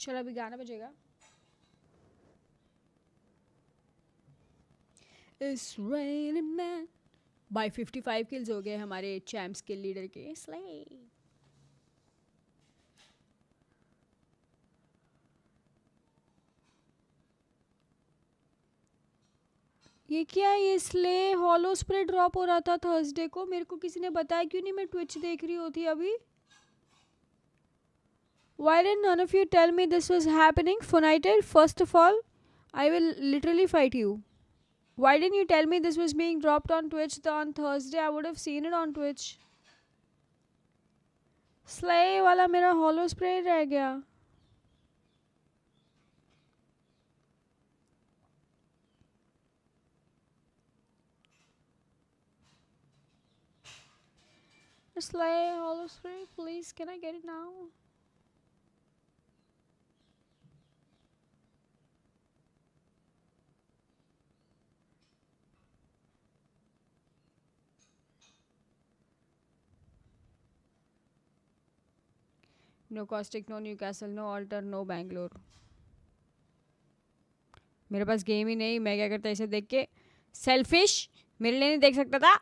चलो अभी गाना बजेगा. It's raining man. By 55 kills हो गए हमारे champs किल leader के. Slay. ये क्या है? ये स्ले हॉलो स्प्रे ड्रॉप हो रहा था थर्सडे को. मेरे को किसी ने बताया क्यों नहीं? मैं ट्विच देख रही होती अभी. Why did none of you tell me this was happening? Funited, first of all, I will literally fight you. Why didn't you tell me this was being dropped on Twitch on Thursday? I would have seen it on Twitch. Slay वाला मेरा hollow spray रह गया. Slay hollow spray, please. Can I get it now? No Caustic, no Newcastle, no Alter, no Bangalore. मेरे पास game ही नहीं. मैं क्या करता इसे देख के सेल्फिश मेरे लिए नहीं देख सकता था.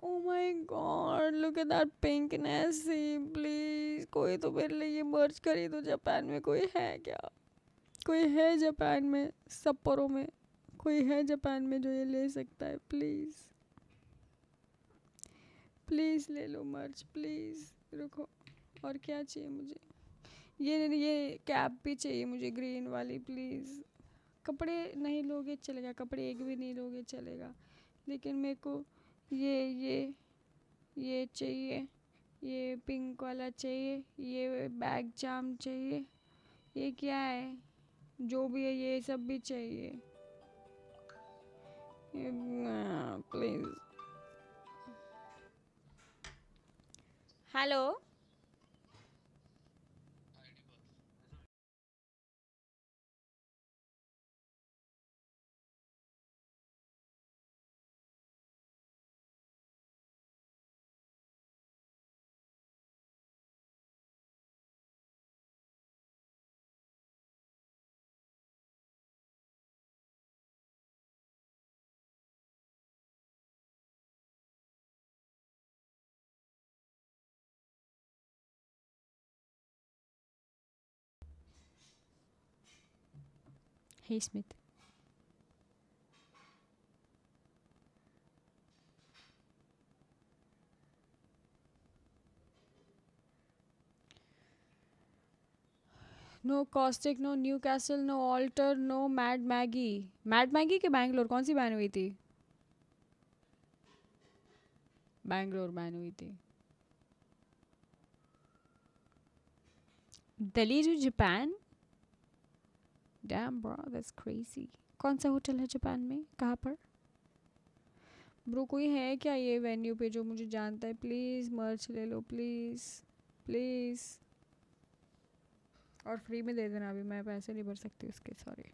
Oh my god, look at that pinkness. Please, कोई तो मेरे लिए ये मर्च खरीदो. जापान में कोई है क्या? कोई है जापान में? सप्पोरो में कोई है जापान में जो ये ले सकता है? प्लीज प्लीज ले लो मर्च, प्लीज. रुको, और क्या चाहिए मुझे? ये कैप भी चाहिए मुझे, ग्रीन वाली. प्लीज. कपड़े नहीं लोगे चलेगा, कपड़े एक भी नहीं लोगे चलेगा, लेकिन मेरे को ये चाहिए. ये पिंक वाला चाहिए. ये बैग जाम चाहिए. ये क्या है? जो भी है ये सब भी चाहिए. Please. Hello. Hey Smith. No Caustic, no Newcastle, no Alter, no Mad Maggie. Mad Maggie के बैंगलोर कौन सी बैन हुई थी? बैंगलोर बैन हुई थी. Delhi to Japan. Damn bro, that's crazy. कौन सा होटल है जापान में? कहाँ पर? ब्रो कोई है क्या ये वेन्यू पे जो मुझे जानता है? प्लीज़ मर्च ले लो प्लीज़ प्लीज़. और फ्री में दे देना. अभी मैं पैसे नहीं भर सकती उसके. सॉरी.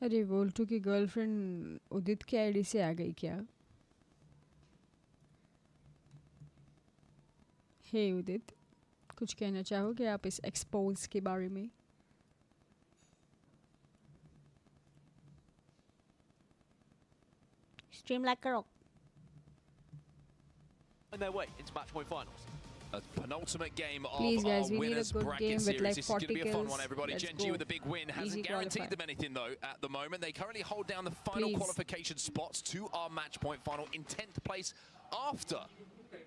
अरे वोल्टू की गर्लफ्रेंड उदित की आईडी से आ गई क्या? हे उदित, कुछ कहना चाहोगे आप इस एक्सपोज के बारे में? स्ट्रीम लाइक करो. On their way into match point finals. A penultimate game of Please, guys, our we need a winners good bracket game with series. like This is going 40 to be a fun kills. one, everybody. Let's Gen G go. with a big win hasn't Easy guaranteed qualify. them anything though at the moment. They currently hold down the final Please. qualification spots to our match point final in 10th place after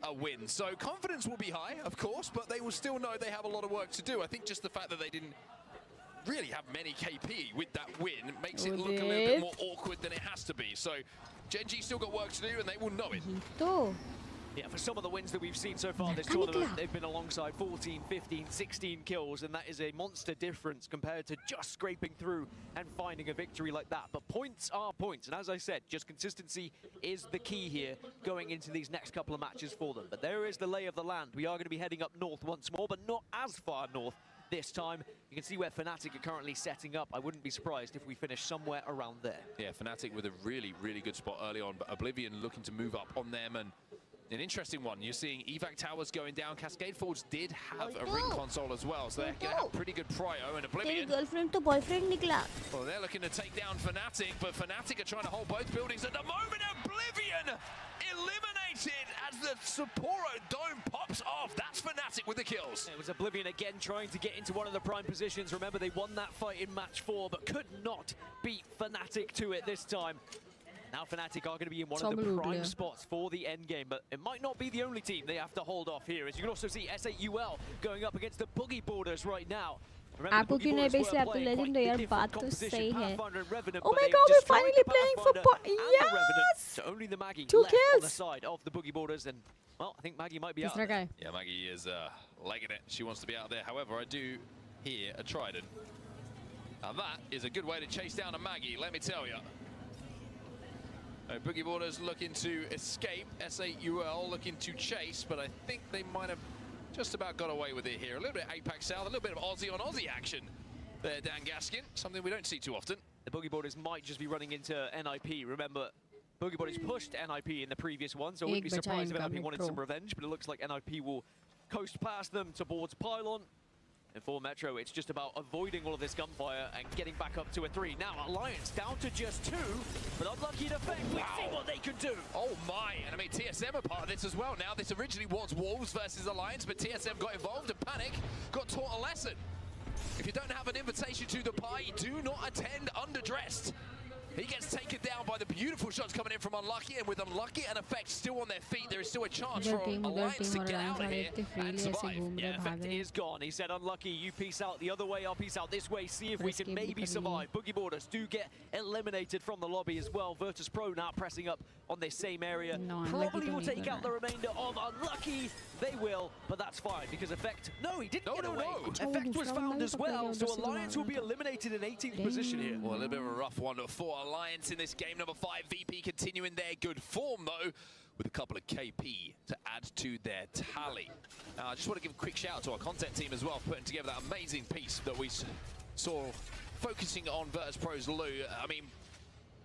a win. So confidence will be high, of course, but they will still know they have a lot of work to do. I think just the fact that they didn't really have many KP with that win makes it look a little bit more awkward than it has to be. So Gen G still got work to do and they will know it. Yeah, for some of the wins that we've seen so far this tournament, they've been alongside 14, 15, 16 kills, and that is a monster difference compared to just scraping through and finding a victory like that. But points are points, and as I said, just consistency is the key here going into these next couple of matches for them. But there is the lay of the land. We are going to be heading up north once more, but not as far north this time. You can see where Fnatic are currently setting up. I wouldn't be surprised if we finish somewhere around there. Yeah, Fnatic with a really, really good spot early on, but Oblivion looking to move up on them. And an interesting one, you're seeing evac towers going down. Cascade Forge did have a ring console as well, so they're going to have pretty good prio. And Oblivion, girlfriend तो boyfriend निकला. well, they're looking to take down Fnatic, but Fnatic are trying to hold both buildings at the moment. Oblivion eliminated as the Sapporo dome pops off. That's Fnatic with the kills. It was Oblivion again trying to get into one of the prime positions. Remember, they won that fight in match 4, but could not beat Fnatic to it this time. Now Fnatic are going to be in one of the prime spots for the end game, but it might not be the only team they have to hold off here. As you can also see S8UL going up against the Boogie Boarders right now. आपको क्यों नहीं बेच आप तो legend हो यार बात तो सही है. Oh my god, we're finally playing for yes! So only the Maggie 2 left kills on the side of the Boogie Boarders, and well, I think Maggie might be out there. Yeah, Maggie is legging it. She wants to be out there. However, I do hear a trident. And that is a good way to chase down a Maggie, let me tell you. Boogie Boarders looking to escape. S8UL looking to chase, but I think they might have just about got away with it here. A little bit of APAC South, a little bit of Aussie on Aussie action there, Dan Gaskin. Something we don't see too often. The Boogie Boarders might just be running into NIP. Remember, Boogie Boarders pushed NIP in the previous one, so I wouldn't be surprised if NIP wanted some revenge, but it looks like NIP will coast past them towards Pylon. And for Metro, it's just about avoiding all of this gunfire and getting back up to a 3. Now Alliance down to just 2, but unlucky in effect. We see what they can do. Oh my, and I mean TSM are part of this as well now. This originally was Wolves versus Alliance, but TSM got involved and Panic got taught a lesson. If you don't have an invitation to the party, do not attend underdressed. He gets taken down by the beautiful shots coming in from Unlucky, and with Unlucky and Effect still on their feet, there is still a chance for Alliance to get out of here and survive. Yeah, Effect is gone. He said, Unlucky, you peace out the other way, I'll peace out this way, see if we can maybe survive. Boogie Boarders do get eliminated from the lobby as well. Virtus Pro now pressing up on this same area. Probably will take out the remainder of Unlucky. They will, but that's fine, because Effect, no, he didn't get away. Effect was found as well, so Alliance will be eliminated in 18th position here. Well, a little bit of a rough one for Alliance in this game. Number 5, VP continuing their good form, though, with a couple of KP to add to their tally. I just want to give a quick shout out to our content team as well, putting together that amazing piece that we saw focusing on Virtus Pro's Lou. I mean,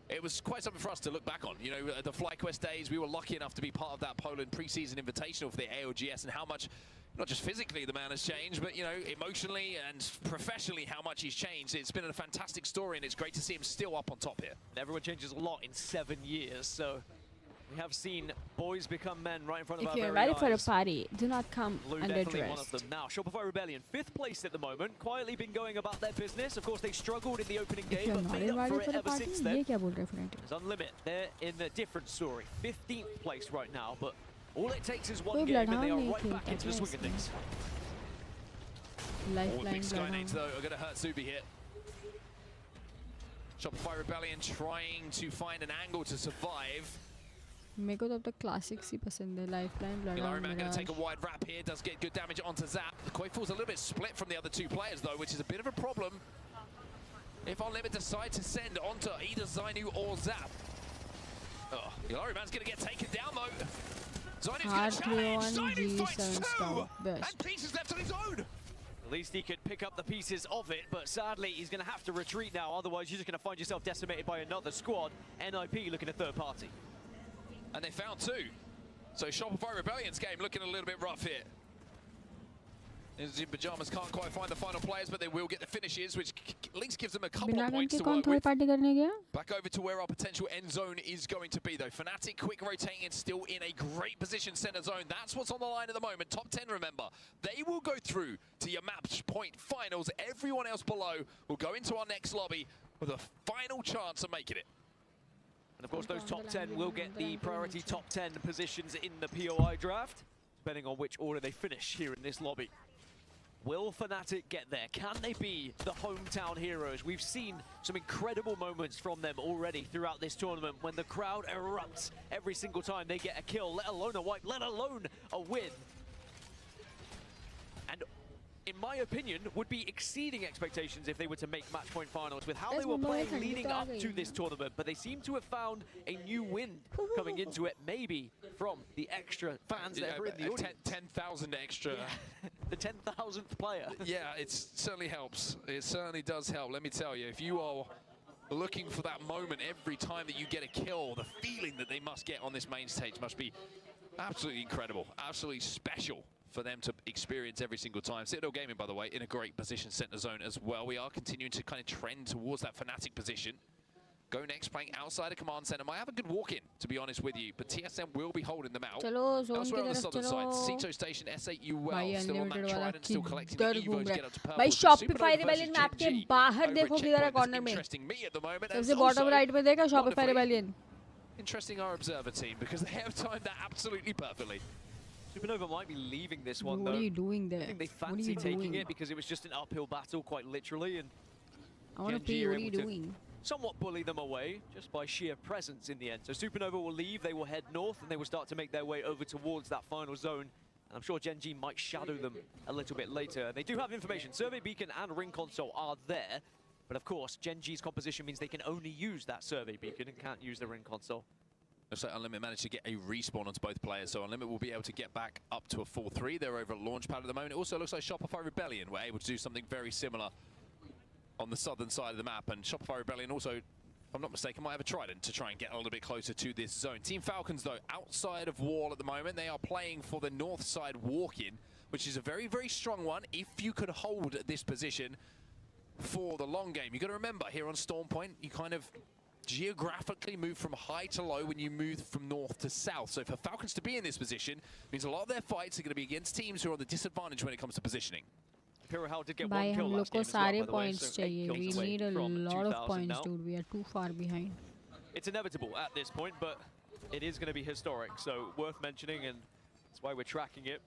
it was quite something for us to look back on. You know, the FlyQuest days, we were lucky enough to be part of that Poland preseason invitational for the AOGS, and how much, not just physically the man has changed, but, you know, emotionally and professionally how much he's changed. It's been a fantastic story, and it's great to see him still up on top here. Everyone changes a lot in 7 years, so we have seen boys become men right in front of our very eyes. If you're ready for a party, do not come definitely one of them. Now, Shopify Rebellion, 5th place at the moment, quietly been going about their business. Of course, they struggled in the opening game, but made up for it ever since then. There's Unlimit, they're in a different story. 15th place right now, but all it takes is one game, and they are right back into the swing of things. Big Skynades, though, are going to hurt Zubi here. Shopify Rebellion trying to find an angle to survive. मेरे को तो अब तक classics ही पसंद है lifeline Larryman going to take a wide wrap here, does get good damage onto Zap. The Koi falls a little bit split from the other 2 players though, which is a bit of a problem if Unlimit decide to send onto either Zainu or Zap. Oh, Larryman's going to get taken down though. Zainu's going to challenge. Zainu fights 2 and Pieces left on his own. At least he could pick up the pieces of it, but sadly he's going to have to retreat now, otherwise you're just going to find yourself decimated by another squad. NIP looking at third party. And they found 2. So Shopify Rebellion's game looking a little bit rough here. In Pajamas can't quite find the final players, but they will get the finishes, which at least gives them a couple of points to work with. Back over to where our potential end zone is going to be, though. Fnatic quick rotating and still in a great position center zone. That's what's on the line at the moment. Top 10, remember. They will go through to your match point finals. Everyone else below will go into our next lobby with a final chance of making it. And of course, those top 10 will get the priority top 10 positions in the POI draft, depending on which order they finish here in this lobby. Will Fnatic get there? Can they be the hometown heroes? We've seen some incredible moments from them already throughout this tournament when the crowd erupts every single time they get a kill, let alone a wipe, let alone a win. And in my opinion, would be exceeding expectations if they were to make match point finals with how they were playing leading up to this tournament. But they seem to have found a new wind coming into it, maybe from the extra fans that are in the audience. 10,000 extra. Yeah. The 10,000th player. Yeah, it certainly helps. It certainly does help. Let me tell you, if you are looking for that moment every time that you get a kill, the feeling that they must get on this main stage must be absolutely incredible, absolutely special for them to experience every single time. S8UL Gaming, by the way, in a great position center zone as well. We are continuing to kind of trend towards that Fnatic position. Go next, playing outside a command center. Might have a good walk-in, to be honest with you, but TSM will be holding them out. Elsewhere on the southern side, Sito Station, S8UL, still on that trident, still collecting the Evo to get up to purple. भाई Shopify Rebellion map के बाहर देखो किधर है corner में. सबसे bottom right में देखा Shopify Rebellion. Interesting our observer team, because they have timed that absolutely perfectly. Supernova might be leaving this one, What though. are you doing there? I think they fancy taking it because it was just an uphill battle, quite literally, and I want to Genji play. are What are you able to doing? somewhat bully them away just by sheer presence in the end. So Supernova will leave, they will head north, and they will start to make their way over towards that final zone. And I'm sure Genji might shadow them a little bit later. They do have information. Survey Beacon and Ring Console are there. But of course, Genji's composition means they can only use that Survey Beacon and can't use the Ring Console. Looks like Unlimited managed to get a respawn onto both players, so Unlimited will be able to get back up to a 4-3. They're over at Launchpad at the moment. It also looks like Shopify Rebellion were able to do something very similar on the southern side of the map. And Shopify Rebellion also, if I'm not mistaken, might have a trident to try and get a little bit closer to this zone. Team Falcons, though, outside of Wall at the moment. They are playing for the north side walk-in, which is a very, very strong one if you could hold this position for the long game. You've got to remember, here on Storm Point, you kind of geographically move from high to low when you move from north to south. So for Falcons to be in this position means a lot of their fights are going to be against teams who are on the disadvantage when it comes to positioning. Imperial did get Bhai, one kill hum log last ko game as well, sare by the way, points so 8 chahiye. kills We away need a from lot of 2000 points, now. dude. We are too far behind. It's inevitable at this point, but it is going to be historic, so worth mentioning, and that's why we're tracking it.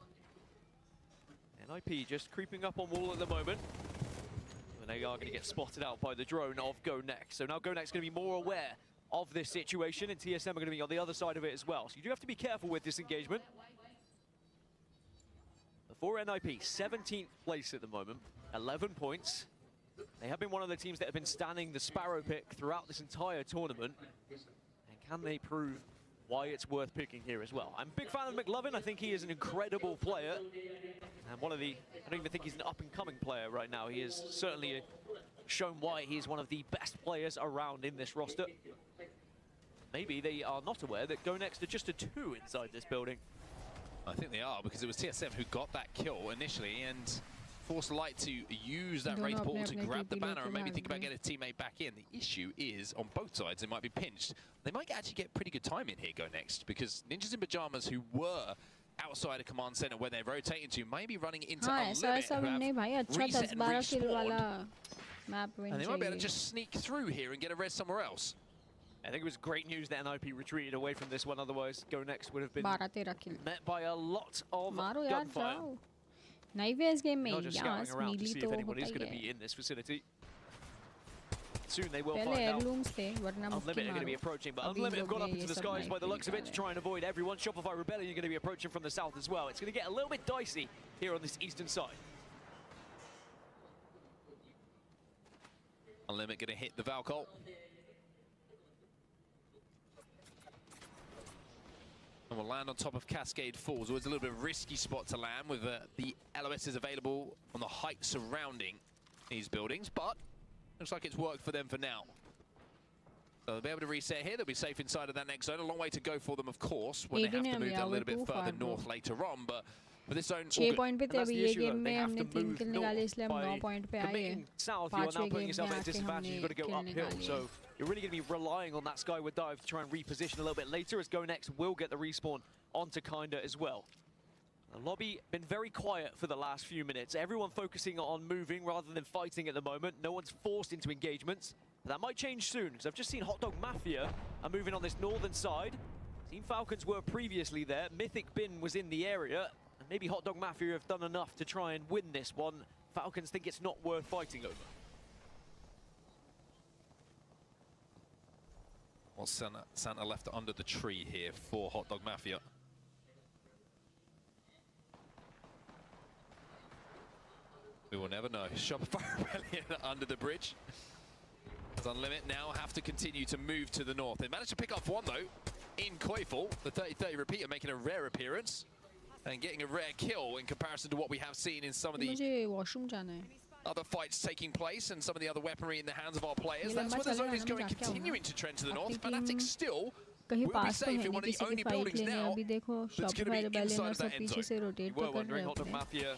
NIP just creeping up on Wall at the moment. And they are going to get spotted out by the drone of Go Next. So now Go Next is going to be more aware of this situation, and TSM are going to be on the other side of it as well. So you do have to be careful with this engagement. For NIP, 17th place at the moment, 11 points. They have been one of the teams that have been standing the Sparrow pick throughout this entire tournament. And can they prove why it's worth picking here as well? I'm a big fan of McLovin. I think he is an incredible player. And one of the, I don't even think he's an up-and-coming player right now. He has certainly shown why he's one of the best players around in this roster. Maybe they are not aware that Go Next are just a 2 inside this building. I think they are, because it was TSM who got that kill initially and forced Light to use that Wraith portal to grab the banner and maybe think about getting a teammate back in. The issue is, on both sides, they might be pinched. They might actually get pretty good time in here, Go Next, because Ninjas in Pajamas, who were outside of Command Center where they're rotating to, may be running into Unlimited, who have reset and respawned, and they might be able to just sneak through here and get a res somewhere else. I think it was great news that NIP retreated away from this one, otherwise Go Next would have been met by a lot of gunfire. Naive game mein Not just scouting around to see if anyone is going to be in this facility. Soon they will find out. Unlimited are going to be approaching, but Unlimited have gone up into the skies by the looks of it to try and avoid everyone. Shopify Rebellion are going to be approaching from the south as well. It's going to get a little bit dicey here on this eastern side. Unlimited going to hit the Valkyrie. And we'll land on top of Cascade Falls. Always a little bit of a risky spot to land with the LOSs available on the height surrounding these buildings, but looks like it's worked for them for now. So they'll be able to reset here. They'll be safe inside of that next zone. A long way to go for them, of course, when they have to move that a little bit further north later on. But for this zone, 6 point पे थे अभी ये game में हमने 3 kill निकाले इसलिए हम 9 point पे आए हैं. South, you are now putting yourself at a disadvantage. You've got to go uphill. So you're really going to be relying on that skyward dive to try and reposition a little bit later, as Go Next will get the respawn onto Kinda as well. The lobby been very quiet for the last few minutes. Everyone focusing on moving rather than fighting at the moment. No one's forced into engagements. But that might change soon, because I've just seen Hot Dog Mafia are moving on this northern side. Team Falcons were previously there. Mythic Bin was in the area. And maybe Hot Dog Mafia have done enough to try and win this one. Falcons think it's not worth fighting over. Well, Santa left under the tree here for Hot Dog Mafia. We will never know. Shopify Rebellion under the bridge. As Unlimited now have to continue to move to the north. They managed to pick up one, though, in Koifel. The 30-30 repeater making a rare appearance and getting a rare kill in comparison to what we have seen in some of the other fights taking place and some of the other weaponry in the hands of our players. That's where the zone is going, continuing to trend to the north. Fnatic still will be safe in one of the only buildings now that's going to be inside of that end zone. You were wondering, Hot Dog Mafia,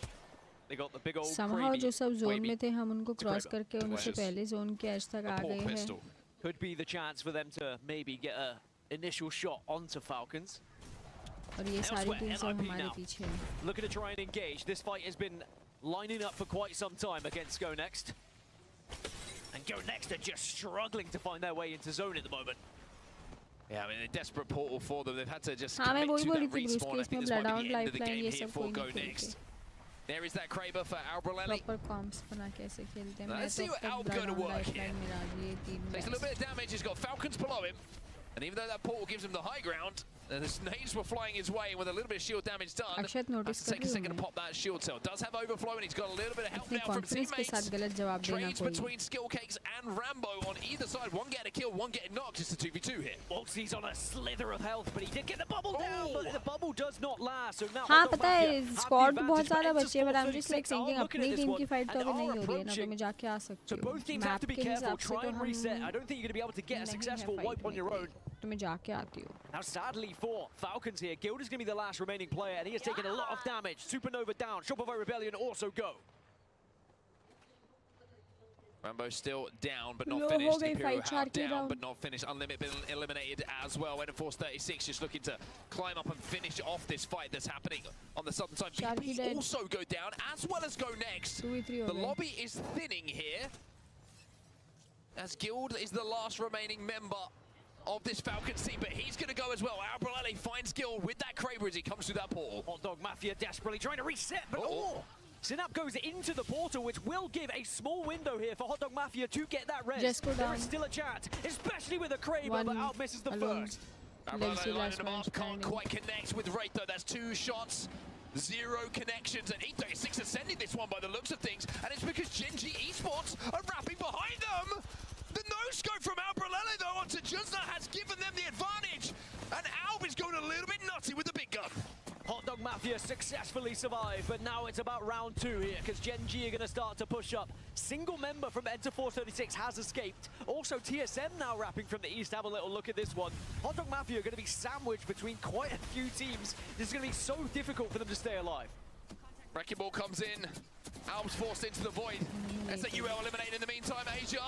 they got the big old somehow जो सब zone में थे हम उनको cross करके उनसे पहले zone के edge तक आ गए हैं. Could be the chance for them to maybe get a initial shot onto Falcons. और ये सारी teams अब हमारे पीछे हैं. Looking to try and engage. This fight has been lining up for quite some time against Go Next. And Go Next are just struggling to find their way into zone at the moment. Yeah, I mean, a desperate portal for them. They've had to just हाँ, commit मैं वही to बोली that थी, Bruce respawn. I case think में this might blood be the out, end of the lifeline game ये here सब for कोई Go नहीं Next. खेलते. There is that Kraber for Albrelelli. Proper comps बना कैसे खेलते हैं. Let's मैं see तो what अब Alb तक going to blood out, work here. lifeline मिला दिए 3 Takes a little bit of damage. He's got Falcons below him. And even though that portal gives him the high ground, the nades were flying his way with a little bit of shield damage done. Akshat notice has to take a second to pop that shield cell. Does have overflow and he's got a little bit of help now from teammates. Trades between Skill Cakes and Rambo on either side. One getting a kill, one getting knocked. It's a 2v2 here. Algs on a slither of health, but he did get the bubble down, but the bubble does not last. So now हाँ पता है squad बहुत ज़्यादा बच्चे but I'm just like thinking अपनी team की fight तो अभी नहीं हो रही है ना तो मैं जाके आ सकती हूँ. both teams have to be careful. Try and reset. I don't think you're going to be able to get a successful wipe on your own. तो मैं जाके आती हूँ. Now sadly for Falcons here, Guild is going to be the last remaining player and he has taken a lot of damage. Supernova down, Shopify Rebellion also go. Rambo still down, but not finished. Imperial half down, but not finished. Unlimited been eliminated as well. Enforce 36 just looking to climb up and finish off this fight that's happening on the southern side. BP also go down, as well as go next. The lobby is thinning here, as Guild is the last remaining member of this Falcons team, but he's going to go as well. Albrelelli finds Guild with that Kraber as he comes through that portal. Hot Dog Mafia desperately trying to reset, but Synap goes into the portal, which will give a small window here for Hot Dog Mafia to get that res. There is still a chance, especially with a Kraber, but out misses the first. Albrelelli lining him up, can't quite connect with Wraith though. That's 2 shots. 0 connections, and E36 is sending this one by the looks of things, and it's because Gen G Esports are wrapping behind them. The no-scope from Albrelelli though onto Juzna has given them the advantage, and Alb is going a little bit nutty with the big gun. Hot Dog Mafia successfully survived, but now it's about round 2 here, because Gen G are going to start to push up. Single member from Enter 436 has escaped. Also, TSM now wrapping from the east. Have a little look at this one. Hot Dog Mafia are going to be sandwiched between quite a few teams. This is going to be so difficult for them to stay alive. Wrecking Ball comes in. Albs forced into the void. S8UL eliminated in the meantime. Asia!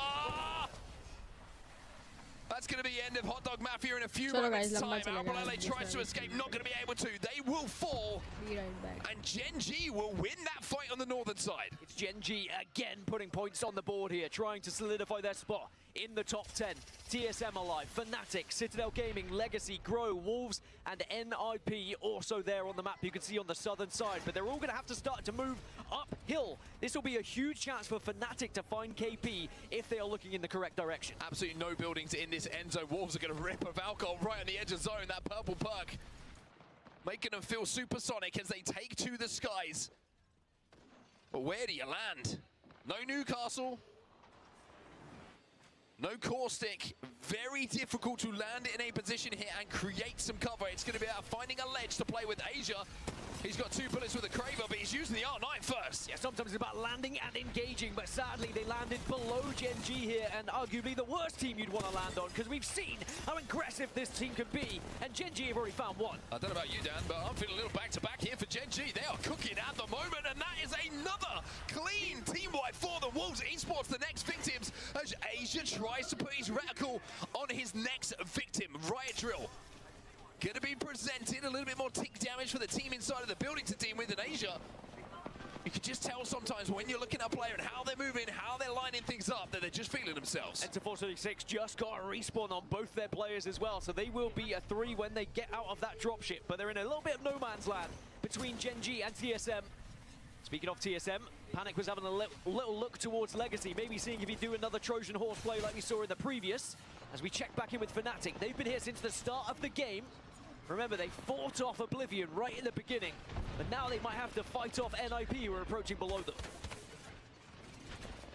That's going to be the end of Hot Dog Mafia in a few moments' time. Albrelelli tries to escape, not going to be able to. They will fall. And Gen G will win that fight on the northern side. It's Gen G again putting points on the board here, trying to solidify their spot in the top 10. TSM alive, Fnatic, Citadel Gaming, Legacy, Grow, Wolves, and NIP also there on the map you can see on the southern side. But they're all going to have to start to move uphill. This will be a huge chance for Fnatic to find KP if they are looking in the correct direction. Absolutely no buildings in this end zone. Wolves are going to rip a Valkyrie right on the edge of zone. That purple perk making them feel supersonic as they take to the skies. But where do you land? No Newcastle. No Caustic, very difficult to land in a position here and create some cover. It's going to be about finding a ledge to play with Asia. He's got 2 bullets with a Kraber, but he's using the R9 first. Yeah, sometimes it's about landing and engaging, but sadly they landed below Gen G here, and arguably the worst team you'd want to land on, because we've seen how aggressive this team can be, and Gen G have already found one. I don't know about you, Dan, but I'm feeling a little back-to-back here for Gen G. They are cooking at the moment, and that is another clean team wipe for the Wolves Esports, the next victims, as Asia tries to put his reticle on his next victim, Riot Drill. Going to be presented a little bit more tick damage for the team inside of the building to deal with in Asia. You can just tell sometimes when you're looking at a player and how they're moving, how they're lining things up, that they're just feeling themselves. Enter 436 just got a respawn on both their players as well, so they will be a 3 when they get out of that dropship. But they're in a little bit of no man's land between Gen G and TSM. Speaking of TSM, Panic was having a little look towards Legacy, maybe seeing if he'd do another Trojan horse play like we saw in the previous. As we check back in with Fnatic, they've been here since the start of the game. Remember, they fought off Oblivion right in the beginning, but now they might have to fight off NIP, who are approaching below them.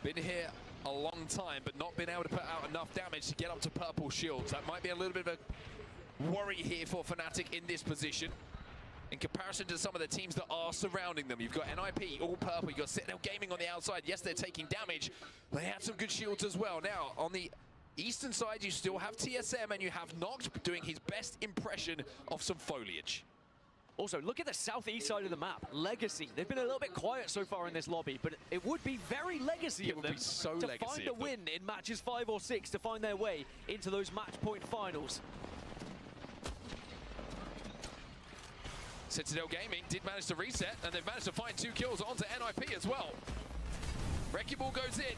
Been here a long time, but not been able to put out enough damage to get up to purple shields. That might be a little bit of a worry here for Fnatic in this position. In comparison to some of the teams that are surrounding them. You've got NIP, all purple. You've got Citadel Gaming on the outside. Yes, they're taking damage. They had some good shields as well. Now, on the eastern side, you still have TSM, and you have Noct doing his best impression of some foliage. Also, look at the southeast side of the map. Legacy. They've been a little bit quiet so far in this lobby, but it would be very Legacy of them to find a win in matches 5 or 6 to find their way into those match point finals. Citadel Gaming did manage to reset, and they've managed to find 2 kills onto NIP as well. Wrecking Ball goes in.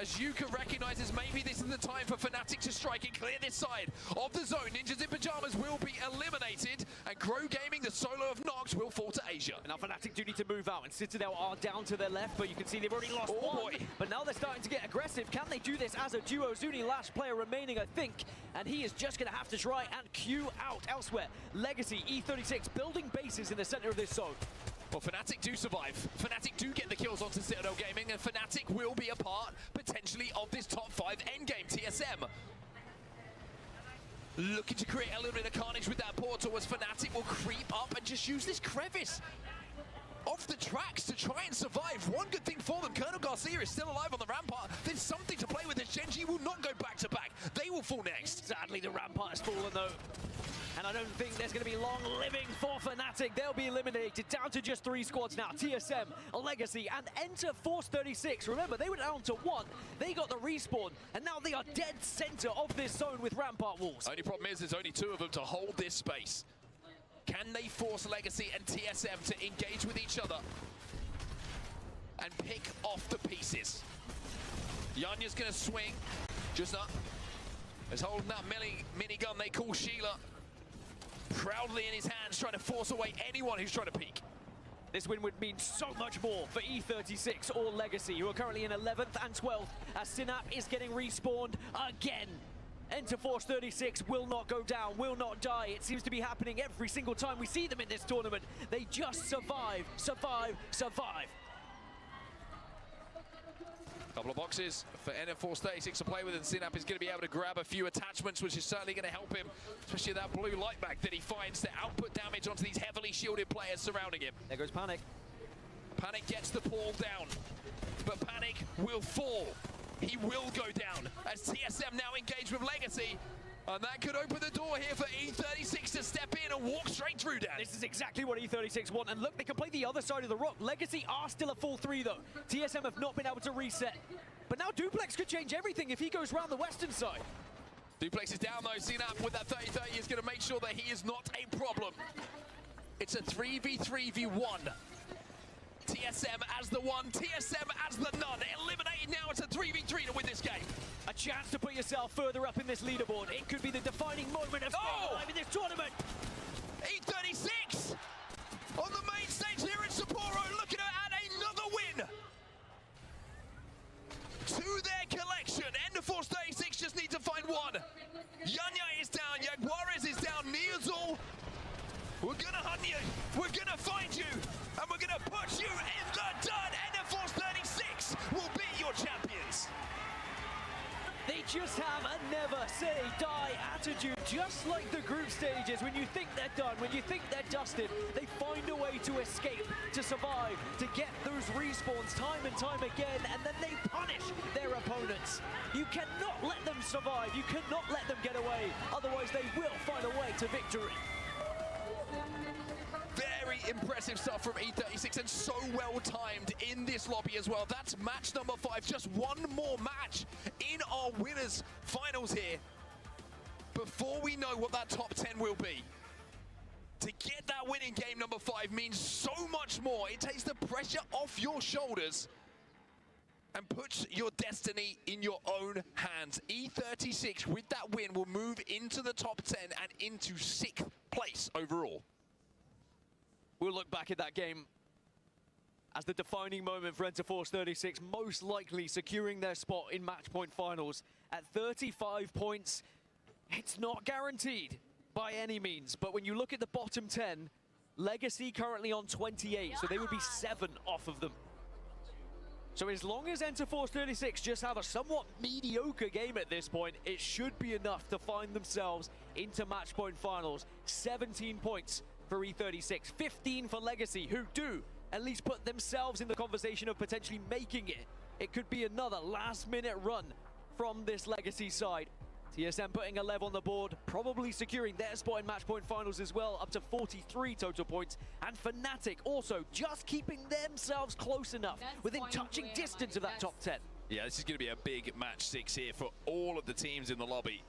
as Yuka recognizes maybe this is the time for Fnatic to strike and clear this side of the zone. Ninjas in Pajamas will be eliminated, and Grow Gaming, the solo of Nox, will fall to Asia. Now Fnatic do need to move out, and Citadel are down to their left, but you can see they've already lost one. Boy. But now they're starting to get aggressive. Can they do this as a duo? Zuni, last player remaining, I think, and he is just going to have to try and queue out elsewhere. Legacy, E36, building bases in the center of this zone. Well, Fnatic do survive. Fnatic do get the kills onto Citadel Gaming, and Fnatic will be a part, potentially, of this top 5 endgame. TSM looking to create a little bit of carnage with that portal, as Fnatic will creep up and just use this crevice off the tracks to try and survive. One good thing for them, Colonel Garcia is still alive on the rampart. There's something to play with as Gen G will not go back to back. They will fall next. Sadly, the rampart has fallen, though. And I don't think there's going to be long living for Fnatic. They'll be eliminated down to just 3 squads now. TSM, Legacy, and enter Force 36. Remember, they were down to 1. They got the respawn, and now they are dead center of this zone with rampart walls. Only problem is there's only 2 of them to hold this space. Can they force Legacy and TSM to engage with each other and pick off the pieces? Yanya's going to swing. Just up. Is holding that minigun they call Sheila proudly in his hands, trying to force away anyone who's trying to peek. This win would mean so much more for E36 or Legacy, who are currently in 11th and 12th, as Synap is getting respawned again. Enter Force 36 will not go down, will not die. It seems to be happening every single time we see them in this tournament. They just survive, survive, survive. Couple of boxes for NF Force 36 to play with, and Synap is going to be able to grab a few attachments, which is certainly going to help him, especially that blue light bag that he finds to output damage onto these heavily shielded players surrounding him. There goes Panic. Panic gets the ball down, but Panic will fall. He will go down as TSM now engage with Legacy, and that could open the door here for E36 to step in and walk straight through, Dan. This is exactly what E36 want, and look, they can play the other side of the rock. Legacy are still a full 3 though. TSM have not been able to reset, but now Duplex could change everything if he goes round the western side. Duplex is down though. Synap with that 30-30 is going to make sure that he is not a problem. It's a 3v3v1. TSM as the 1, TSM as the none. Eliminated now, it's a 3v3 to win this game. A chance to put yourself further up in this leaderboard. It could be the defining moment of staying alive in this tournament. E36 on the main stage here in Sapporo, looking to add another win to their collection. End of Force 36 just need to find 1. Yanya is down, Jaguares is down, Niazul. We're gonna hunt you, we're gonna find you, and we're gonna put you in the dirt. End of Force 36 will be your champions. They just have a never say die attitude, just like the group stages. When you think they're done, when you think they're dusted, they find a way to escape, to survive, to get those respawns time and time again, and then they punish their opponents. You cannot let them survive, you cannot let them get away, otherwise they will find a way to victory. Very impressive stuff from E36, and so well timed in this lobby as well. That's match number 5. Just one more match in our winners finals here before we know what that top 10 will be. To get that win in game number 5 means so much more. It takes the pressure off your shoulders and puts your destiny in your own hands. E36 with that win will move into the top 10 and into 6th place overall. We'll look back at that game as the defining moment for Enter Force 36, most likely securing their spot in match point finals. At 35 points, it's not guaranteed by any means, but when you look at the bottom 10, Legacy currently on 28, so they would be 7 off of them. So as long as Enter Force 36 just have a somewhat mediocre game at this point, it should be enough to find themselves into match point finals. 17 points for E36, 15 for Legacy, who do at least put themselves in the conversation of potentially making it. It could be another last-minute run from this Legacy side. TSM putting a lev on the board, probably securing their spot in match point finals as well, up to 43 total points. And Fnatic also just keeping themselves close enough, within touching distance of that top 10. Yeah, this is going to be a big match 6 here for all of the teams in the lobby.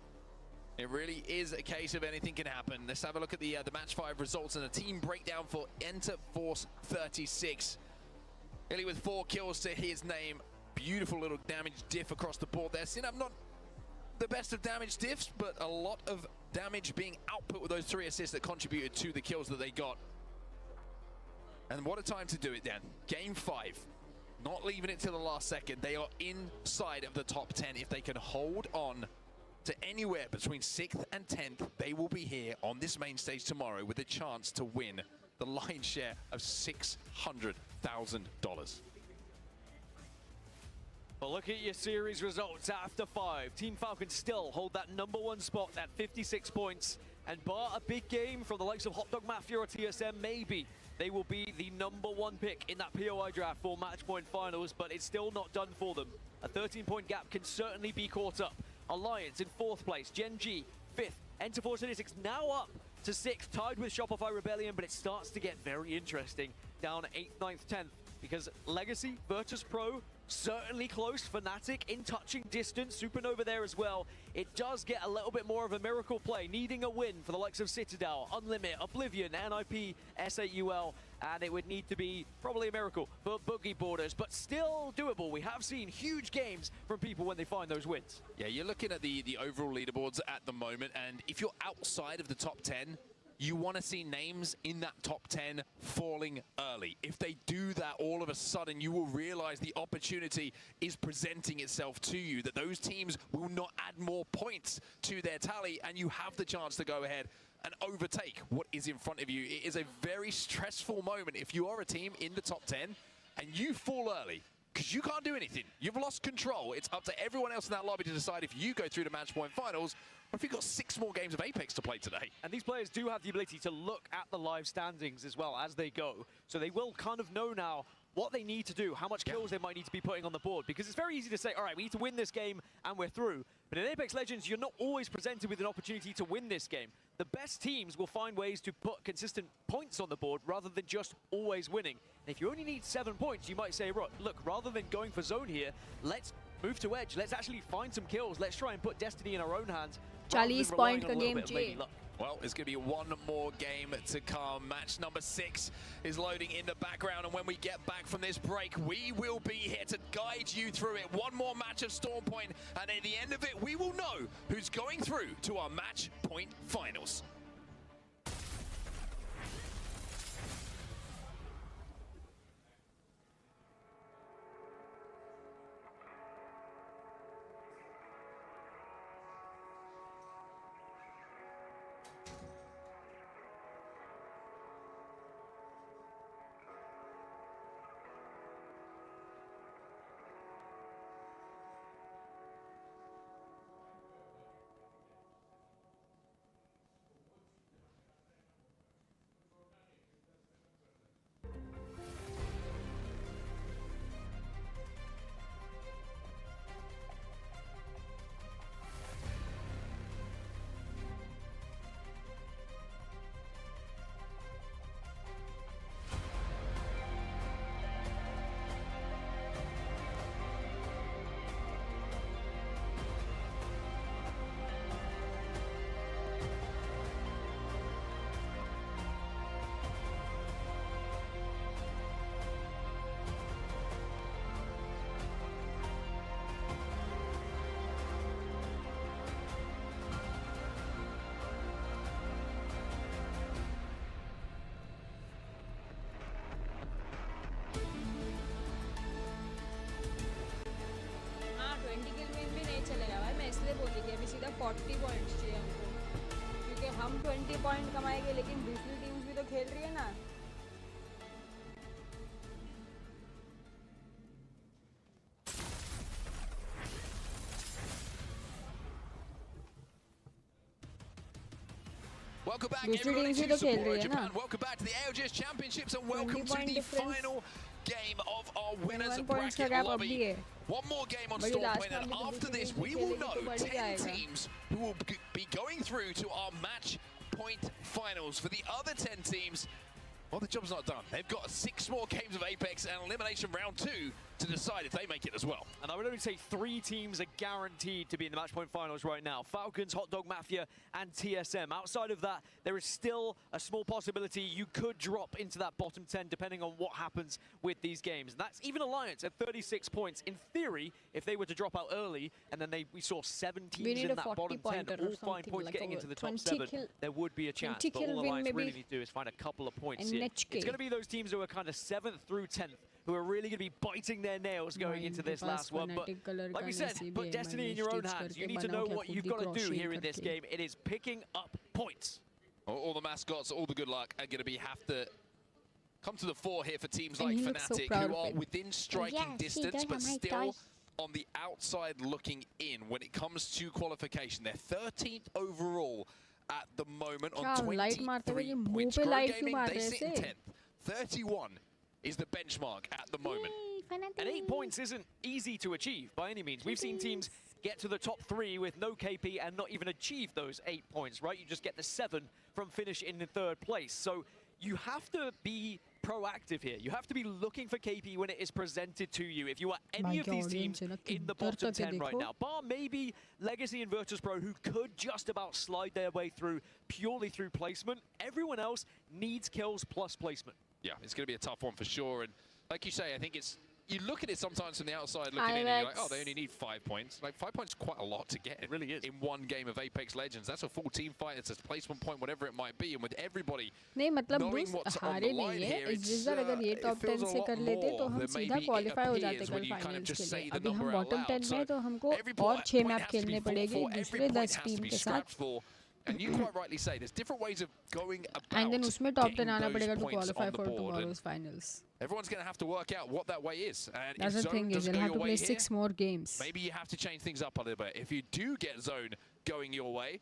It really is a case of anything can happen. Let's have a look at the match 5 results and a team breakdown for Enter Force 36. Illy with 4 kills to his name. beautiful little damage diff across the board there. Synap not the best of damage diffs, but a lot of damage being output with those 3 assists that contributed to the kills that they got. And what a time to do it then. Game 5. Not leaving it to the last second. They are inside of the top 10. If they can hold on to anywhere between 6th and 10th, they will be here on this main stage tomorrow with a chance to win the lion's share of $600,000. But look at your series results after 5. Team Falcon still hold that #1 spot at 56 points. And bar a big game from the likes of Hot Dog Mafia or TSM, maybe they will be the #1 pick in that POI draft for match point finals, but it's still not done for them. A 13-point gap can certainly be caught up. Alliance in 4th place, Gen G 5th, Enter 476 now up to 6th, tied with Shopify Rebellion, but it starts to get very interesting down 8th, 9th, 10th, because Legacy, Virtus Pro, certainly close. Fnatic in touching distance, Supernova there as well. It does get a little bit more of a miracle play, needing a win for the likes of Citadel, Unlimit, Oblivion, NIP, S8UL, and it would need to be probably a miracle for Boogie Borders, but still doable. We have seen huge games from people when they find those wins. Yeah, you're looking at the overall leaderboards at the moment, and if you're outside of the top 10, you want to see names in that top 10 falling early. If they do that, all of a sudden, you will realize the opportunity is presenting itself to you, that those teams will not add more points to their tally, and you have the chance to go ahead and overtake what is in front of you. It is a very stressful moment if you are a team in the top 10 and you fall early, because you can't do anything. You've lost control. It's up to everyone else in that lobby to decide if you go through to match point finals, or if you've got 6 more games of Apex to play today. And these players do have the ability to look at the live standings as well as they go. So they will kind of know now what they need to do, how much kills they might need to be putting on the board. Because it's very easy to say, all right, we need to win this game and we're through. But in Apex Legends, you're not always presented with an opportunity to win this game. The best teams will find ways to put consistent points on the board rather than just always winning. And if you only need 7 points, you might say, look, rather than going for zone here, let's move to edge. Let's actually find some kills. Let's try and put destiny in our own hands. 40 point ka game चाहिए. Well, it's going to be one more game to come. Match number 6 is loading in the background, and when we get back from this break, we will be here to guide you through it. One more match of Storm Point, and at the end of it, we will know who's going through to our match point finals. इसलिए बोली कि अभी सीधा 40 points चाहिए हमको, क्योंकि हम 20 point कमाएंगे, लेकिन दूसरी टीम्स भी तो खेल रही है ना. Welcome back, everyone, to support Japan. Welcome back to the ALGS Championships, and welcome to the final game of our winners bracket lobby. One more game on Storm Point, and after this, we will know 10 teams who will be going through to our match point finals. For the other 10 teams, well, the job's not done. They've got 6 more games of Apex and elimination round 2 to decide if they make it as well. And I would only say 3 teams are guaranteed to be in the matchpoint finals right now. Falcons, Hot Dog Mafia, and TSM. Outside of that, there is still a small possibility you could drop into that bottom 10 depending on what happens with these games. And that's even Alliance at 36 points. In theory, if they were to drop out early, and then we saw 7 teams in that bottom 10, all 5 points like getting into the top 7, there would be a chance. But all Alliance really need to do is find a couple of points here. It's going to be those teams who are kind of 7th through 10th who are really going to be biting their nails going into this last one. But like we said, put destiny in your own hands. You need to know what you've got to do here in this game. It is picking up points. All the mascots, all the good luck are going to have to come to the fore here for teams like Fnatic, who are within striking distance, but still on the outside looking in when it comes to qualification. They're 13th overall at the moment on 23 points. Pro Gaming, they sit in 10th. 31 is the benchmark at the moment. And 8 points isn't easy to achieve by any means. We've seen teams get to the top 3 with no KP and not even achieve those 8 points, right? You just get the 7 from finish in the 3rd place. So you have to be proactive here. You have to be looking for KP when it is presented to you. If you are any of these teams in the bottom 10 right now, bar maybe Legacy and Virtus.pro, who could just about slide their way through purely through placement, everyone else needs kills plus placement. Yeah, it's going to be a tough one for sure. And like you say, I think it's, you look at it sometimes from the outside looking in and you're like, oh, they only need 5 points. Like 5 points is quite a lot to get. It really is. In one game of Apex Legends. That's a full team fight. It's a placement point, whatever it might be. And with everybody knowing what's on the line here, it feels a lot more than maybe it appears when you kind of just say the number out loud. So every point has to be fought for, every point has to be scrapped for. And you quite rightly say there's different ways of going about and then उसमें top 10 आना getting पड़ेगा to those points qualify on the for board. tomorrow's finals. Everyone's going to have to work out what that way is. And That's if the thing, Zone is doesn't you'll go have to your play way 6 here, more games. maybe you have to change things up a little bit. If you do get Zone going your way,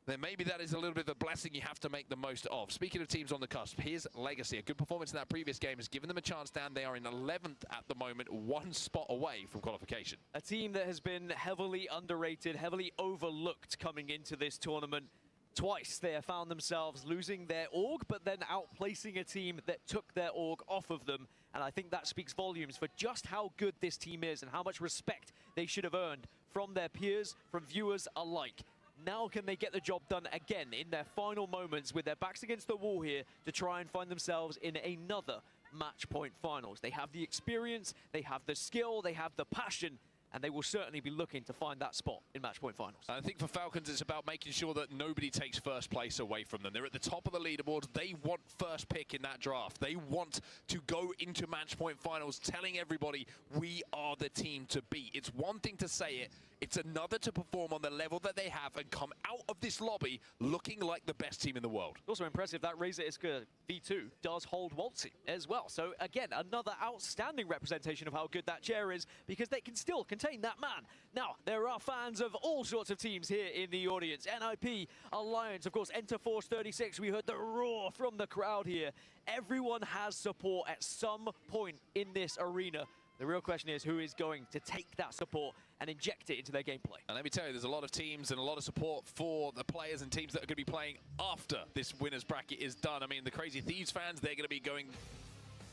then maybe that is a little bit of a blessing you have to make the most of. Speaking of teams on the cusp, here's Legacy. A good performance in that previous game has given them a chance down. They are in 11th at the moment, 1 spot away from qualification. A team that has been heavily underrated, heavily overlooked coming into this tournament. Twice they have found themselves losing their org, but then outplacing a team that took their org off of them. And I think that speaks volumes for just how good this team is and how much respect they should have earned from their peers, from viewers alike. Now can they get the job done again in their final moments with their backs against the wall here to try and find themselves in another match point finals? They have the experience, they have the skill, they have the passion, and they will certainly be looking to find that spot in matchpoint finals. I think for Falcons, it's about making sure that nobody takes first place away from them. They're at the top of the leaderboard. They want first pick in that draft. They want to go into matchpoint finals telling everybody, we are the team to beat. It's one thing to say it. It's another to perform on the level that they have and come out of this lobby looking like the best team in the world. Also impressive that Razor Iska V2 does hold Waltzy as well. So again, another outstanding representation of how good that chair is, because they can still contain that man. Now, there are fans of all sorts of teams here in the audience. NIP, Alliance, of course, Enter Force 36. We heard the roar from the crowd here. Everyone has support at some point in this arena. The real question is who is going to take that support and inject it into their gameplay. And let me tell you, there's a lot of teams and a lot of support for the players and teams that are going to be playing after this winners bracket is done. I mean, the Crazy Thieves fans, they're going to be going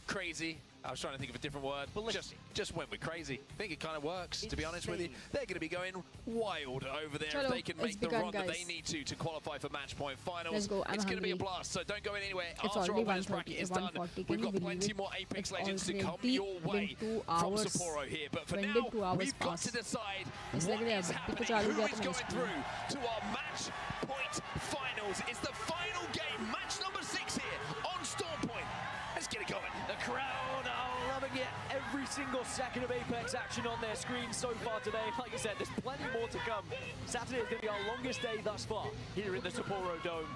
crazy. I was trying to think of a different word. Just went with crazy. I think it kind of works, to be honest with you. They're going to be going wild over there if they can make the run that they need to qualify for match point finals. Let's go. It's going to be a blast, so don't go anywhere. After our winners bracket is done, we've got plenty more Apex Legends to come your way from Sapporo here. But for now, we've got to decide what is happening, who is going through to our match point finals. It's the final game, match number 6 here on Storm Point. Let's get it going. The crowd are loving it. Every single second of Apex action on their screen so far today. Like you said, there's plenty more to come. Saturday is going to be our longest day thus far here in the Sapporo Dome.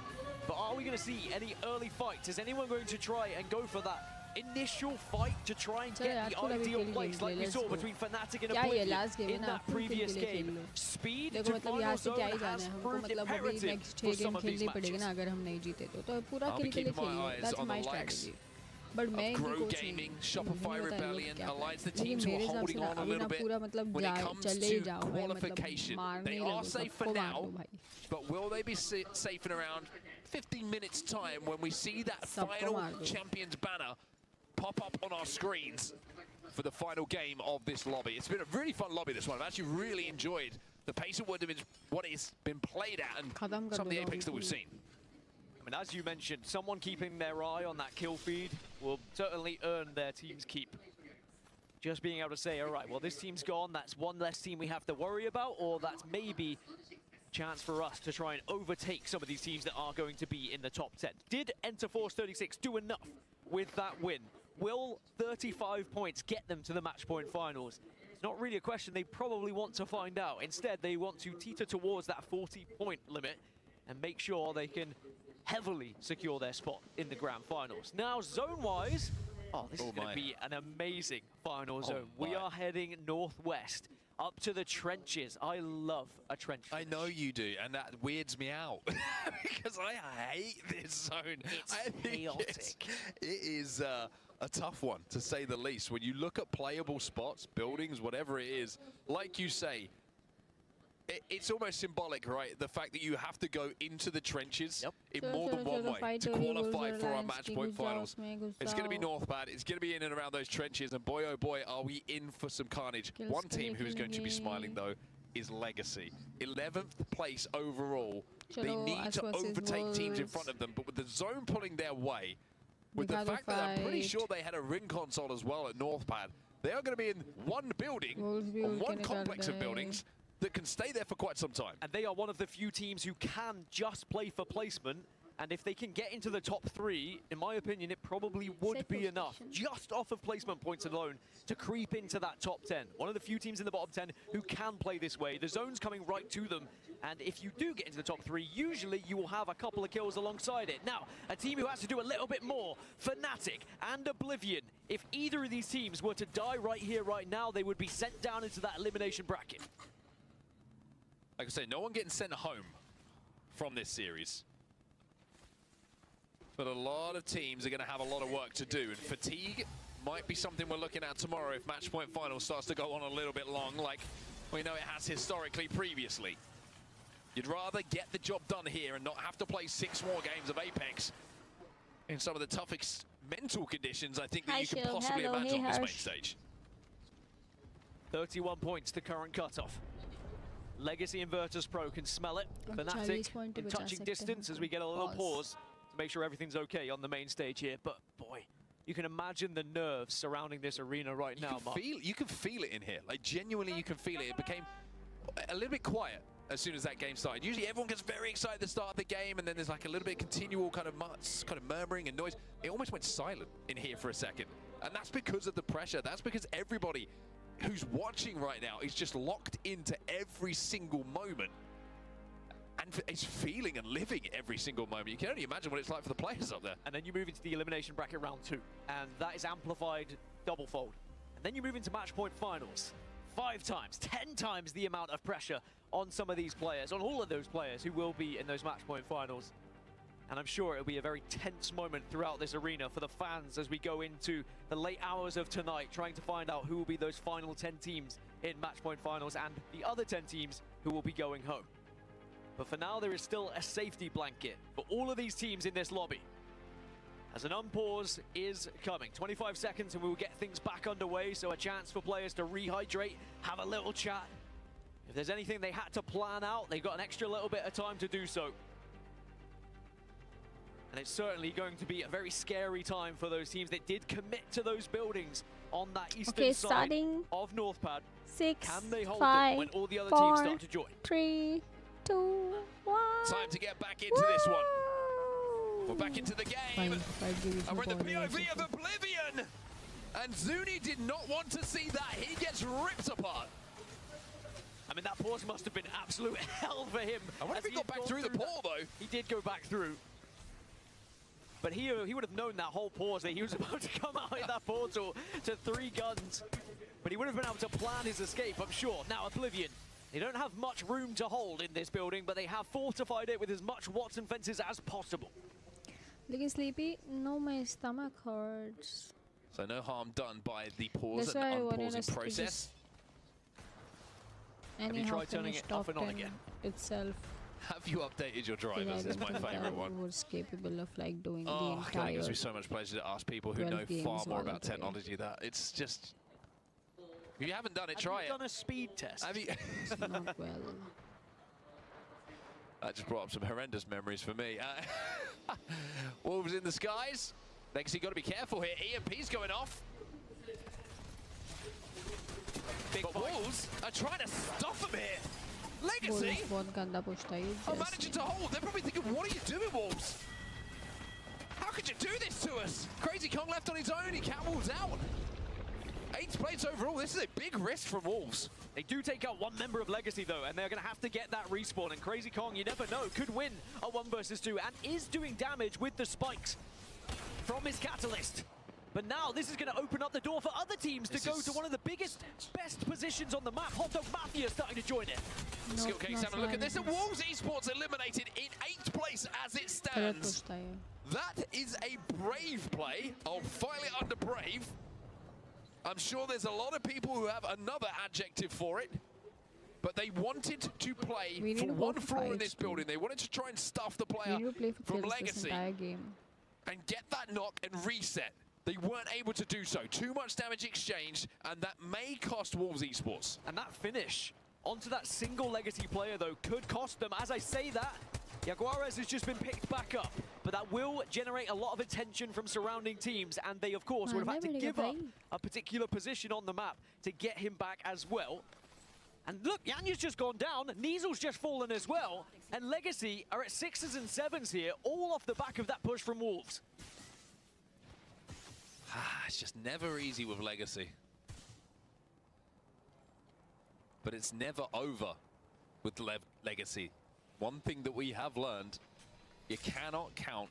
But are we going to see any early fights? Is anyone going to try and go for that initial fight to try and get the ideal place like we saw between Fnatic and Oblivion in that previous game? Speed to final zone has proved imperative for some of these matches. I'll be keeping my eyes on the likes of Grow Gaming, Shopify Rebellion, Alliance, the teams who are holding on a little bit when it comes to qualification. They are safe for now, but will they be safe in around 15 minutes time when we see that final Champions banner pop up on our screens? for the final game of this lobby. It's been a really fun lobby, this one. I've actually really enjoyed the pace of what it's been played at and some of the apex that we've seen. I mean, as you mentioned, someone keeping their eye on that kill feed will certainly earn their team's keep. Just being able to say, all right, well, this team's gone, that's one less team we have to worry about, or that's maybe a chance for us to try and overtake some of these teams that are going to be in the top 10. Did Enter Force 36 do enough with that win? Will 35 points get them to the match point finals? It's not really a question they probably want to find out. Instead, they want to teeter towards that 40-point limit and make sure they can heavily secure their spot in the grand finals. Now, zone-wise, this is going to be an amazing final zone. We are heading northwest, up to the trenches. I love a trench finish. I know you do, and that weirds me out because I hate this zone. It's chaotic. It is a tough one, to say the least. When you look at playable spots, buildings, whatever it is, like you say, it's almost symbolic, right? The fact that you have to go into the trenches in more than one way to qualify for our match point finals. It's going to be Northpad. It's going to be in and around those trenches. And boy, oh boy, are we in for some carnage. One team who is going to be smiling, though, is Legacy. 11th place overall. They need to overtake teams in front of them. But with the zone pulling their way, with the fact that I'm pretty sure they had a ring console as well at Northpad, they are going to be in one building, or one complex of buildings, that can stay there for quite some time. And they are one of the few teams who can just play for placement. And if they can get into the top 3, in my opinion, it probably would be enough, just off of placement points alone, to creep into that top 10. One of the few teams in the bottom 10 who can play this way. The zone's coming right to them. And if you do get into the top 3, usually you will have a couple of kills alongside it. Now, a team who has to do a little bit more, Fnatic and Oblivion. If either of these teams were to die right here, right now, they would be sent down into that elimination bracket. Like I say, no one getting sent home from this series. But a lot of teams are going to have a lot of work to do. And fatigue might be something we're looking at tomorrow if match point final starts to go on a little bit long, like we know it has historically previously. You'd rather get the job done here and not have to play 6 more games of Apex in some of the toughest mental conditions I think that you can possibly imagine on this main stage. 31 points, the current cutoff. Legacy Inverters Pro can smell it. Fnatic in touching distance as we get a little pause to make sure everything's okay on the main stage here. But boy, you can imagine the nerves surrounding this arena right now, Mark. You can feel it in here. Like, genuinely, you can feel it. It became a little bit quiet as soon as that game started. Usually everyone gets very excited at the start of the game, and then there's like a little bit of continual kind of murmuring and noise. It almost went silent in here for a second. And that's because of the pressure. That's because everybody who's watching right now is just locked into every single moment and is feeling and living every single moment. You can only imagine what it's like for the players up there. And then you move into the elimination bracket round 2, and that is amplified double-fold. And then you move into match point finals. 5 times, 10 times the amount of pressure on some of these players, on all of those players who will be in those match point finals. And I'm sure it'll be a very tense moment throughout this arena for the fans as we go into the late hours of tonight, trying to find out who will be those final 10 teams in match point finals and the other 10 teams who will be going home. But for now, there is still a safety blanket for all of these teams in this lobby, as an unpause is coming. 25 seconds and we will get things back underway, so a chance for players to rehydrate, have a little chat. If there's anything they had to plan out, they've got an extra little bit of time to do so. And it's certainly going to be a very scary time for those teams that did commit to those buildings on that eastern side of Northpad. 6, Can they hold 5, them when all the other 4, teams start to join? 3, 2, 1. Time to get back into this one. We're back into the game. And we're in the POV of Oblivion. And Zuni did not want to see that. He gets ripped apart. I mean, that pause must have been absolute hell for him. I wonder if he got back through the portal, though. He did go back through. But he would have known that whole pause that he was about to come out in that portal to 3 guns. But he would have been able to plan his escape, I'm sure. Now, Oblivion, they don't have much room to hold in this building, but they have fortified it with as much Watson fences as possible. Looking sleepy? No, my stomach hurts. So no harm done by the pause and unpausing process. Have you tried turning it off and on again? Itself. Have you updated your drivers? Is my favorite one. Was capable of like doing the God, it entire gives me so much pleasure to ask people who know far more about technology that it's just If you haven't done it, try it. Have you done a speed test? Have you? Not well. That just brought up some horrendous memories for me. Wolves in the skies. Legacy got to be careful here. EMP's going off. But Wolves are trying to stuff them here. Legacy are managing to hold. They're probably thinking, what are you doing, Wolves? How could you do this to us? Crazy Kong left on his own. He catwalks out. 8 plates overall. This is a big risk from Wolves. They do take out one member of Legacy, though, and they're going to have to get that respawn. And Crazy Kong, you never know, could win a 1 versus 2 and is doing damage with the spikes from his Catalyst. But now this is going to open up the door for other teams to go to one of the biggest, best positions on the map. Hot Dog Mafia starting to join it. Skill Cakes having a look at this. And Wolves Esports eliminated in 8th place as it stands. That is a brave play. I'll file it under brave. I'm sure there's a lot of people who have another adjective for it. But they wanted to play for one floor in this building. They wanted to try and stuff the player from Legacy and get that knock and reset. They weren't able to do so. Too much damage exchanged, and that may cost Wolves Esports. And that finish onto that single Legacy player, though, could cost them. As I say that, Jaguares has just been picked back up, but that will generate a lot of attention from surrounding teams, and they, of course, would have had to give up a particular position on the map to get him back as well. And look, Yanya's just gone down, Niesel's just fallen as well, and Legacy are at 6s and 7s here, all off the back of that push from Wolves. It's just never easy with Legacy. But it's never over with Legacy. One thing that we have learned, you cannot count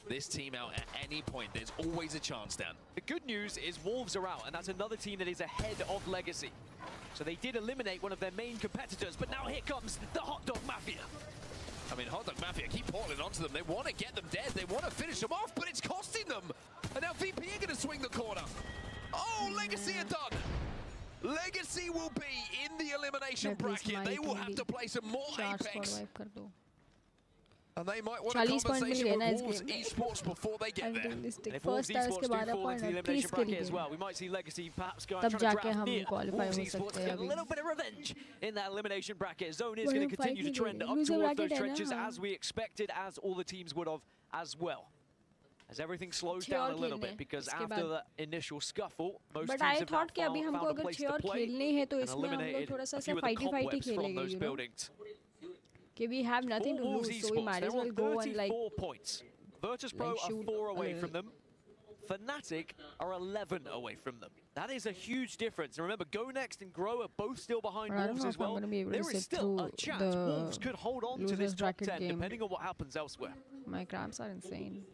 this team out at any point. There's always a chance, Dan. The good news is Wolves are out, and that's another team that is ahead of Legacy. So they did eliminate one of their main competitors, but now here comes the Hot Dog Mafia. I mean, Hot Dog Mafia keep pouring onto them. They want to get them dead. They want to finish them off, but it's costing them. And now VP are going to swing the corner. Oh, Legacy are done. Legacy will be in the elimination bracket. They will have to play some more Apex. And they might want a conversation with Wolves Esports before they get there. If Wolves Esports do fall into the elimination bracket as well, we might see Legacy perhaps going to try to draft near Wolves Esports to get a little bit of revenge in that elimination bracket. Zone is going to continue to trend up towards those trenches as we expected, as all the teams would have as well. As everything slows down a little bit, because after the initial scuffle, most teams have now found a place to play and eliminated a few of the cobwebs from those buildings. Okay, we have nothing to lose, so we might as well go and like 34 points. Virtus Pro are 4 away from them. Fnatic are 11 away from them. That is a huge difference. And remember, Go Next and Grow are both still behind Wolves as well. There is still a chance Wolves could hold on to this top 10, depending on what happens elsewhere. My cramps are insane.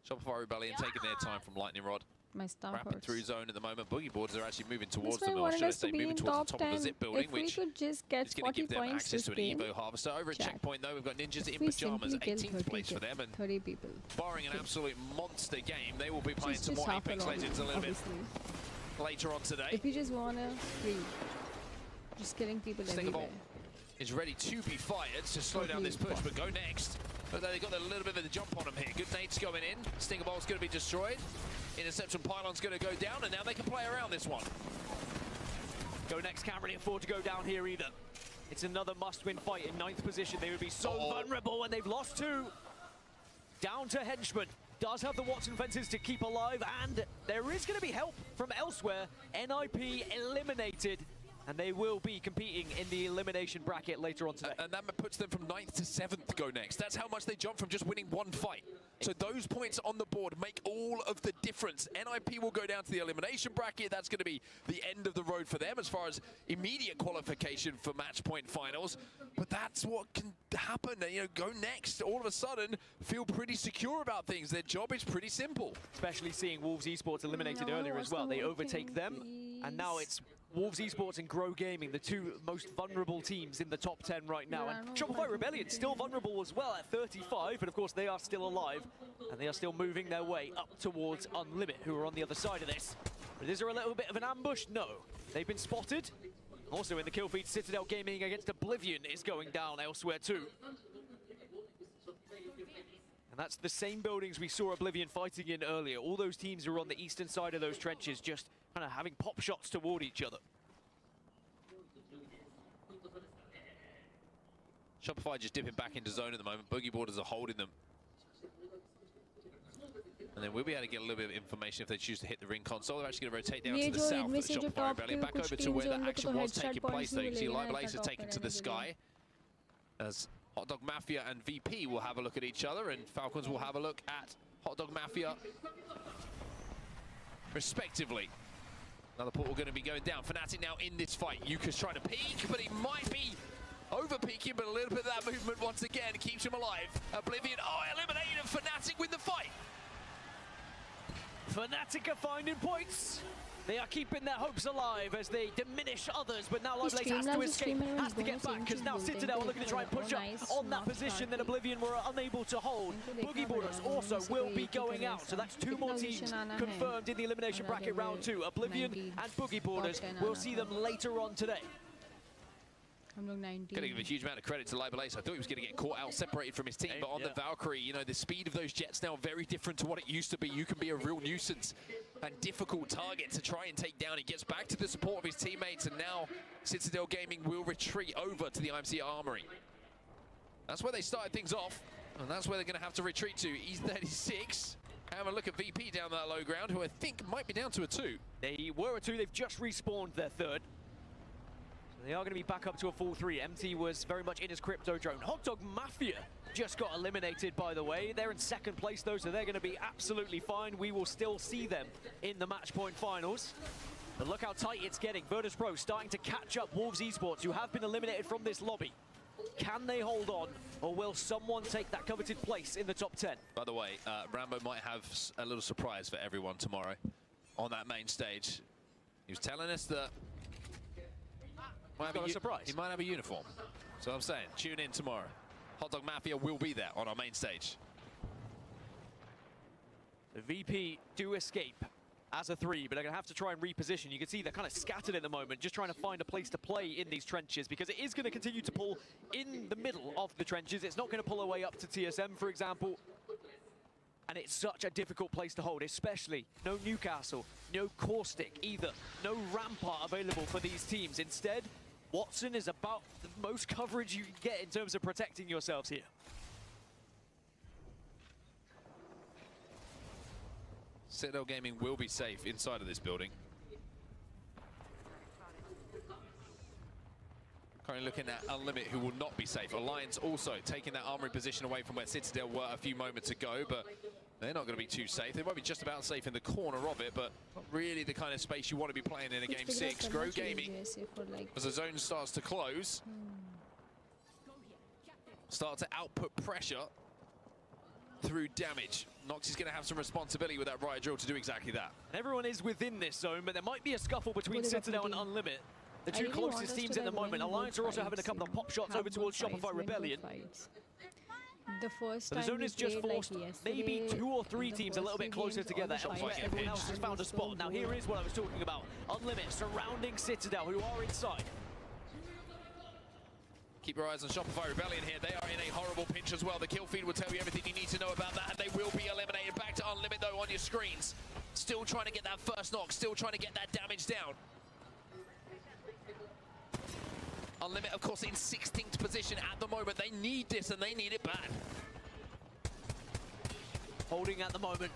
Shopify Rebellion taking their time from Lightning Rod. My stomach Rapping hurts. through zone at the moment. Boogie boards are actually moving towards That's them. why I Or should wanted I us say to be moving in towards the top top of the 10. zip building, If we which could just get is going to 40 give them points access this to an game. Evo Harvester. Over at Checkpoint, though, we've got Ninjas If in we Pajamas, simply kill 18th place for them. And 30 people. barring an absolute monster game, they will be playing Just some more half a Apex lot, Legends a little bit obviously. later on today. If you just wanna free, just killing people everywhere. Is ready to be fired to slow down this push, but Go Next. But they got a little bit of a jump on them here. Good nades going in. Stinger Ball's going to be destroyed. Interception Pylon's going to go down, and now they can play around this one. Go Next can't really afford to go down here either. It's another must-win fight in 9th position. They would be so vulnerable when they've lost 2. Down to Henchman. Does have the Watson fences to keep alive, and there is going to be help from elsewhere. NIP eliminated. And they will be competing in the elimination bracket later on today. And that puts them from 9th to 7th Go Next. That's how much they jump from just winning 1 fight. So those points on the board make all of the difference. NIP will go down to the elimination bracket. That's going to be the end of the road for them as far as immediate qualification for match point finals. But that's what can happen. You know, Go Next, all of a sudden, feel pretty secure about things. Their job is pretty simple. Especially seeing Wolves Esports eliminated earlier as well. They overtake them, and now it's Wolves Esports and Grow Gaming, the 2 most vulnerable teams in the top 10 right now. And Shopify Rebellion still vulnerable as well at 35, but of course they are still alive, and they are still moving their way up towards Unlimit, who are on the other side of this. But is there a little bit of an ambush? No. They've been spotted. Also in the kill feed, Citadel Gaming against Oblivion is going down elsewhere too. And that's the same buildings we saw Oblivion fighting in earlier. All those teams who are on the eastern side of those trenches just kind of having pop shots toward each other. Shopify just dipping back into zone at the moment. Boogie Boarders are holding them. And then we'll be able to get a little bit of information if they choose to hit the ring console. They're actually going to rotate down to the south for the Shopify Rebellion. Back over to where the action was taking place, though. You can see Live Blaze are taken to the sky. As Hot Dog Mafia and VP will have a look at each other, and Falcons will have a look at Hot Dog Mafia, respectively. Another portal going to be going down. Fnatic now in this fight. Yuka's trying to peek, but he might be over-peaking, but a little bit of that movement once again keeps him alive. Oblivion, eliminated Fnatic with the fight. Fnatic are finding points. They are keeping their hopes alive as they diminish others, but now Live Blaze has to escape, has to get back, because now Citadel are looking to try and push up on that position that Oblivion were unable to hold. Boogie Boarders also will be going out, so that's 2 more teams confirmed in the elimination bracket round 2. Oblivion and Boogie Boarders, we'll see them later on today. Going to give a huge amount of credit to Live Blaze. I thought he was going to get caught out, separated from his team, but on the Valkyrie, you know, the speed of those jets now very different to what it used to be. You can be a real nuisance and difficult target to try and take down. He gets back to the support of his teammates, and now Citadel Gaming will retreat over to the IMC Armory. That's where they started things off, and that's where they're going to have to retreat to. He's 36. Have a look at VP down that low ground, who I think might be down to a 2. They were a 2. They've just respawned their 3rd. They are going to be back up to a full 3. MT was very much in his crypto drone. Hot Dog Mafia just got eliminated, by the way. They're in 2nd place, though, so they're going to be absolutely fine. We will still see them in the match point finals. But look how tight it's getting. Virtus Pro starting to catch up Wolves Esports, who have been eliminated from this lobby. Can they hold on, or will someone take that coveted place in the top 10? By the way, Rambo might have a little surprise for everyone tomorrow on that main stage. He was telling us that got a surprise. He might have a uniform. So I'm saying, tune in tomorrow. Hot Dog Mafia will be there on our main stage. The VP do escape as a 3, but they're going to have to try and reposition. You can see they're kind of scattered at the moment, just trying to find a place to play in these trenches, because it is going to continue to pull in the middle of the trenches. It's not going to pull away up to TSM, for example. And it's such a difficult place to hold, especially no Newcastle, no Caustic either, no Rampart available for these teams. Instead, Watson is about the most coverage you can get in terms of protecting yourselves here. Citadel Gaming will be safe inside of this building. Currently looking at Unlimit, who will not be safe. Alliance also taking that armory position away from where Citadel were a few moments ago, but they're not going to be too safe. They might be just about safe in the corner of it, but not really the kind of space you want to be playing in a Game 6. Grow Gaming, as the zone starts to close, start to output pressure through damage. Nox is going to have some responsibility with that riot drill to do exactly that. And everyone is within this zone, but there might be a scuffle between Citadel and Unlimit. The 2 closest teams at the moment. Alliance are also having a couple of pop shots over towards Shopify Rebellion. The first time the zone is just forced maybe 2 or 3 teams a little bit closer together. Everyone else has found a spot. Now here is what I was talking about. Unlimit surrounding Citadel, who are inside. Keep your eyes on Shopify Rebellion here. They are in a horrible pinch as well. The kill feed will tell you everything you need to know about that, and they will be eliminated. Back to Unlimit, though, on your screens. Still trying to get that first knock, still trying to get that damage down. Unlimit, of course, in 16th position at the moment. They need this, and they need it bad. Holding at the moment,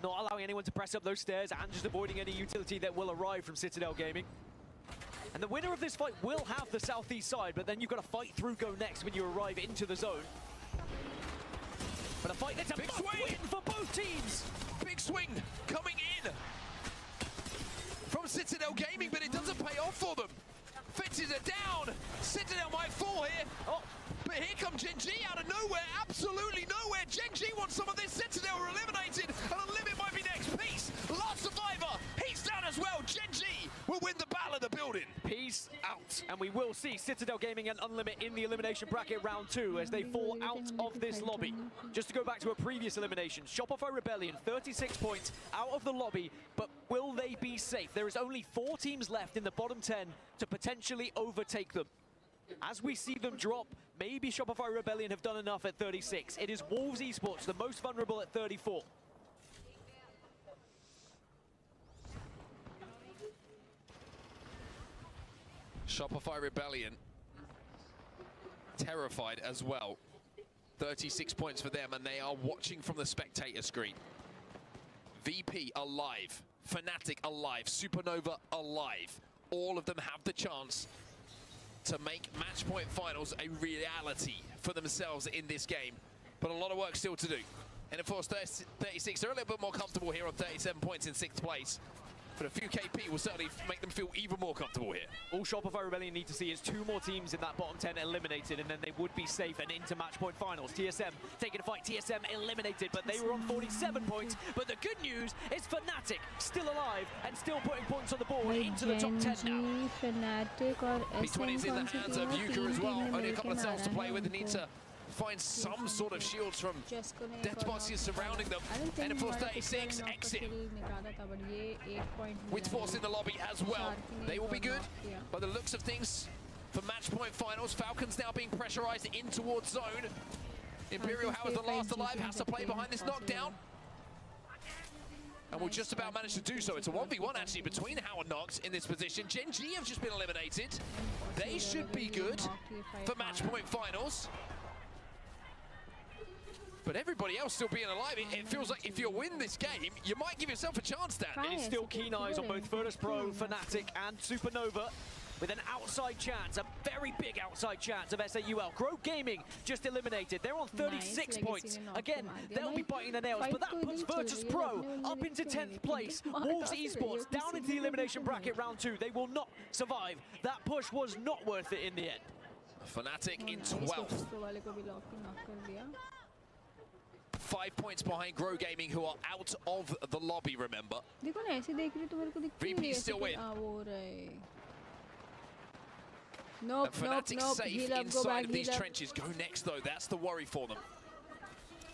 not allowing anyone to press up those stairs, and just avoiding any utility that will arrive from Citadel Gaming. And the winner of this fight will have the southeast side, but then you've got to fight through Go Next when you arrive into the zone. But a fight that's a must win for both teams. Big swing coming in from Citadel Gaming, but it doesn't pay off for them. Fences are down. Citadel might fall here. Oh, but here comes Gen G out of nowhere. Absolutely nowhere. Gen G wants some of this. Citadel are eliminated, and Unlimit might be next. Peace, last survivor. He's down as well. Gen G will win the battle of the building. Peace out. And we will see Citadel Gaming and Unlimit in the elimination bracket round 2 as they fall out of this lobby. Just to go back to a previous elimination, Shopify Rebellion, 36 points out of the lobby, but will they be safe? There is only 4 teams left in the bottom 10 to potentially overtake them. As we see them drop, maybe Shopify Rebellion have done enough at 36. It is Wolves Esports, the most vulnerable at 34. Shopify Rebellion, terrified as well. 36 points for them, and they are watching from the spectator screen. VP alive, Fnatic alive, Supernova alive. All of them have the chance to make match point finals a reality for themselves in this game. But a lot of work still to do. And of course, 36, they're a little bit more comfortable here on 37 points in 6th place. But a few KP will certainly make them feel even more comfortable here. All Shopify Rebellion need to see is 2 more teams in that bottom 10 eliminated, and then they would be safe and into match point finals. TSM taking a fight, TSM eliminated, but they were on 47 points. But the good news is Fnatic still alive and still putting points on the board into the top 10 now. Fnatic or P20 is in the hands of Yuka as well. Only a couple of cells to play with. Need to find some sort of shields from death bots surrounding them. And of course 36 exit with Force in the lobby as well. They will be good by the looks of things for match point finals. Falcons now being pressurized in towards zone. Imperial Howard, the last alive, has to play behind this knockdown. And will just about manage to do so. It's a 1v1 actually between Howard Knox in this position. Gen G have just been eliminated. They should be good for match point finals. But everybody else still being alive, it feels like if you win this game, you might give yourself a chance, Dan. It is still keen eyes on both Virtus Pro, Fnatic, and Supernova, with an outside chance, a very big outside chance of S8UL. Grow Gaming just eliminated. They're on 36 points. Again, they'll be biting their nails, but that puts Virtus Pro up into 10th place. Wolves Esports down into the elimination bracket round 2. They will not survive. That push was not worth it in the end. Fnatic in 12th. 5 points behind Grow Gaming, who are out of the lobby, remember. VP still win. Nope, Fnatic nope. safe inside of these trenches. Go Next, though, that's the worry for them.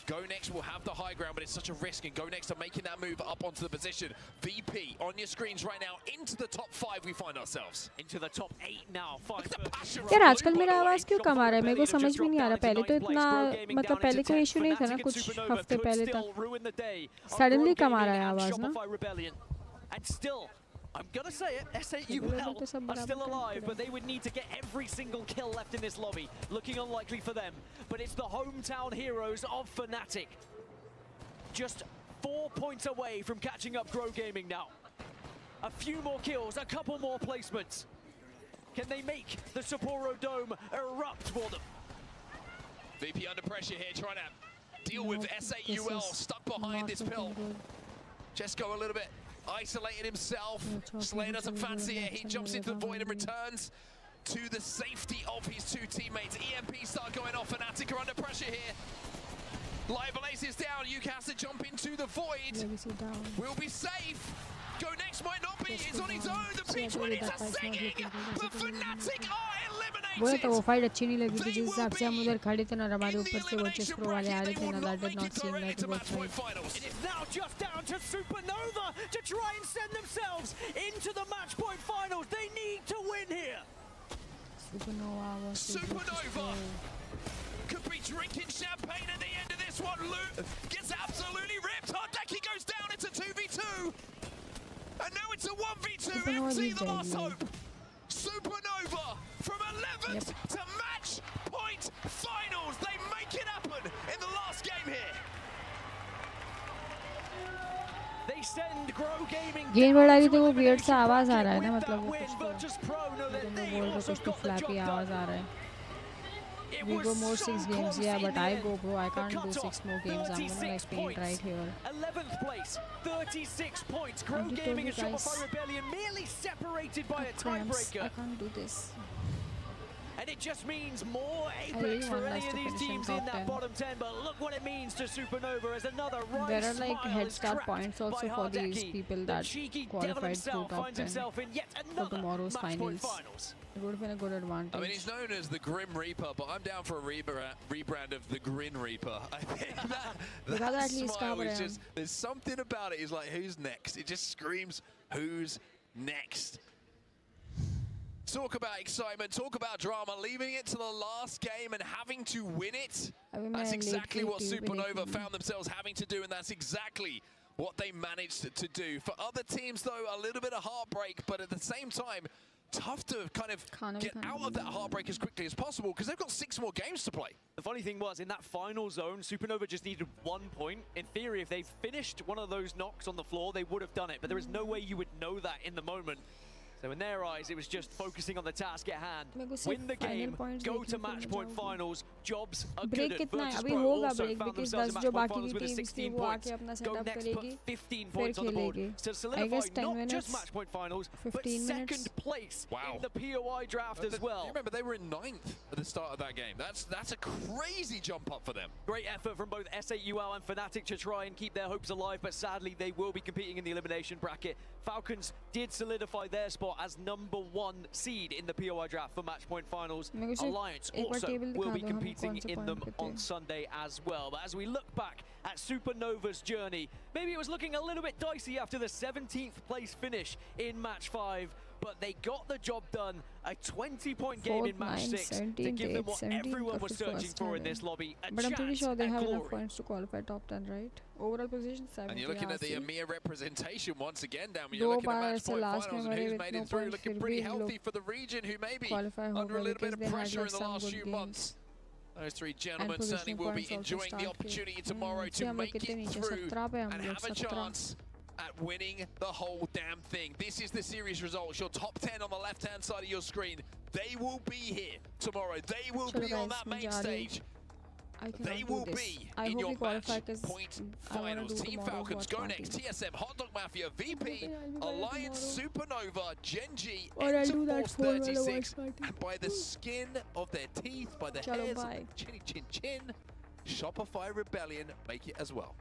Go Next will have the high ground, but it's such a risk, and Go Next are making that move up onto the position. VP on your screens right now, into the top 5 we find ourselves. Into the top 8 now. यार आजकल मेरा आवाज क्यों कम आ रहा है? मेरे को समझ भी नहीं आ रहा. पहले तो इतना मतलब पहले कोई इशू नहीं था ना, कुछ हफ्ते पहले तक सडनली कम आ रहा है आवाज ना. And still, I'm gonna say it, S8UL are still alive, but they would need to get every single kill left in this lobby. Looking unlikely for them, but it's the hometown heroes of Fnatic. Just 4 points away from catching up Grow Gaming now. A few more kills, a couple more placements. Can they make the Sapporo Dome erupt for them? VP under pressure here, trying to deal with S8UL stuck behind this pill. Just go a little bit. Isolated himself. Slayer doesn't fancy it. He jumps into the void and returns to the safety of his 2 teammates. EMP start going off. Fnatic are under pressure here. Live Blaze is down. Yuka has to jump into the void. We'll be safe. Go Next might not be. He's on his own. The P20s are singing. But Fnatic are eliminated. बोले तो वो fight अच्छी नहीं लगी थी, जिस हिसाब से हम उधर खड़े थे ना, हमारे ऊपर से वर्चस प्रो वाले आ रहे थे ना, that did not seem like a good fight. It is now just down to Supernova to try and send themselves into the match point finals. They need to win here. Supernova could be drinking champagne at the end of this one. Luke gets absolutely ripped. Hardeki goes down. It's a 2v2. And now it's a 1v2. Empty the last hope. Supernova from 11th to match point finals. They make it happen in the last game here. They send Grow Gaming game बढ़ा रही तो वो weird सा आवाज आ रहा है ना, मतलब वो कुछ तो flappy आवाज आ रहा है. We go more 6 games, yeah, but I go, bro. I can't do 6 more games. I'm gonna like paint right here. 11th place, 36 points. Grow Gaming and Shopify Rebellion merely separated by a tiebreaker. I can't do this. And it just means more Apex for any of these teams in that bottom 10. But look what it means to Supernova as another right. There are like head start points also for these people that qualified through top 10 for tomorrow's finals. It would have been a good advantage. I mean, he's known as the Grim Reaper, but I'm down for a rebrand of the Grin Reaper. I think that smile is just, there's something about it. He's like, who's next? It just screams, who's next? Talk about excitement, talk about drama, leaving it to the last game and having to win it. That's exactly what Supernova found themselves having to do, and that's exactly what they managed to do. For other teams, though, a little bit of heartbreak, but at the same time, tough to kind of get out of that heartbreak as quickly as possible because they've got 6 more games to play. The funny thing was, in that final zone, Supernova just needed 1 point. In theory, if they finished one of those knocks on the floor, they would have done it, but there is no way you would know that in the moment. So in their eyes, it was just focusing on the task at hand. Win the game, go to match point finals. Jobs are good at Virtus Pro. Also found themselves in match point finals with a 16 points. Go next, put 15 points on the board to solidify not just match point finals, but second place in the POI draft as well. You remember they were in 9th at the start of that game. That's a crazy jump up for them. Great effort from both S8UL and Fnatic to try and keep their hopes alive, but sadly they will be competing in the elimination bracket. Falcons did solidify their spot as #1 seed in the POI draft for match point finals. Alliance also will be competing in them on Sunday as well. But as we look back at Supernova's journey, maybe it was looking a little bit dicey after the 17th place finish in match 5, but they got the job done. A 20-point game in match 6 to give them what everyone was searching for in this lobby. But I'm pretty sure they have enough points to qualify top 10, right? Overall position 7. And you're looking at the EMEA representation once again down. You're looking at match point finals and who's made it through, looking pretty healthy for the region, who may be under a little bit of pressure in the last few months. Those 3 gentlemen certainly will be enjoying the opportunity tomorrow to make it through and have a chance at winning the whole damn thing. This is the series results. Your top 10 on the left-hand side of your screen. They will be here tomorrow. They will be on that main stage. They will be in your match point finals. Team Falcons go next. TSM, Hot Dog Mafia, VP, Alliance, Supernova, Gen G, Enter Force 36, and by the skin of their teeth, by the hairs of their chinny chin chin, Shopify Rebellion make it as well.